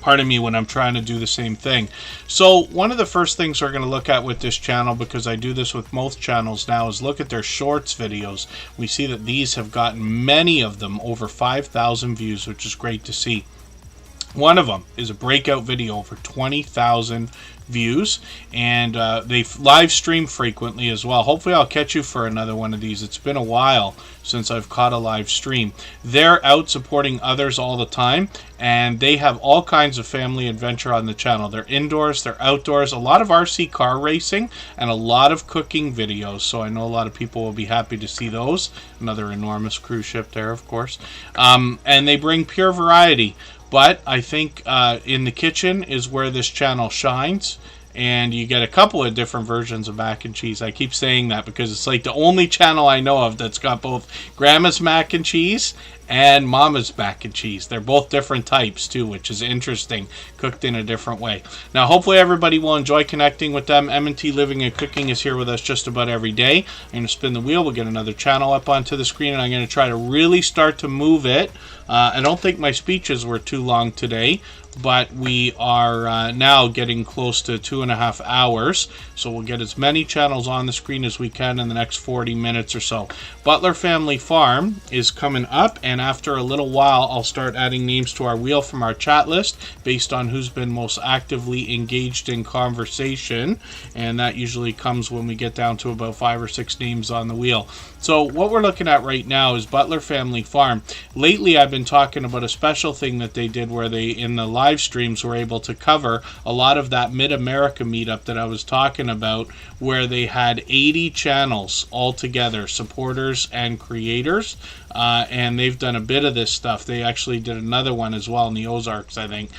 Pardon me when I'm trying to do the same thing. So one of the first things we're going to look at with this channel, because I do this with most channels now, is look at their shorts videos. We see that these have gotten, many of them, over 5,000 views, which is great to see. One of them is a breakout video, over 20,000 views, and they live stream frequently as well. Hopefully I'll catch you for another one of these. It's been a while since I've caught a live stream. They're out supporting others all the time, and they have all kinds of family adventure on the channel. They're indoors, they're outdoors, a lot of RC car racing, and a lot of cooking videos, so I know a lot of people will be happy to see those. Another enormous cruise ship there, of course. And they bring pure variety. But I think in the kitchen is where this channel shines, and you get a couple of different versions of mac and cheese. I keep saying that because it's like the only channel I know of that's got both Grandma's mac and cheese and Mama's mac and cheese. They're both different types too, which is interesting, cooked in a different way. Now hopefully everybody will enjoy connecting with them. M&T Living and Cooking is here with us just about every day. I'm going to spin the wheel, we'll get another channel up onto the screen, and I'm going to try to really start to move it. I don't think my speeches were too long today, but we are now getting close to 2.5 hours, so we'll get as many channels on the screen as we can in the next 40 minutes or so. Butler Family Farm is coming up, and after a little while I'll start adding names to our wheel from our chat list based on who's been most actively engaged in conversation, and that usually comes when we get down to about 5 or 6 names on the wheel. So what we're looking at right now is Butler Family Farm. Lately I've been talking about a special thing that they did where they, in the live streams, were able to cover a lot of that Mid-America meetup that I was talking about, where they had 80 channels all together, supporters and creators, and they've done a bit of this stuff. They actually did another one as well in the Ozarks, I think.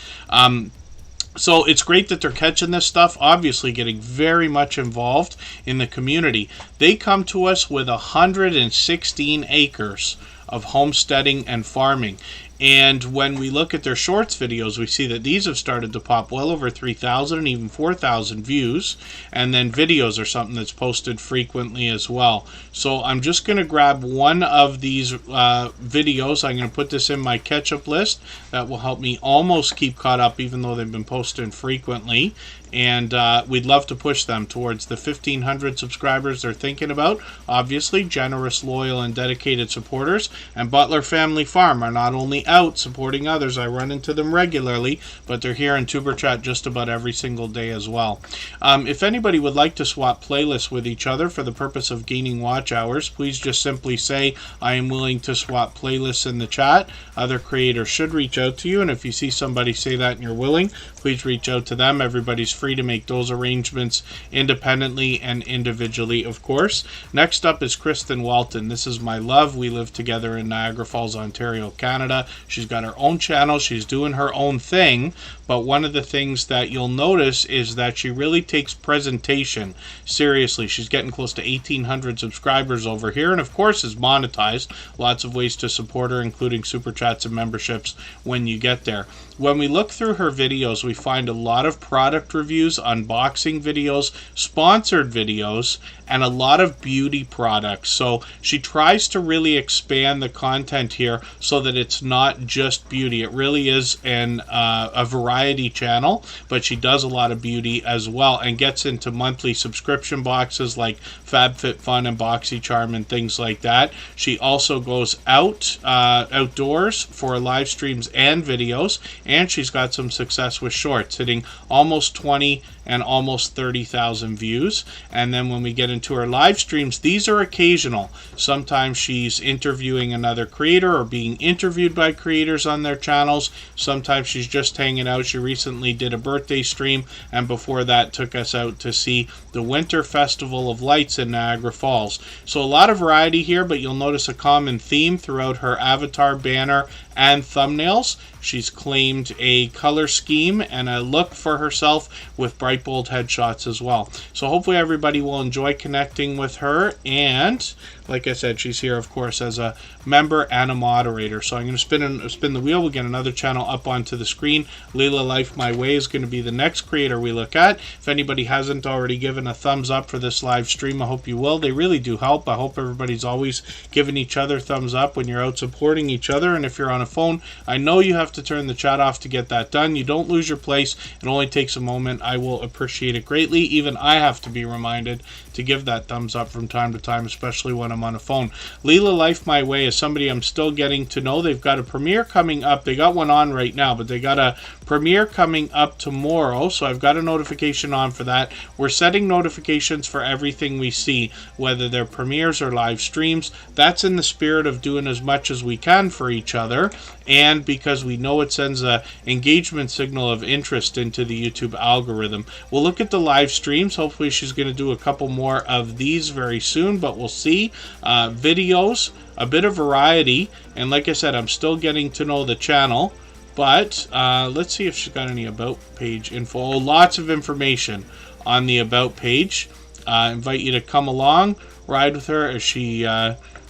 So it's great that they're catching this stuff, obviously getting very much involved in the community. They come to us with 116 acres of homesteading and farming. And when we look at their shorts videos, we see that these have started to pop well over 3,000 and even 4,000 views. And then videos are something that's posted frequently as well. So I'm just going to grab one of these videos. I'm going to put this in my catch-up list. That will help me almost keep caught up, even though they've been posted frequently. And we'd love to push them towards the 1,500 subscribers they're thinking about. Obviously, generous, loyal, and dedicated supporters. And Butler Family Farm are not only out supporting others, I run into them regularly, but they're here in Superchat just about every single day as well. If anybody would like to swap playlists with each other for the purpose of gaining watch hours, please just simply say, I am willing to swap playlists in the chat. Other creators should reach out to you, and if you see somebody say that and you're willing, please reach out to them. Everybody's free to make those arrangements independently and individually, of course. Next up is Kristen Walton. This is my love. We live together in Niagara Falls, Ontario, Canada. She's got her own channel. She's doing her own thing, but one of the things that you'll notice is that she really takes presentation seriously. She's getting close to 1,800 subscribers over here, and of course is monetized. Lots of ways to support her, including super chats and memberships when you get there. When we look through her videos, we find a lot of product reviews, unboxing videos, sponsored videos, and a lot of beauty products. So she tries to really expand the content here so that it's not just beauty. It really is a variety channel, but she does a lot of beauty as well and gets into monthly subscription boxes like FabFitFun and BoxyCharm and things like that. She also goes outdoors for live streams and videos, and she's got some success with shorts, hitting almost 20 and almost 30,000 views. And then when we get into her live streams, these are occasional. Sometimes she's interviewing another creator or being interviewed by creators on their channels. Sometimes she's just hanging out. She recently did a birthday stream, and before that took us out to see the Winter Festival of Lights in Niagara Falls. So a lot of variety here, but you'll notice a common theme throughout her avatar, banner, and thumbnails. She's claimed a color scheme and a look for herself with bright, bold headshots as well. So hopefully everybody will enjoy connecting with her. And like I said, she's here, of course, as a member and a moderator. So I'm going to spin the wheel. We'll get another channel up onto the screen. Leila Life My Way is going to be the next creator we look at. If anybody hasn't already given a thumbs up for this live stream, I hope you will. They really do help. I hope everybody's always giving each other thumbs up when you're out supporting each other. And if you're on a phone, I know you have to turn the chat off to get that done. You don't lose your place. It only takes a moment. I will appreciate it greatly. Even I have to be reminded to give that thumbs up from time to time, especially when I'm on a phone. Leila Life My Way is somebody I'm still getting to know. They've got a premiere coming up. They got one on right now, but they got a premiere coming up tomorrow, so I've got a notification on for that. We're setting notifications for everything we see, whether they're premieres or live streams. That's in the spirit of doing as much as we can for each other, and because we know it sends a engagement signal of interest into the YouTube algorithm. We'll look at the live streams. Hopefully she's going to do a couple more of these very soon, but we'll see. Videos, a bit of variety, and like I said, I'm still getting to know the channel. But let's see if she's got any about page info. Oh, lots of information on the about page. Invite you to come along, ride with her as she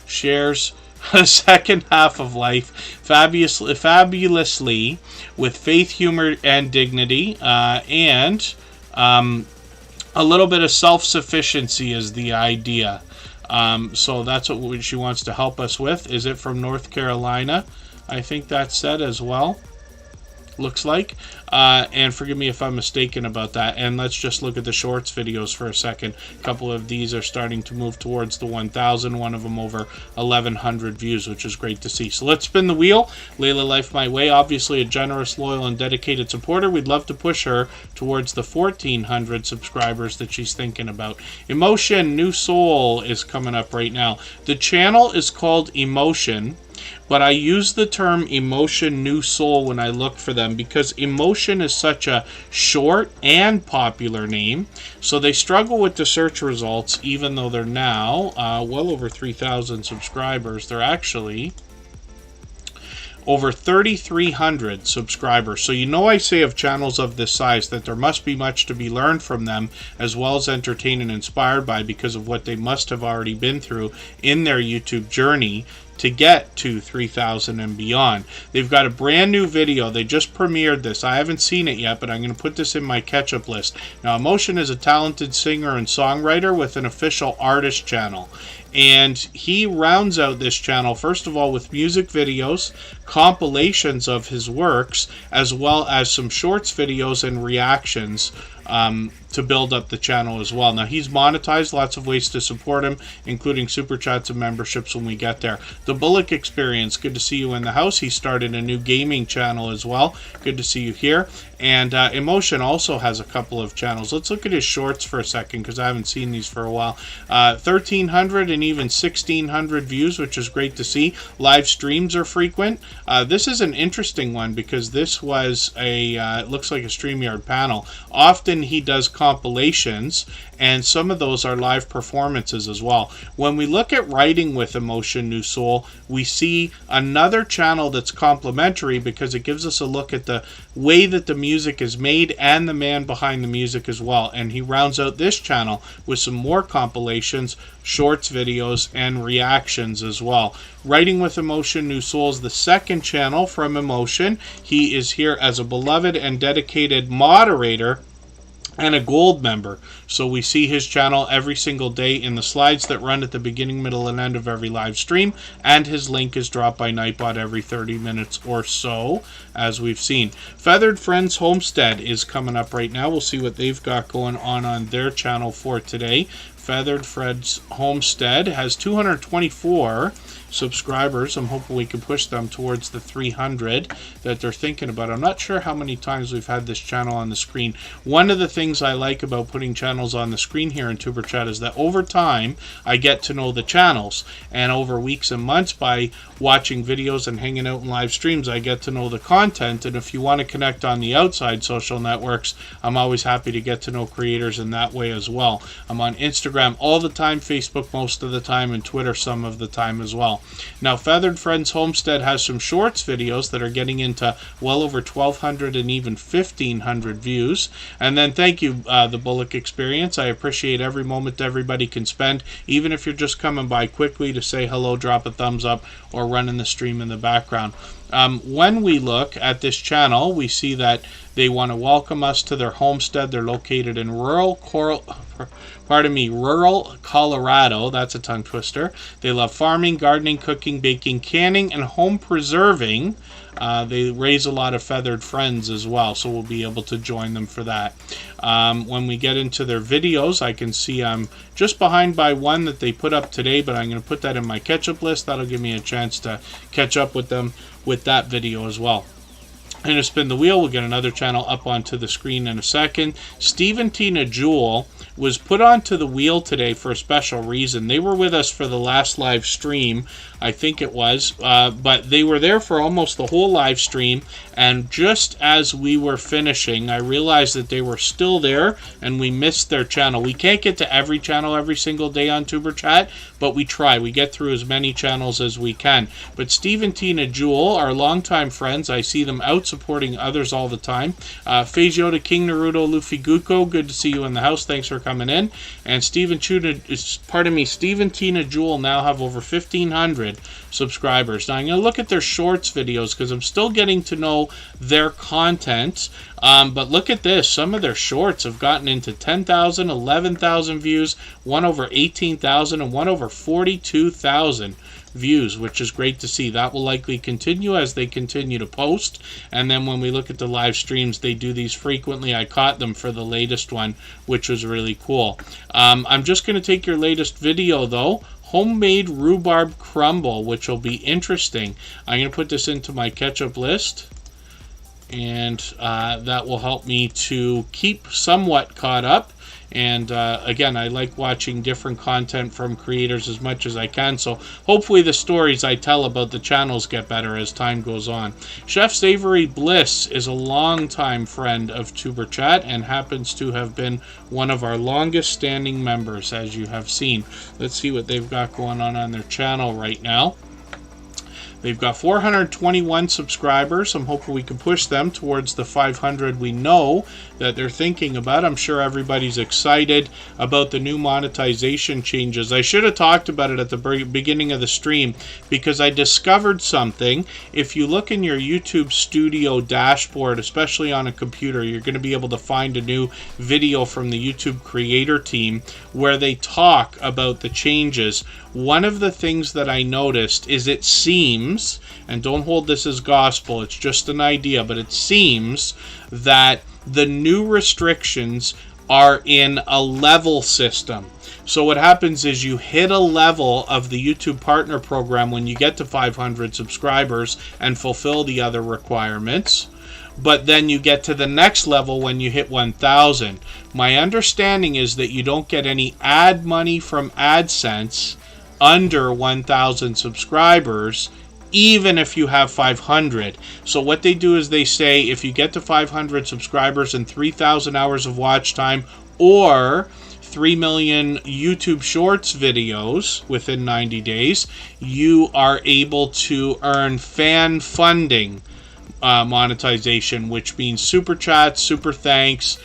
shares a second half of life fabulously with faith, humor, and dignity, and a little bit of self-sufficiency is the idea. So that's what she wants to help us with. Is it from North Carolina? I think that's said as well. Looks like. And forgive me if I'm mistaken about that. And let's just look at the shorts videos for a second. A couple of these are starting to move towards the 1,000. One of them over 1,100 views, which is great to see. So let's spin the wheel. Leila Life My Way, obviously a generous, loyal, and dedicated supporter. We'd love to push her towards the 1,400 subscribers that she's thinking about. Emotion New Soul is coming up right now. The channel is called Emotion, but I use the term Emotion New Soul when I look for them because Emotion is such a short and popular name, so they struggle with the search results even though they're now well over 3,000 subscribers. They're actually over 3,300 subscribers. So you know I say of channels of this size that there must be much to be learned from them as well as entertained and inspired by because of what they must have already been through in their YouTube journey to get to 3,000 and beyond. They've got a brand new video. They just premiered this. I haven't seen it yet, but I'm going to put this in my catch-up list. Now, Emotion is a talented singer and songwriter with an official artist channel. And he rounds out this channel, first of all, with music videos, compilations of his works, as well as some shorts videos and reactions to build up the channel as well. Now, he's monetized, lots of ways to support him, including super chats and memberships when we get there. The Bullock Experience, good to see you in the house. He started a new gaming channel as well. Good to see you here. And Emotion also has a couple of channels. Let's look at his shorts for a second because I haven't seen these for a while. 1,300 and even 1,600 views, which is great to see. Live streams are frequent. This is an interesting one because this was a, it looks like a StreamYard panel. Often he does compilations, and some of those are live performances as well. When we look at writing with Emotion New Soul, we see another channel that's complementary because it gives us a look at the way that the music is made and the man behind the music as well. And he rounds out this channel with some more compilations, shorts videos, and reactions as well. Writing with Emotion New Soul is the second channel from Emotion. He is here as a beloved and dedicated moderator and a gold member. So we see his channel every single day in the slides that run at the beginning, middle, and end of every live stream, and his link is dropped by Nightbot every 30 minutes or so, as we've seen. Feathered Friends Homestead is coming up right now. We'll see what they've got going on their channel for today. Feathered Friends Homestead has 224 subscribers. I'm hoping we can push them towards the 300 that they're thinking about. I'm not sure how many times we've had this channel on the screen. One of the things things I like about putting channels on the screen here in Superchat is that over time I get to know the channels, and over weeks and months by watching videos and hanging out in live streams I get to know the content. And if you want to connect on the outside social networks, I'm always happy to get to know creators in that way as well. I'm on Instagram all the time, Facebook most of the time, and Twitter some of the time as well. Now, Feathered Friends Homestead has some shorts videos that are getting into well over 1,200 and even 1,500 views. And then thank you, The Bullock Experience. I appreciate every moment everybody can spend, even if you're just coming by quickly to say hello, drop a thumbs up, or running the stream in the background. When we look at this channel, we see that they want to welcome us to their homestead. They're located in rural Colorado. That's a tongue twister. They love farming, gardening, cooking, baking, canning, and home preserving. They raise a lot of feathered friends as well, so we'll be able to join them for that. When we get into their videos, I can see I'm just behind by one that they put up today, but I'm going to put that in my catch-up list. That'll give me a chance to catch up with them with that video as well. I'm going to spin the wheel. We'll get another channel up onto the screen in a second. Steve and Tina Jewell was put onto the wheel today for a special reason. They were with us for the last live stream, I think it was, but they were there for almost the whole live stream, and just as we were finishing, I realized that they were still there, and we missed their channel. We can't get to every channel every single day on Superchat, but we try. We get through as many channels as we can. But Steve and Tina Jewell are longtime friends. I see them out supporting others all the time. Feijota King Naruto Luffy Guko, good to see you in the house. Thanks for coming in. And Steve and Tina Jewell now have over 1,500 subscribers. Now I'm going to look at their shorts videos because I'm still getting to know their content. But look at this. Some of their shorts have gotten into 10,000, 11,000 views, one over 18,000, and one over 42,000 views, which is great to see. That will likely continue as they continue to post. And then when we look at the live streams, they do these frequently. I caught them for the latest one, which was really cool. I'm just going to take your latest video, though. Homemade rhubarb crumble, which will be interesting. I'm going to put this into my catch-up list, and that will help me to keep somewhat caught up. And again, I like watching different content from creators as much as I can, so hopefully the stories I tell about the channels get better as time goes on. Chef Savory Bliss is a longtime friend of Superchat and happens to have been one of our longest standing members, as you have seen. Let's see what they've got going on their channel right now. They've got 421 subscribers. I'm hoping we can push them towards the 500 we know that they're thinking about. I'm sure everybody's excited about the new monetization changes. I should have talked about it at the beginning of the stream because I discovered something. If you look in your YouTube Studio dashboard, especially on a computer, you're going to be able to find a new video from the YouTube creator team where they talk about the changes. One of the things that I noticed is it seems, and don't hold this as gospel, it's just an idea, but it seems that the new restrictions are in a level system. So what happens is you hit a level of the YouTube Partner Program when you get to 500 subscribers and fulfill the other requirements. But then you get to the next level when you hit 1,000. My understanding is that you don't get any ad money from AdSense under 1,000 subscribers, even if you have 500. So what they do is they say if you get to 500 subscribers and 3,000 hours of watch time or 3 million YouTube Shorts videos within 90 days, you are able to earn fan funding monetization, which means super chats, super thanks,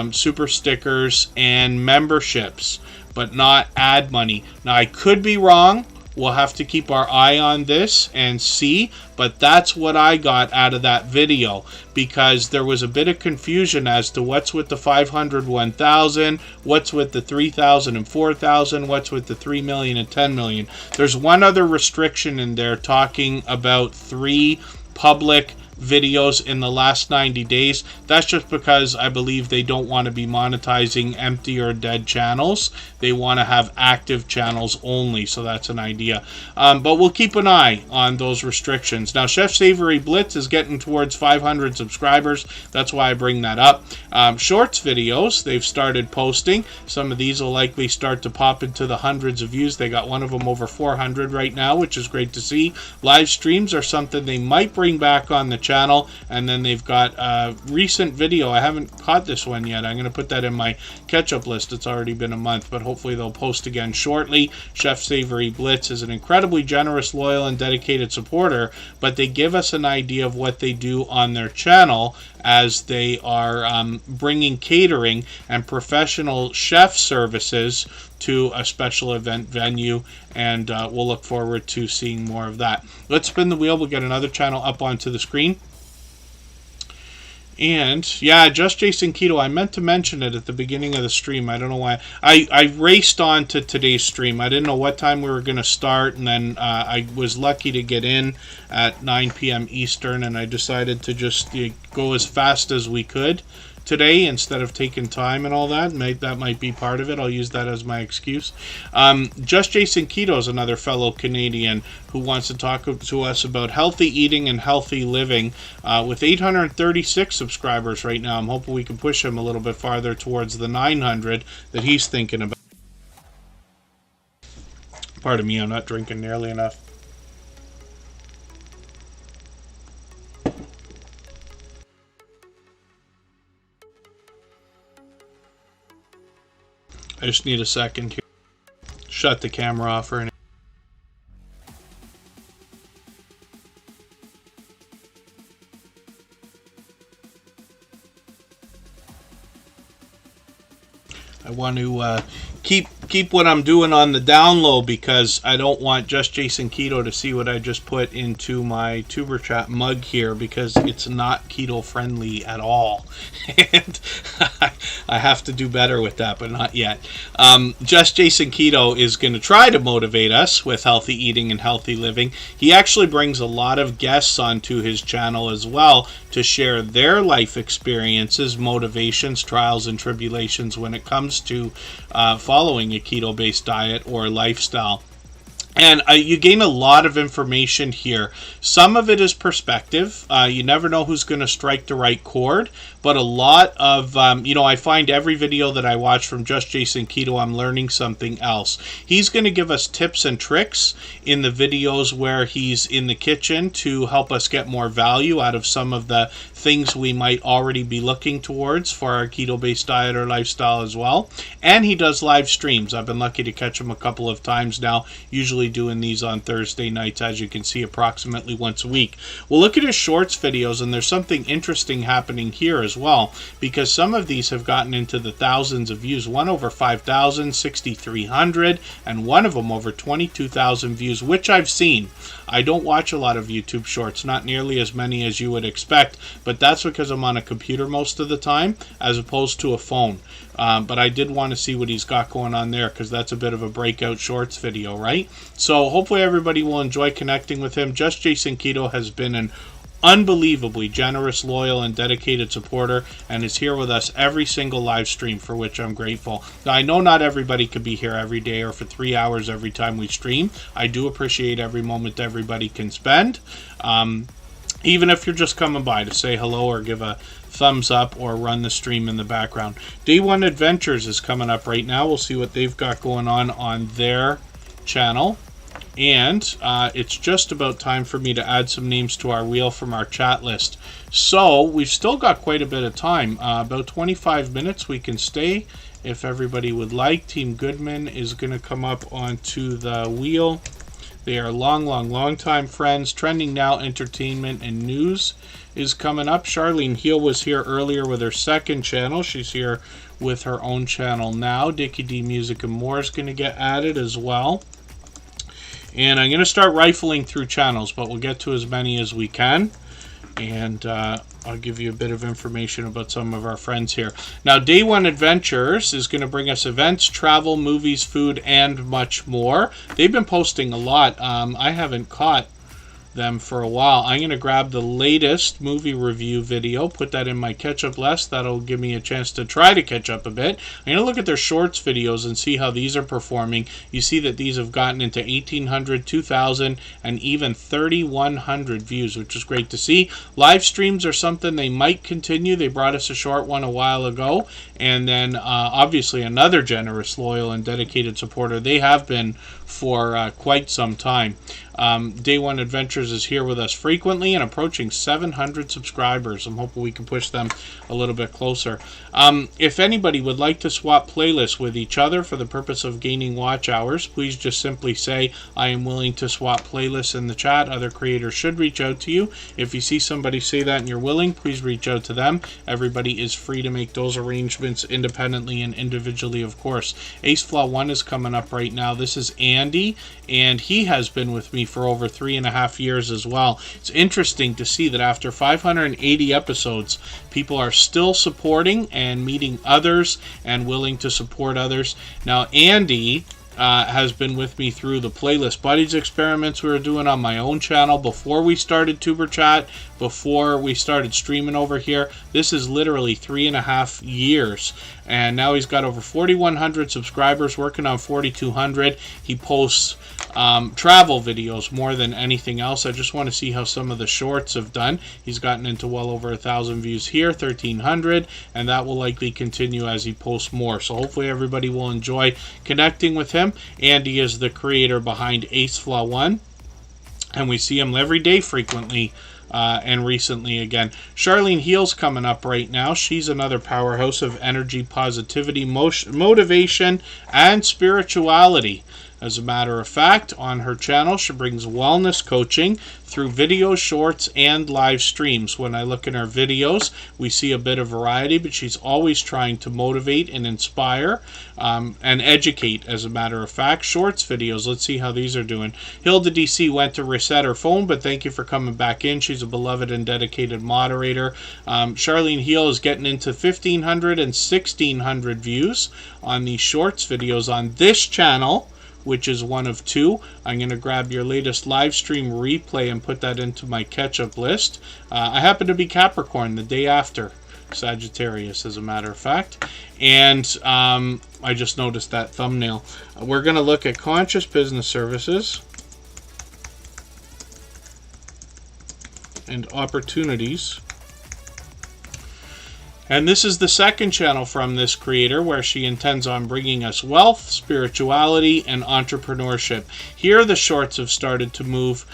super stickers, and memberships, but not ad money. Now, I could be wrong. We'll have to keep our eye on this and see, but that's what I got out of that video, because there was a bit of confusion as to what's with the 500, 1,000, what's with the 3,000 and 4,000, what's with the 3 million and 10 million. There's one other restriction in there talking about 3 public videos in the last 90 days. That's just because I believe they don't want to be monetizing empty or dead channels. They want to have active channels only, so that's an idea. But we'll keep an eye on those restrictions. Now, Chef Savory Blitz is getting towards 500 subscribers. That's why I bring that up. Shorts videos, they've started posting. Some of these will likely start to pop into the hundreds of views. They got one of them over 400 right now, which is great to see. Live streams are something they might bring back on the channel. And then they've got a recent video. I haven't caught this one yet. I'm going to put that in my catch-up list. It's already been a month, but hopefully they'll post again shortly. Chef Savory Blitz is an incredibly generous, loyal, and dedicated supporter, but they give us an idea of what they do on their channel as they are bringing catering and professional chef services to a special event venue, and we'll look forward to seeing more of that. Let's spin the wheel. We'll get another channel up onto the screen. And yeah, Just Jason Keto, I meant to mention it at the beginning of the stream. I don't know why. I raced on to today's stream. I didn't know what time we were going to start, and then I was lucky to get in at 9 p.m. Eastern, and I decided to just go as fast as we could today instead of taking time and all that. That might be part of it. I'll use that as my excuse. Just Jason Keto is another fellow Canadian who wants to talk to us about healthy eating and healthy living. With 836 subscribers right now, I'm hoping we can push him a little bit farther towards the 900 that he's thinking about. Pardon me, I'm not drinking nearly enough. I just need a second here. Shut the camera off for an I want to keep what I'm doing on the down low because I don't want Just Jason Keto to see what I just put into my Superchat mug here, because it's not keto friendly at all. And I have to do better with that, but not yet. Just Jason Keto is going to try to motivate us with healthy eating and healthy living. He actually brings a lot of guests onto his channel as well to share their life experiences, motivations, trials, and tribulations when it comes to following a keto-based diet or lifestyle. And you gain a lot of information here. Some of it is perspective. You never know who's going to strike the right chord. But a lot of, I find every video that I watch from Just Jason Keto, I'm learning something else. He's going to give us tips and tricks in the videos where he's in the kitchen to help us get more value out of some of the things we might already be looking towards for our keto-based diet or lifestyle as well. And he does live streams. I've been lucky to catch him a couple of times now, usually doing these on Thursday nights, as you can see, approximately once a week. We'll look at his shorts videos, and there's something interesting happening here as well, because some of these have gotten into the thousands of views. One over 5,000, 6,300, and one of them over 22,000 views, which I've seen. I don't watch a lot of YouTube shorts, not nearly as many as you would expect, but that's because I'm on a computer most of the time as opposed to a phone. But I did want to see what he's got going on there, because that's a bit of a breakout shorts video, right? So hopefully everybody will enjoy connecting with him. Just Jason Keto has been an unbelievably generous, loyal, and dedicated supporter, and is here with us every single live stream, for which I'm grateful. Now, I know not everybody could be here every day or for 3 hours every time we stream. I do appreciate every moment everybody can spend, even if you're just coming by to say hello or give a thumbs up or run the stream in the background. Day One Adventures is coming up right now. We'll see what they've got going on their channel. And it's just about time for me to add some names to our wheel from our chat list. So we've still got quite a bit of time. About 25 minutes we can stay if everybody would like. Team Goodman is going to come up onto the wheel. They are long time friends. Trending Now Entertainment and News is coming up. Charlene Heel was here earlier with her second channel. She's here with her own channel now. Dickie D Music and More is going to get added as well. And I'm going to start rifling through channels, but we'll get to as many as we can. And I'll give you a bit of information about some of our friends here. Now, Day One Adventures is going to bring us events, travel, movies, food, and much more. They've been posting a lot. I haven't caught them for a while. I'm going to grab the latest movie review video, put that in my catch-up list. That'll give me a chance to try to catch up a bit. I'm going to look at their shorts videos and see how these are performing. You see that these have gotten into 1,800, 2,000, and even 3,100 views, which is great to see. Live streams are something they might continue. They brought us a short one a while ago, and then obviously another generous, loyal, and dedicated supporter. They have been for quite some time. Day One Adventures is here with us frequently and approaching 700 subscribers. I'm hoping we can push them a little bit closer. If anybody would like to swap playlists with each other for the purpose of gaining watch hours, please just simply say, I am willing to swap playlists in the chat. Other creators should reach out to you. If you see somebody say that and you're willing, please reach out to them. Everybody is free to make those arrangements independently and individually, of course. Ace Flaw 1 is coming up right now. This is Andy, and he has been with me for over 3.5 years as well. It's interesting to see that after 580 episodes, people are still supporting and meeting others and willing to support others. Now, Andy has been with me through the Playlist Buddies experiments we were doing on my own channel before we started Tuber Chat, before we started streaming over here. This is literally 3.5 years, and now he's got over 4,100 subscribers, working on 4,200. He posts travel videos more than anything else. I just want to see how some of the shorts have done. He's gotten into well over 1,000 views here, 1,300, and that will likely continue as he posts more. So hopefully everybody will enjoy connecting with him. Andy is the creator behind Ace Flaw 1, and we see him every day frequently and recently again. Charlene Heal's coming up right now. She's another powerhouse of energy, positivity, motivation, and spirituality. As a matter of fact, on her channel, she brings wellness coaching through videos, shorts, and live streams. When I look in her videos, we see a bit of variety, but she's always trying to motivate and inspire and educate, as a matter of fact. Shorts videos, let's see how these are doing. Hilda DC went to reset her phone, but thank you for coming back in. She's a beloved and dedicated moderator. Charlene Heal is getting into 1,500 and 1,600 views on these shorts videos on this channel, which is one of two. I'm going to grab your latest live stream replay and put that into my catch-up list. I happen to be Capricorn the day after Sagittarius, as a matter of fact. And I just noticed that thumbnail. We're going to look at Conscious Business Services and Opportunities. And this is the second channel from this creator, where she intends on bringing us wealth, spirituality, and entrepreneurship. Here the shorts have started to move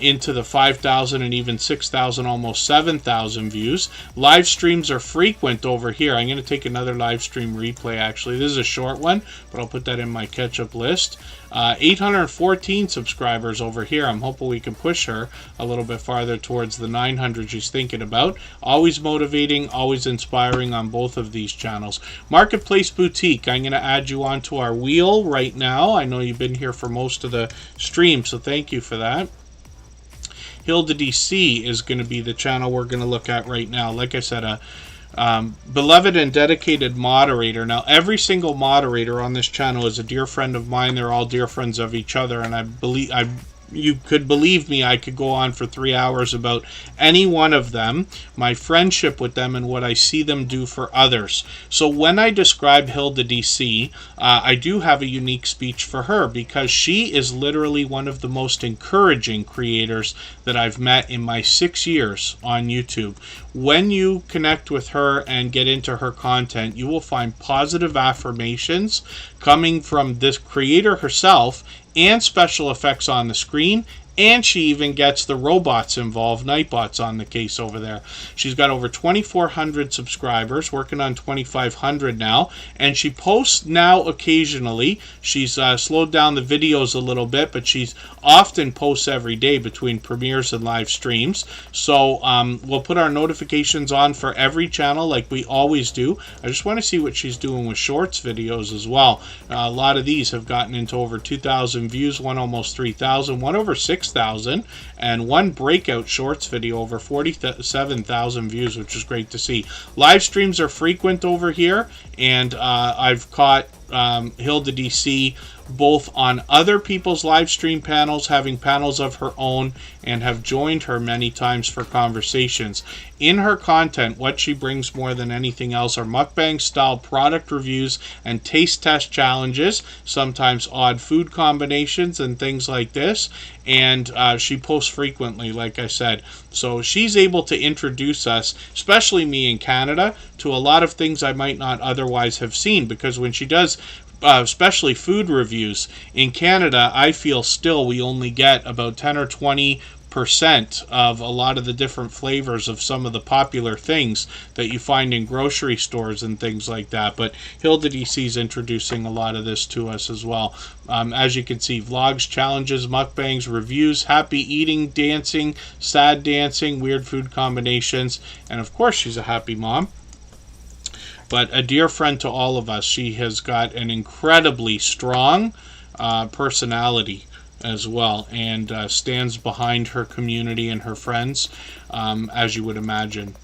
into the 5,000 and even 6,000, almost 7,000 views. Live streams are frequent over here. I'm going to take another live stream replay, actually. This is a short one, but I'll put that in my catch-up list. 814 subscribers over here. I'm hoping we can push her a little bit farther towards the 900 she's thinking about. Always motivating, always inspiring on both of these channels. Marketplace Boutique, I'm going to add you onto our wheel right now. I know you've been here for most of the stream, so thank you for that. Hilda DC is going to be the channel we're going to look at right now. Like I said, beloved and dedicated moderator. Now, every single moderator on this channel is a dear friend of mine. They're all dear friends of each other, and I believe you could believe me, I could go on for 3 hours about any one of them, my friendship with them, and what I see them do for others. So when I describe Hilda DC, I do have a unique speech for her, because she is literally one of the most encouraging creators that I've met in my 6 years on YouTube. When you connect with her and get into her content, you will find positive affirmations coming from this creator herself, and special effects on the screen, and she even gets the robots involved, Nightbots on the case over there. She's got over 2,400 subscribers, working on 2,500 now, and she posts now occasionally. She's slowed down the videos a little bit, but she's often posts every day between premieres and live streams. So we'll put our notifications on for every channel like we always do. I just want to see what she's doing with shorts videos as well. A lot of these have gotten into over 2,000 views, one almost 3,000, one over 6,000, and one breakout shorts video over 47,000 views, which is great to see. Live streams are frequent over here, and I've caught Hilda DC both on other people's live stream panels, having panels of her own, and have joined her many times for conversations. In her content, what she brings more than anything else are mukbang style product reviews and taste test challenges, sometimes odd food combinations and things like this. And she posts frequently, like I said. So she's able to introduce us, especially me in Canada, to a lot of things I might not otherwise have seen, because when she does especially food reviews in Canada, I feel still we only get about 10 or 20% of a lot of the different flavors of some of the popular things that you find in grocery stores and things like that. But Hilda DC is introducing a lot of this to us as well. As you can see, vlogs, challenges, mukbangs, reviews, happy eating, dancing, sad dancing, weird food combinations, and of course she's a happy mom. But a dear friend to all of us. She has got an incredibly strong personality as well, and stands behind her community and her friends, as you would imagine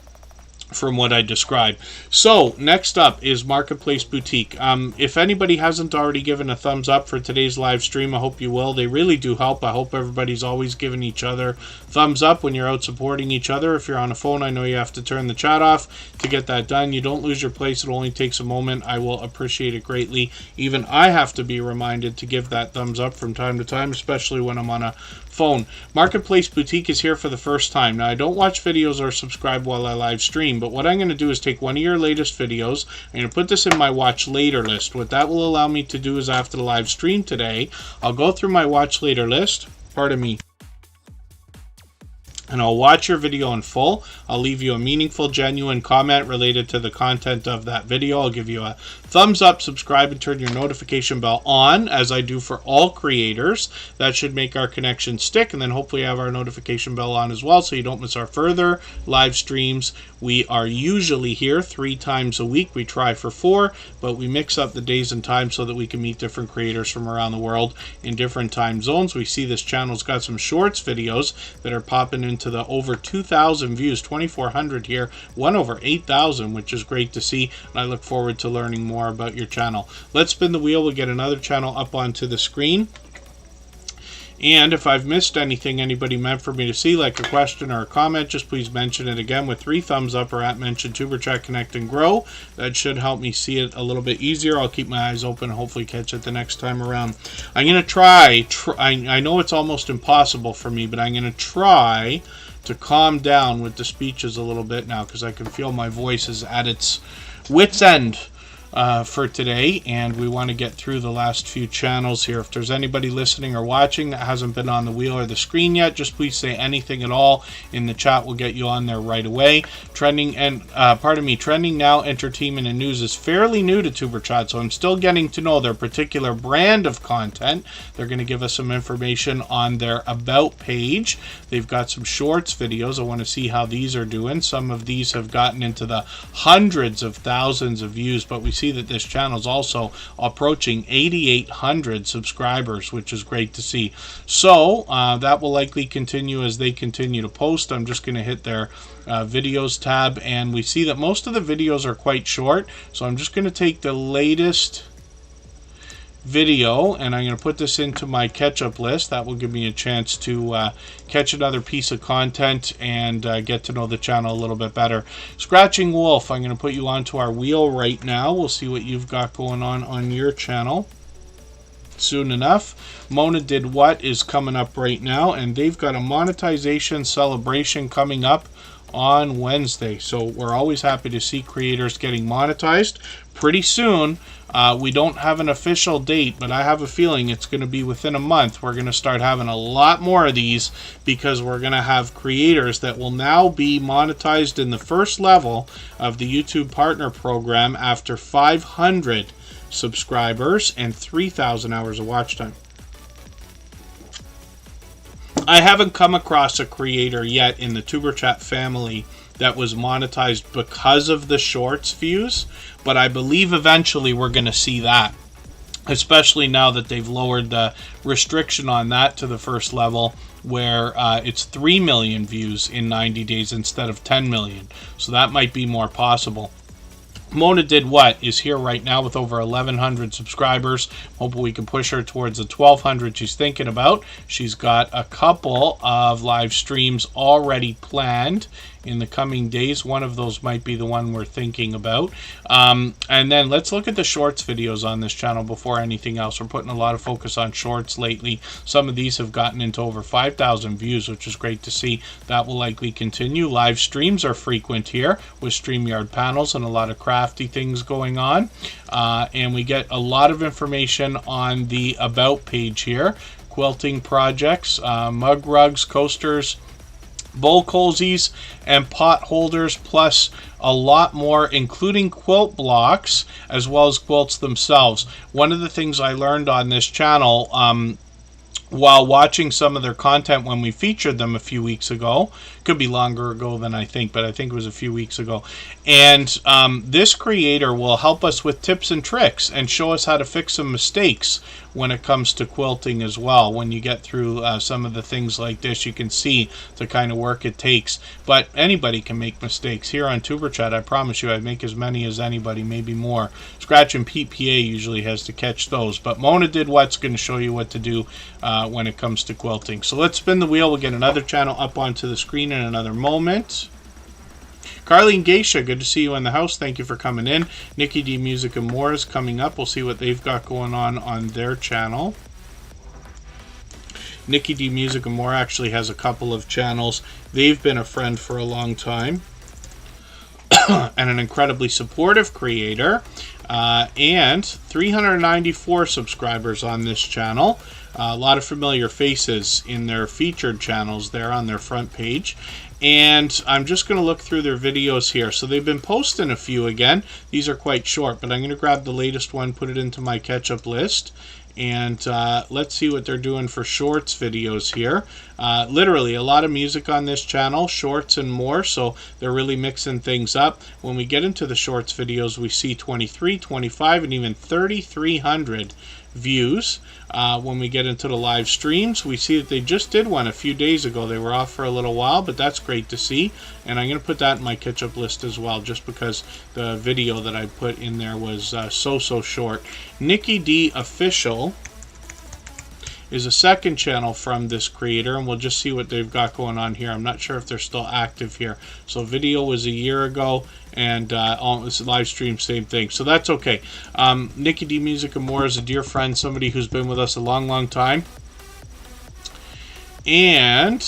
from what I described. So next up is Marketplace Boutique. If anybody hasn't already given a thumbs up for today's live stream, I hope you will. They really do help. I hope everybody's always giving each other thumbs up when you're out supporting each other. If you're on a phone, I know you have to turn the chat off to get that done. You don't lose your place. It only takes a moment. I will appreciate it greatly. Even I have to be reminded to give that thumbs up from time to time, especially when I'm on a phone. Marketplace Boutique is here for the first time. Now, I don't watch videos or subscribe while I live stream, but what I'm going to do is take one of your latest videos. I'm going to put this in my watch later list. What that will allow me to do is after the live stream today, I'll go through my watch later list. Pardon me. And I'll watch your video in full. I'll leave you a meaningful, genuine comment related to the content of that video. I'll give you a thumbs up, subscribe, and turn your notification bell on, as I do for all creators. That should make our connection stick, and then hopefully have our notification bell on as well so you don't miss our further live streams. We are usually here 3 times a week. We try for 4, but we mix up the days and times so that we can meet different creators from around the world in different time zones. We see this channel's got some shorts videos that are popping into the over 2,000 views, 2,400 here, one over 8,000, which is great to see, and I look forward to learning more about your channel. Let's spin the wheel. We'll get another channel up onto the screen. And if I've missed anything anybody meant for me to see, like a question or a comment, just please mention it again with 3 thumbs up or at mention Superchat Connect and Grow. That should help me see it a little bit easier. I'll keep my eyes open and hopefully catch it the next time around. I'm going to try, I know it's almost impossible for me, but I'm going to try to calm down with the speeches a little bit now, because I can feel my voice is at its wit's end for today, and we want to get through the last few channels here. If there's anybody listening or watching that hasn't been on the wheel or the screen yet, just please say anything at all in the chat. We'll get you on there right away. Trending Now Entertainment and News is fairly new to Superchat, so I'm still getting to know their particular brand of content. They're going to give us some information on their About page. They've got some shorts videos. I want to see how these are doing. Some of these have gotten into the hundreds of thousands of views, but we see that this channel is also approaching 8,800 subscribers, which is great to see. So that will likely continue as they continue to post. I'm just going to hit their videos tab, and we see that most of the videos are quite short, so I'm just going to take the latest video and I'm going to put this into my catch-up list. That will give me a chance to catch another piece of content and get to know the channel a little bit better. Scratching Wolf, I'm going to put you onto our wheel right now. We'll see what you've got going on your channel soon enough. Mona Did What is coming up right now, and they've got a monetization celebration coming up on Wednesday. So we're always happy to see creators getting monetized pretty soon. We don't have an official date, but I have a feeling it's going to be within a month. We're going to start having a lot more of these, because we're going to have creators that will now be monetized in the first level of the YouTube Partner Program after 500 subscribers and 3,000 hours of watch time. I haven't come across a creator yet in the Superchat family that was monetized because of the shorts views, but I believe eventually we're going to see that, especially now that they've lowered the restriction on that to the first level, where it's 3 million views in 90 days instead of 10 million. So that might be more possible. Mona Did What is here right now with over 1,100 subscribers. Hoping we can push her towards the 1,200 she's thinking about. She's got a couple of live streams already planned in the coming days. One of those might be the one we're thinking about. And then let's look at the shorts videos on this channel before anything else. We're putting a lot of focus on shorts lately. Some of these have gotten into over 5,000 views, which is great to see. That will likely continue. Live streams are frequent here with StreamYard panels and a lot of crafty things going on. And we get a lot of information on the About page here. Quilting projects, mug rugs, coasters, bowl cozies, and pot holders, plus a lot more, including quilt blocks as well as quilts themselves. One of the things I learned on this channel while watching some of their content when we featured them a few weeks ago, could be longer ago than I think, but I think it was a few weeks ago, and this creator will help us with tips and tricks and show us how to fix some mistakes when it comes to quilting as well. When you get through some of the things like this, you can see the kind of work it takes, but anybody can make mistakes. Here on Superchat, I promise you, I make as many as anybody, maybe more. Scratch and Pete PA usually has to catch those, but Mona Did What's going to show you what to do when it comes to quilting. So let's spin the wheel. We'll get another channel up onto the screen in another moment. Carlene Geisha, good to see you in the house. Thank you for coming in. Nikki D Music and More is coming up. We'll see what they've got going on their channel. Nikki D Music and More actually has a couple of channels. They've been a friend for a long time and an incredibly supportive creator. And 394 subscribers on this channel. A lot of familiar faces in their featured channels there on their front page. And I'm just going to look through their videos here. So they've been posting a few again. These are quite short, but I'm going to grab the latest one, put it into my catch-up list. And let's see what they're doing for shorts videos here. Literally a lot of music on this channel, shorts and more, so they're really mixing things up. When we get into the shorts videos, we see 23, 25, and even 3,300 views. When we get into the live streams, we see that they just did one a few days ago. They were off for a little while, but that's great to see. And I'm going to put that in my catch-up list as well, just because the video that I put in there was so short. Nikki D Official is a second channel from this creator, and we'll just see what they've got going on here. I'm not sure if they're still active here. So video was a year ago, and this live stream, same thing. So that's okay. Nikki D Music and More is a dear friend, somebody who's been with us a long time. And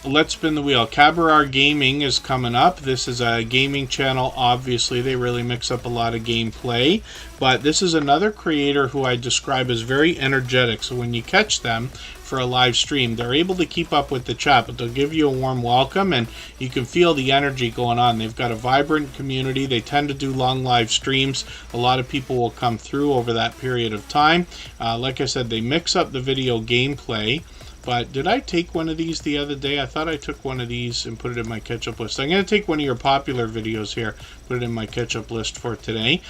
let's spin the wheel. Cabarar Gaming is coming up. This is a gaming channel. Obviously, they really mix up a lot of gameplay. But this is another creator who I describe as very energetic. So when you catch them for a live stream, they're able to keep up with the chat, but they'll give you a warm welcome, and you can feel the energy going on. They've got a vibrant community. They tend to do long live streams. A lot of people will come through over that period of time. Like I said, they mix up the video gameplay. But did I take one of these the other day? I thought I took one of these and put it in my catch-up list. I'm going to take one of your popular videos here, put it in my catch-up list for today.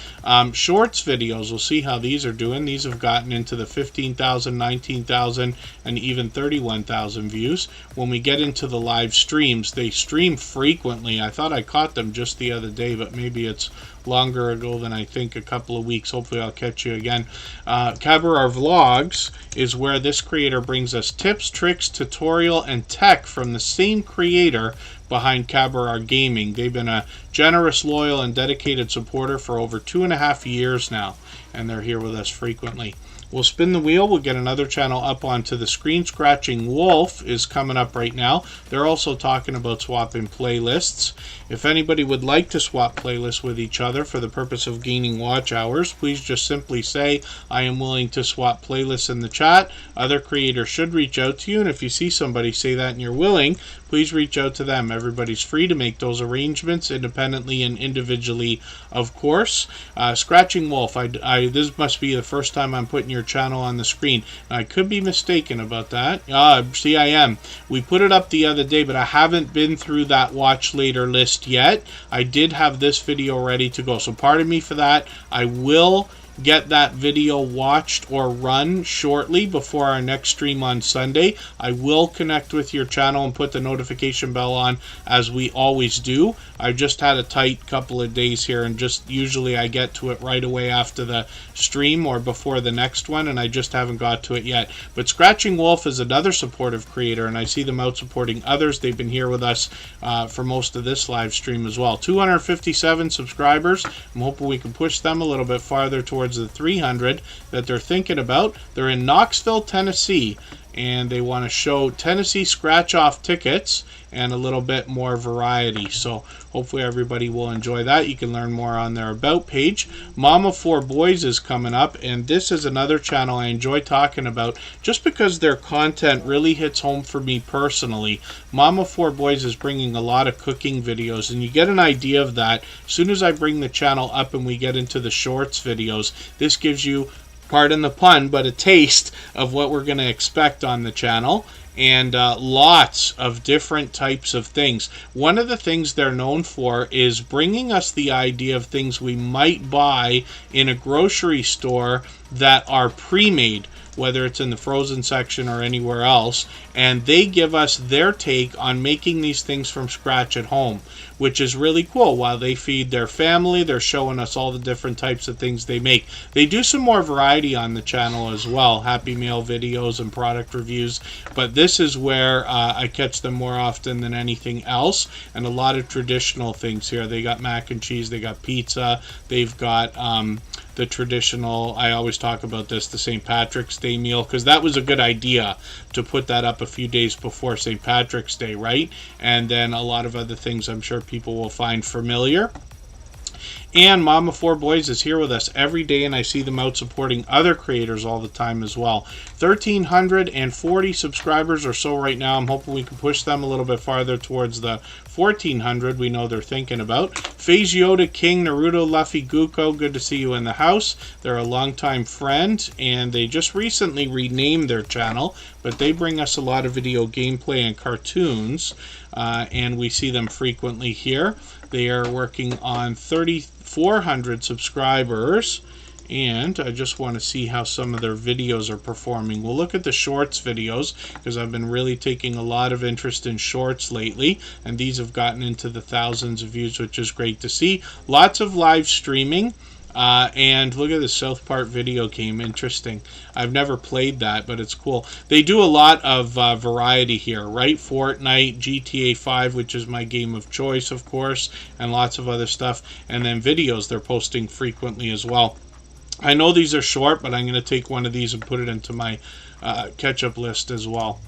Shorts videos, we'll see how these are doing. These have gotten into the 15,000, 19,000, and even 31,000 views. When we get into the live streams, they stream frequently. I thought I caught them just the other day, but maybe it's longer ago than I think, a couple of weeks. Hopefully I'll catch you again. Cabarar Vlogs is where this creator brings us tips, tricks, tutorial, and tech from the same creator behind Cabarar Gaming. They've been a generous, loyal, and dedicated supporter for over 2.5 years now, and they're here with us frequently. We'll spin the wheel. We'll get another channel up onto the screen. Scratching Wolf is coming up right now. They're also talking about swapping playlists. If anybody would like to swap playlists with each other for the purpose of gaining watch hours, please just simply say, I am willing to swap playlists in the chat. Other creators should reach out to you, and if you see somebody say that and you're willing, please reach out to them. Everybody's free to make those arrangements independently and individually, of course. Scratching Wolf, this must be the first time I'm putting your channel on the screen. Now, I could be mistaken about that. See, I am. We put it up the other day, but I haven't been through that watch later list yet. I did have this video ready to go, so pardon me for that. I will get that video watched or run shortly before our next stream on Sunday. I will connect with your channel and put the notification bell on as we always do. I've just had a tight couple of days here, and just usually I get to it right away after the stream or before the next one, and I just haven't got to it yet. But Scratching Wolf is another supportive creator, and I see them out supporting others. They've been here with us for most of this live stream as well. 257 subscribers. I'm hoping we can push them a little bit farther towards the 300 that they're thinking about. They're in Knoxville, Tennessee, and they want to show Tennessee scratch-off tickets and a little bit more variety. So hopefully everybody will enjoy that. You can learn more on their About page. Mama 4 Boys is coming up, and this is another channel I enjoy talking about just because their content really hits home for me personally. Mama 4 Boys is bringing a lot of cooking videos, and you get an idea of that as soon as I bring the channel up and we get into the shorts videos. This gives you, pardon the pun, but a taste of what we're going to expect on the channel. And lots of different types of things. One of the things they're known for is bringing us the idea of things we might buy in a grocery store that are pre-made, whether it's in the frozen section or anywhere else, and they give us their take on making these things from scratch at home, which is really cool. While they feed their family, they're showing us all the different types of things they make. They do some more variety on the channel as well, Happy Meal videos and product reviews, but this is where I catch them more often than anything else, and a lot of traditional things here. They got mac and cheese, they got pizza, they've got the traditional, I always talk about this, the St. Patrick's Day meal, because that was a good idea to put that up a few days before St. Patrick's Day, right? And then a lot of other things I'm sure people will find familiar. And Mama 4 Boys is here with us every day, and I see them out supporting other creators all the time as well. 1,340 subscribers or so right now. I'm hoping we can push them a little bit farther towards the 1,400 we know they're thinking about. FaZe Yoda King, Naruto, Luffy, Guko, good to see you in the house. They're a longtime friend, and they just recently renamed their channel, but they bring us a lot of video gameplay and cartoons, and we see them frequently here. They are working on 3,400 subscribers, and I just want to see how some of their videos are performing. We'll look at the shorts videos, because I've been really taking a lot of interest in shorts lately, and these have gotten into the thousands of views, which is great to see. Lots of live streaming. And look at the South Park video game. Interesting. I've never played that, but it's cool. They do a lot of variety here, right? Fortnite, GTA 5, which is my game of choice, of course, and lots of other stuff. And then videos they're posting frequently as well. I know these are short, but I'm going to take one of these and put it into my catch-up list as well,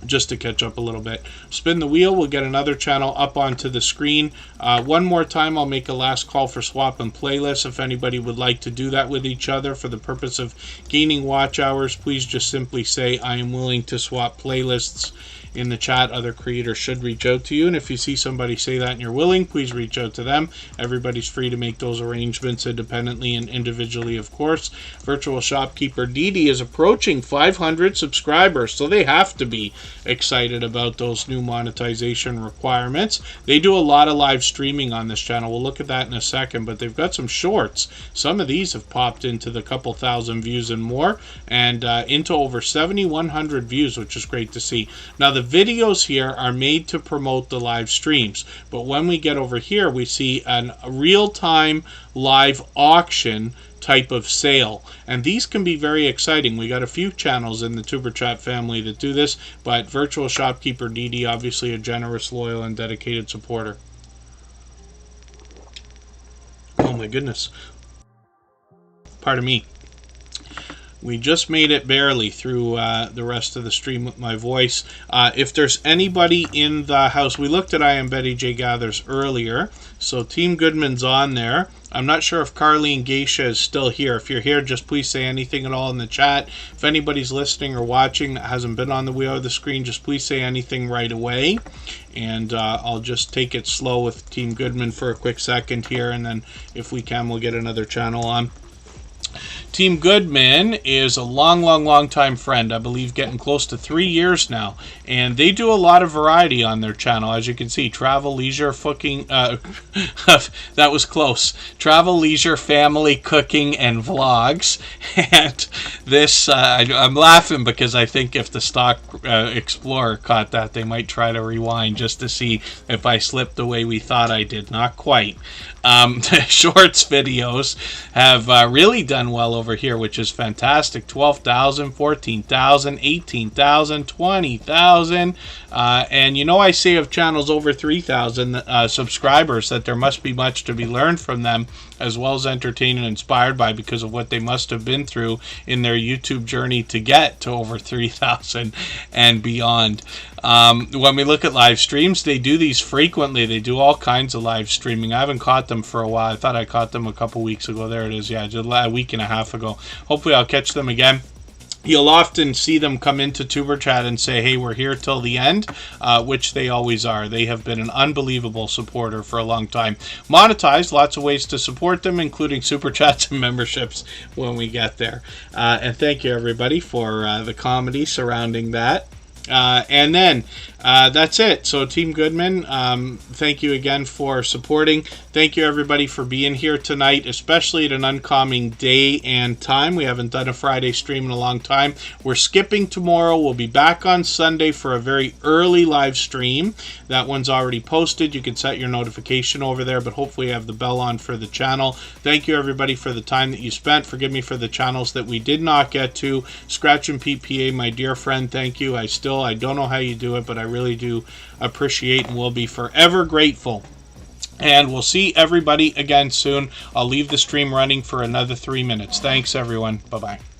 just to catch up a little bit. Spin the wheel, we'll get another channel up onto the screen. One more time, I'll make a last call for swap and playlists. If anybody would like to do that with each other for the purpose of gaining watch hours, please just simply say, I am willing to swap playlists in the chat. Other creators should reach out to you, and if you see somebody say that and you're willing, please reach out to them. Everybody's free to make those arrangements independently and individually, of course. Virtual Shopkeeper Didi is approaching 500 subscribers, so they have to be excited about those new monetization requirements. They do a lot of live streaming on this channel. We'll look at that in a second, but they've got some shorts. Some of these have popped into the couple thousand views and more, and into over 7,100 views, which is great to see. Now, the videos here are made to promote the live streams, but when we get over here, we see a real-time live auction type of sale, and these can be very exciting. We got a few channels in the Superchat family that do this, but Virtual Shopkeeper DD, obviously a generous, loyal, and dedicated supporter. Oh my goodness. Pardon me. We just made it barely through the rest of the stream with my voice. If there's anybody in the house, we looked at I Am Betty J Gathers earlier, so Team Goodman's on there. I'm not sure if Carleen Geisha is still here. If you're here, just please say anything at all in the chat. If anybody's listening or watching that hasn't been on the wheel of the screen, just please say anything right away. And I'll just take it slow with Team Goodman for a quick second here, and then if we can, we'll get another channel on. Team Goodman is a long time friend. I believe getting close to 3 years now. And they do a lot of variety on their channel. As you can see, travel, leisure, cooking. That was close. Travel, leisure, family, cooking, and vlogs. And this, I'm laughing because I think if the Stock Explorer caught that, they might try to rewind just to see if I slipped the way we thought I did. Not quite. The shorts videos have really done well over here, which is fantastic. 12,000, 14,000, 18,000, 20,000. And you know, I say of channels over 3,000 subscribers that there must be much to be learned from them, as well as entertained and inspired by, because of what they must have been through in their YouTube journey to get to over 3,000 and beyond. When we look at live streams, they do these frequently. They do all kinds of live streaming. I haven't caught them for a while. I thought I caught them a couple weeks ago. There it is. Yeah, just a week and a half ago. Hopefully I'll catch them again. You'll often see them come into Tuber Chat and say, hey, we're here till the end, which they always are. They have been an unbelievable supporter for a long time. Monetized, lots of ways to support them, including Super Chats and memberships when we get there. And thank you, everybody, for the comedy surrounding that. And then that's it. So Team Goodman, thank you again for supporting. Thank you, everybody, for being here tonight, especially at an uncommon day and time. We haven't done a Friday stream in a long time. We're skipping tomorrow. We'll be back on Sunday for a very early live stream. That one's already posted. You can set your notification over there, but hopefully you have the bell on for the channel. Thank you, everybody, for the time that you spent. Forgive me for the channels that we did not get to. Scratch and PPA, my dear friend, thank you. I don't know how you do it, but I really do appreciate and will be forever grateful. And we'll see everybody again soon. I'll leave the stream running for another 3 minutes. Thanks, everyone. Bye-bye.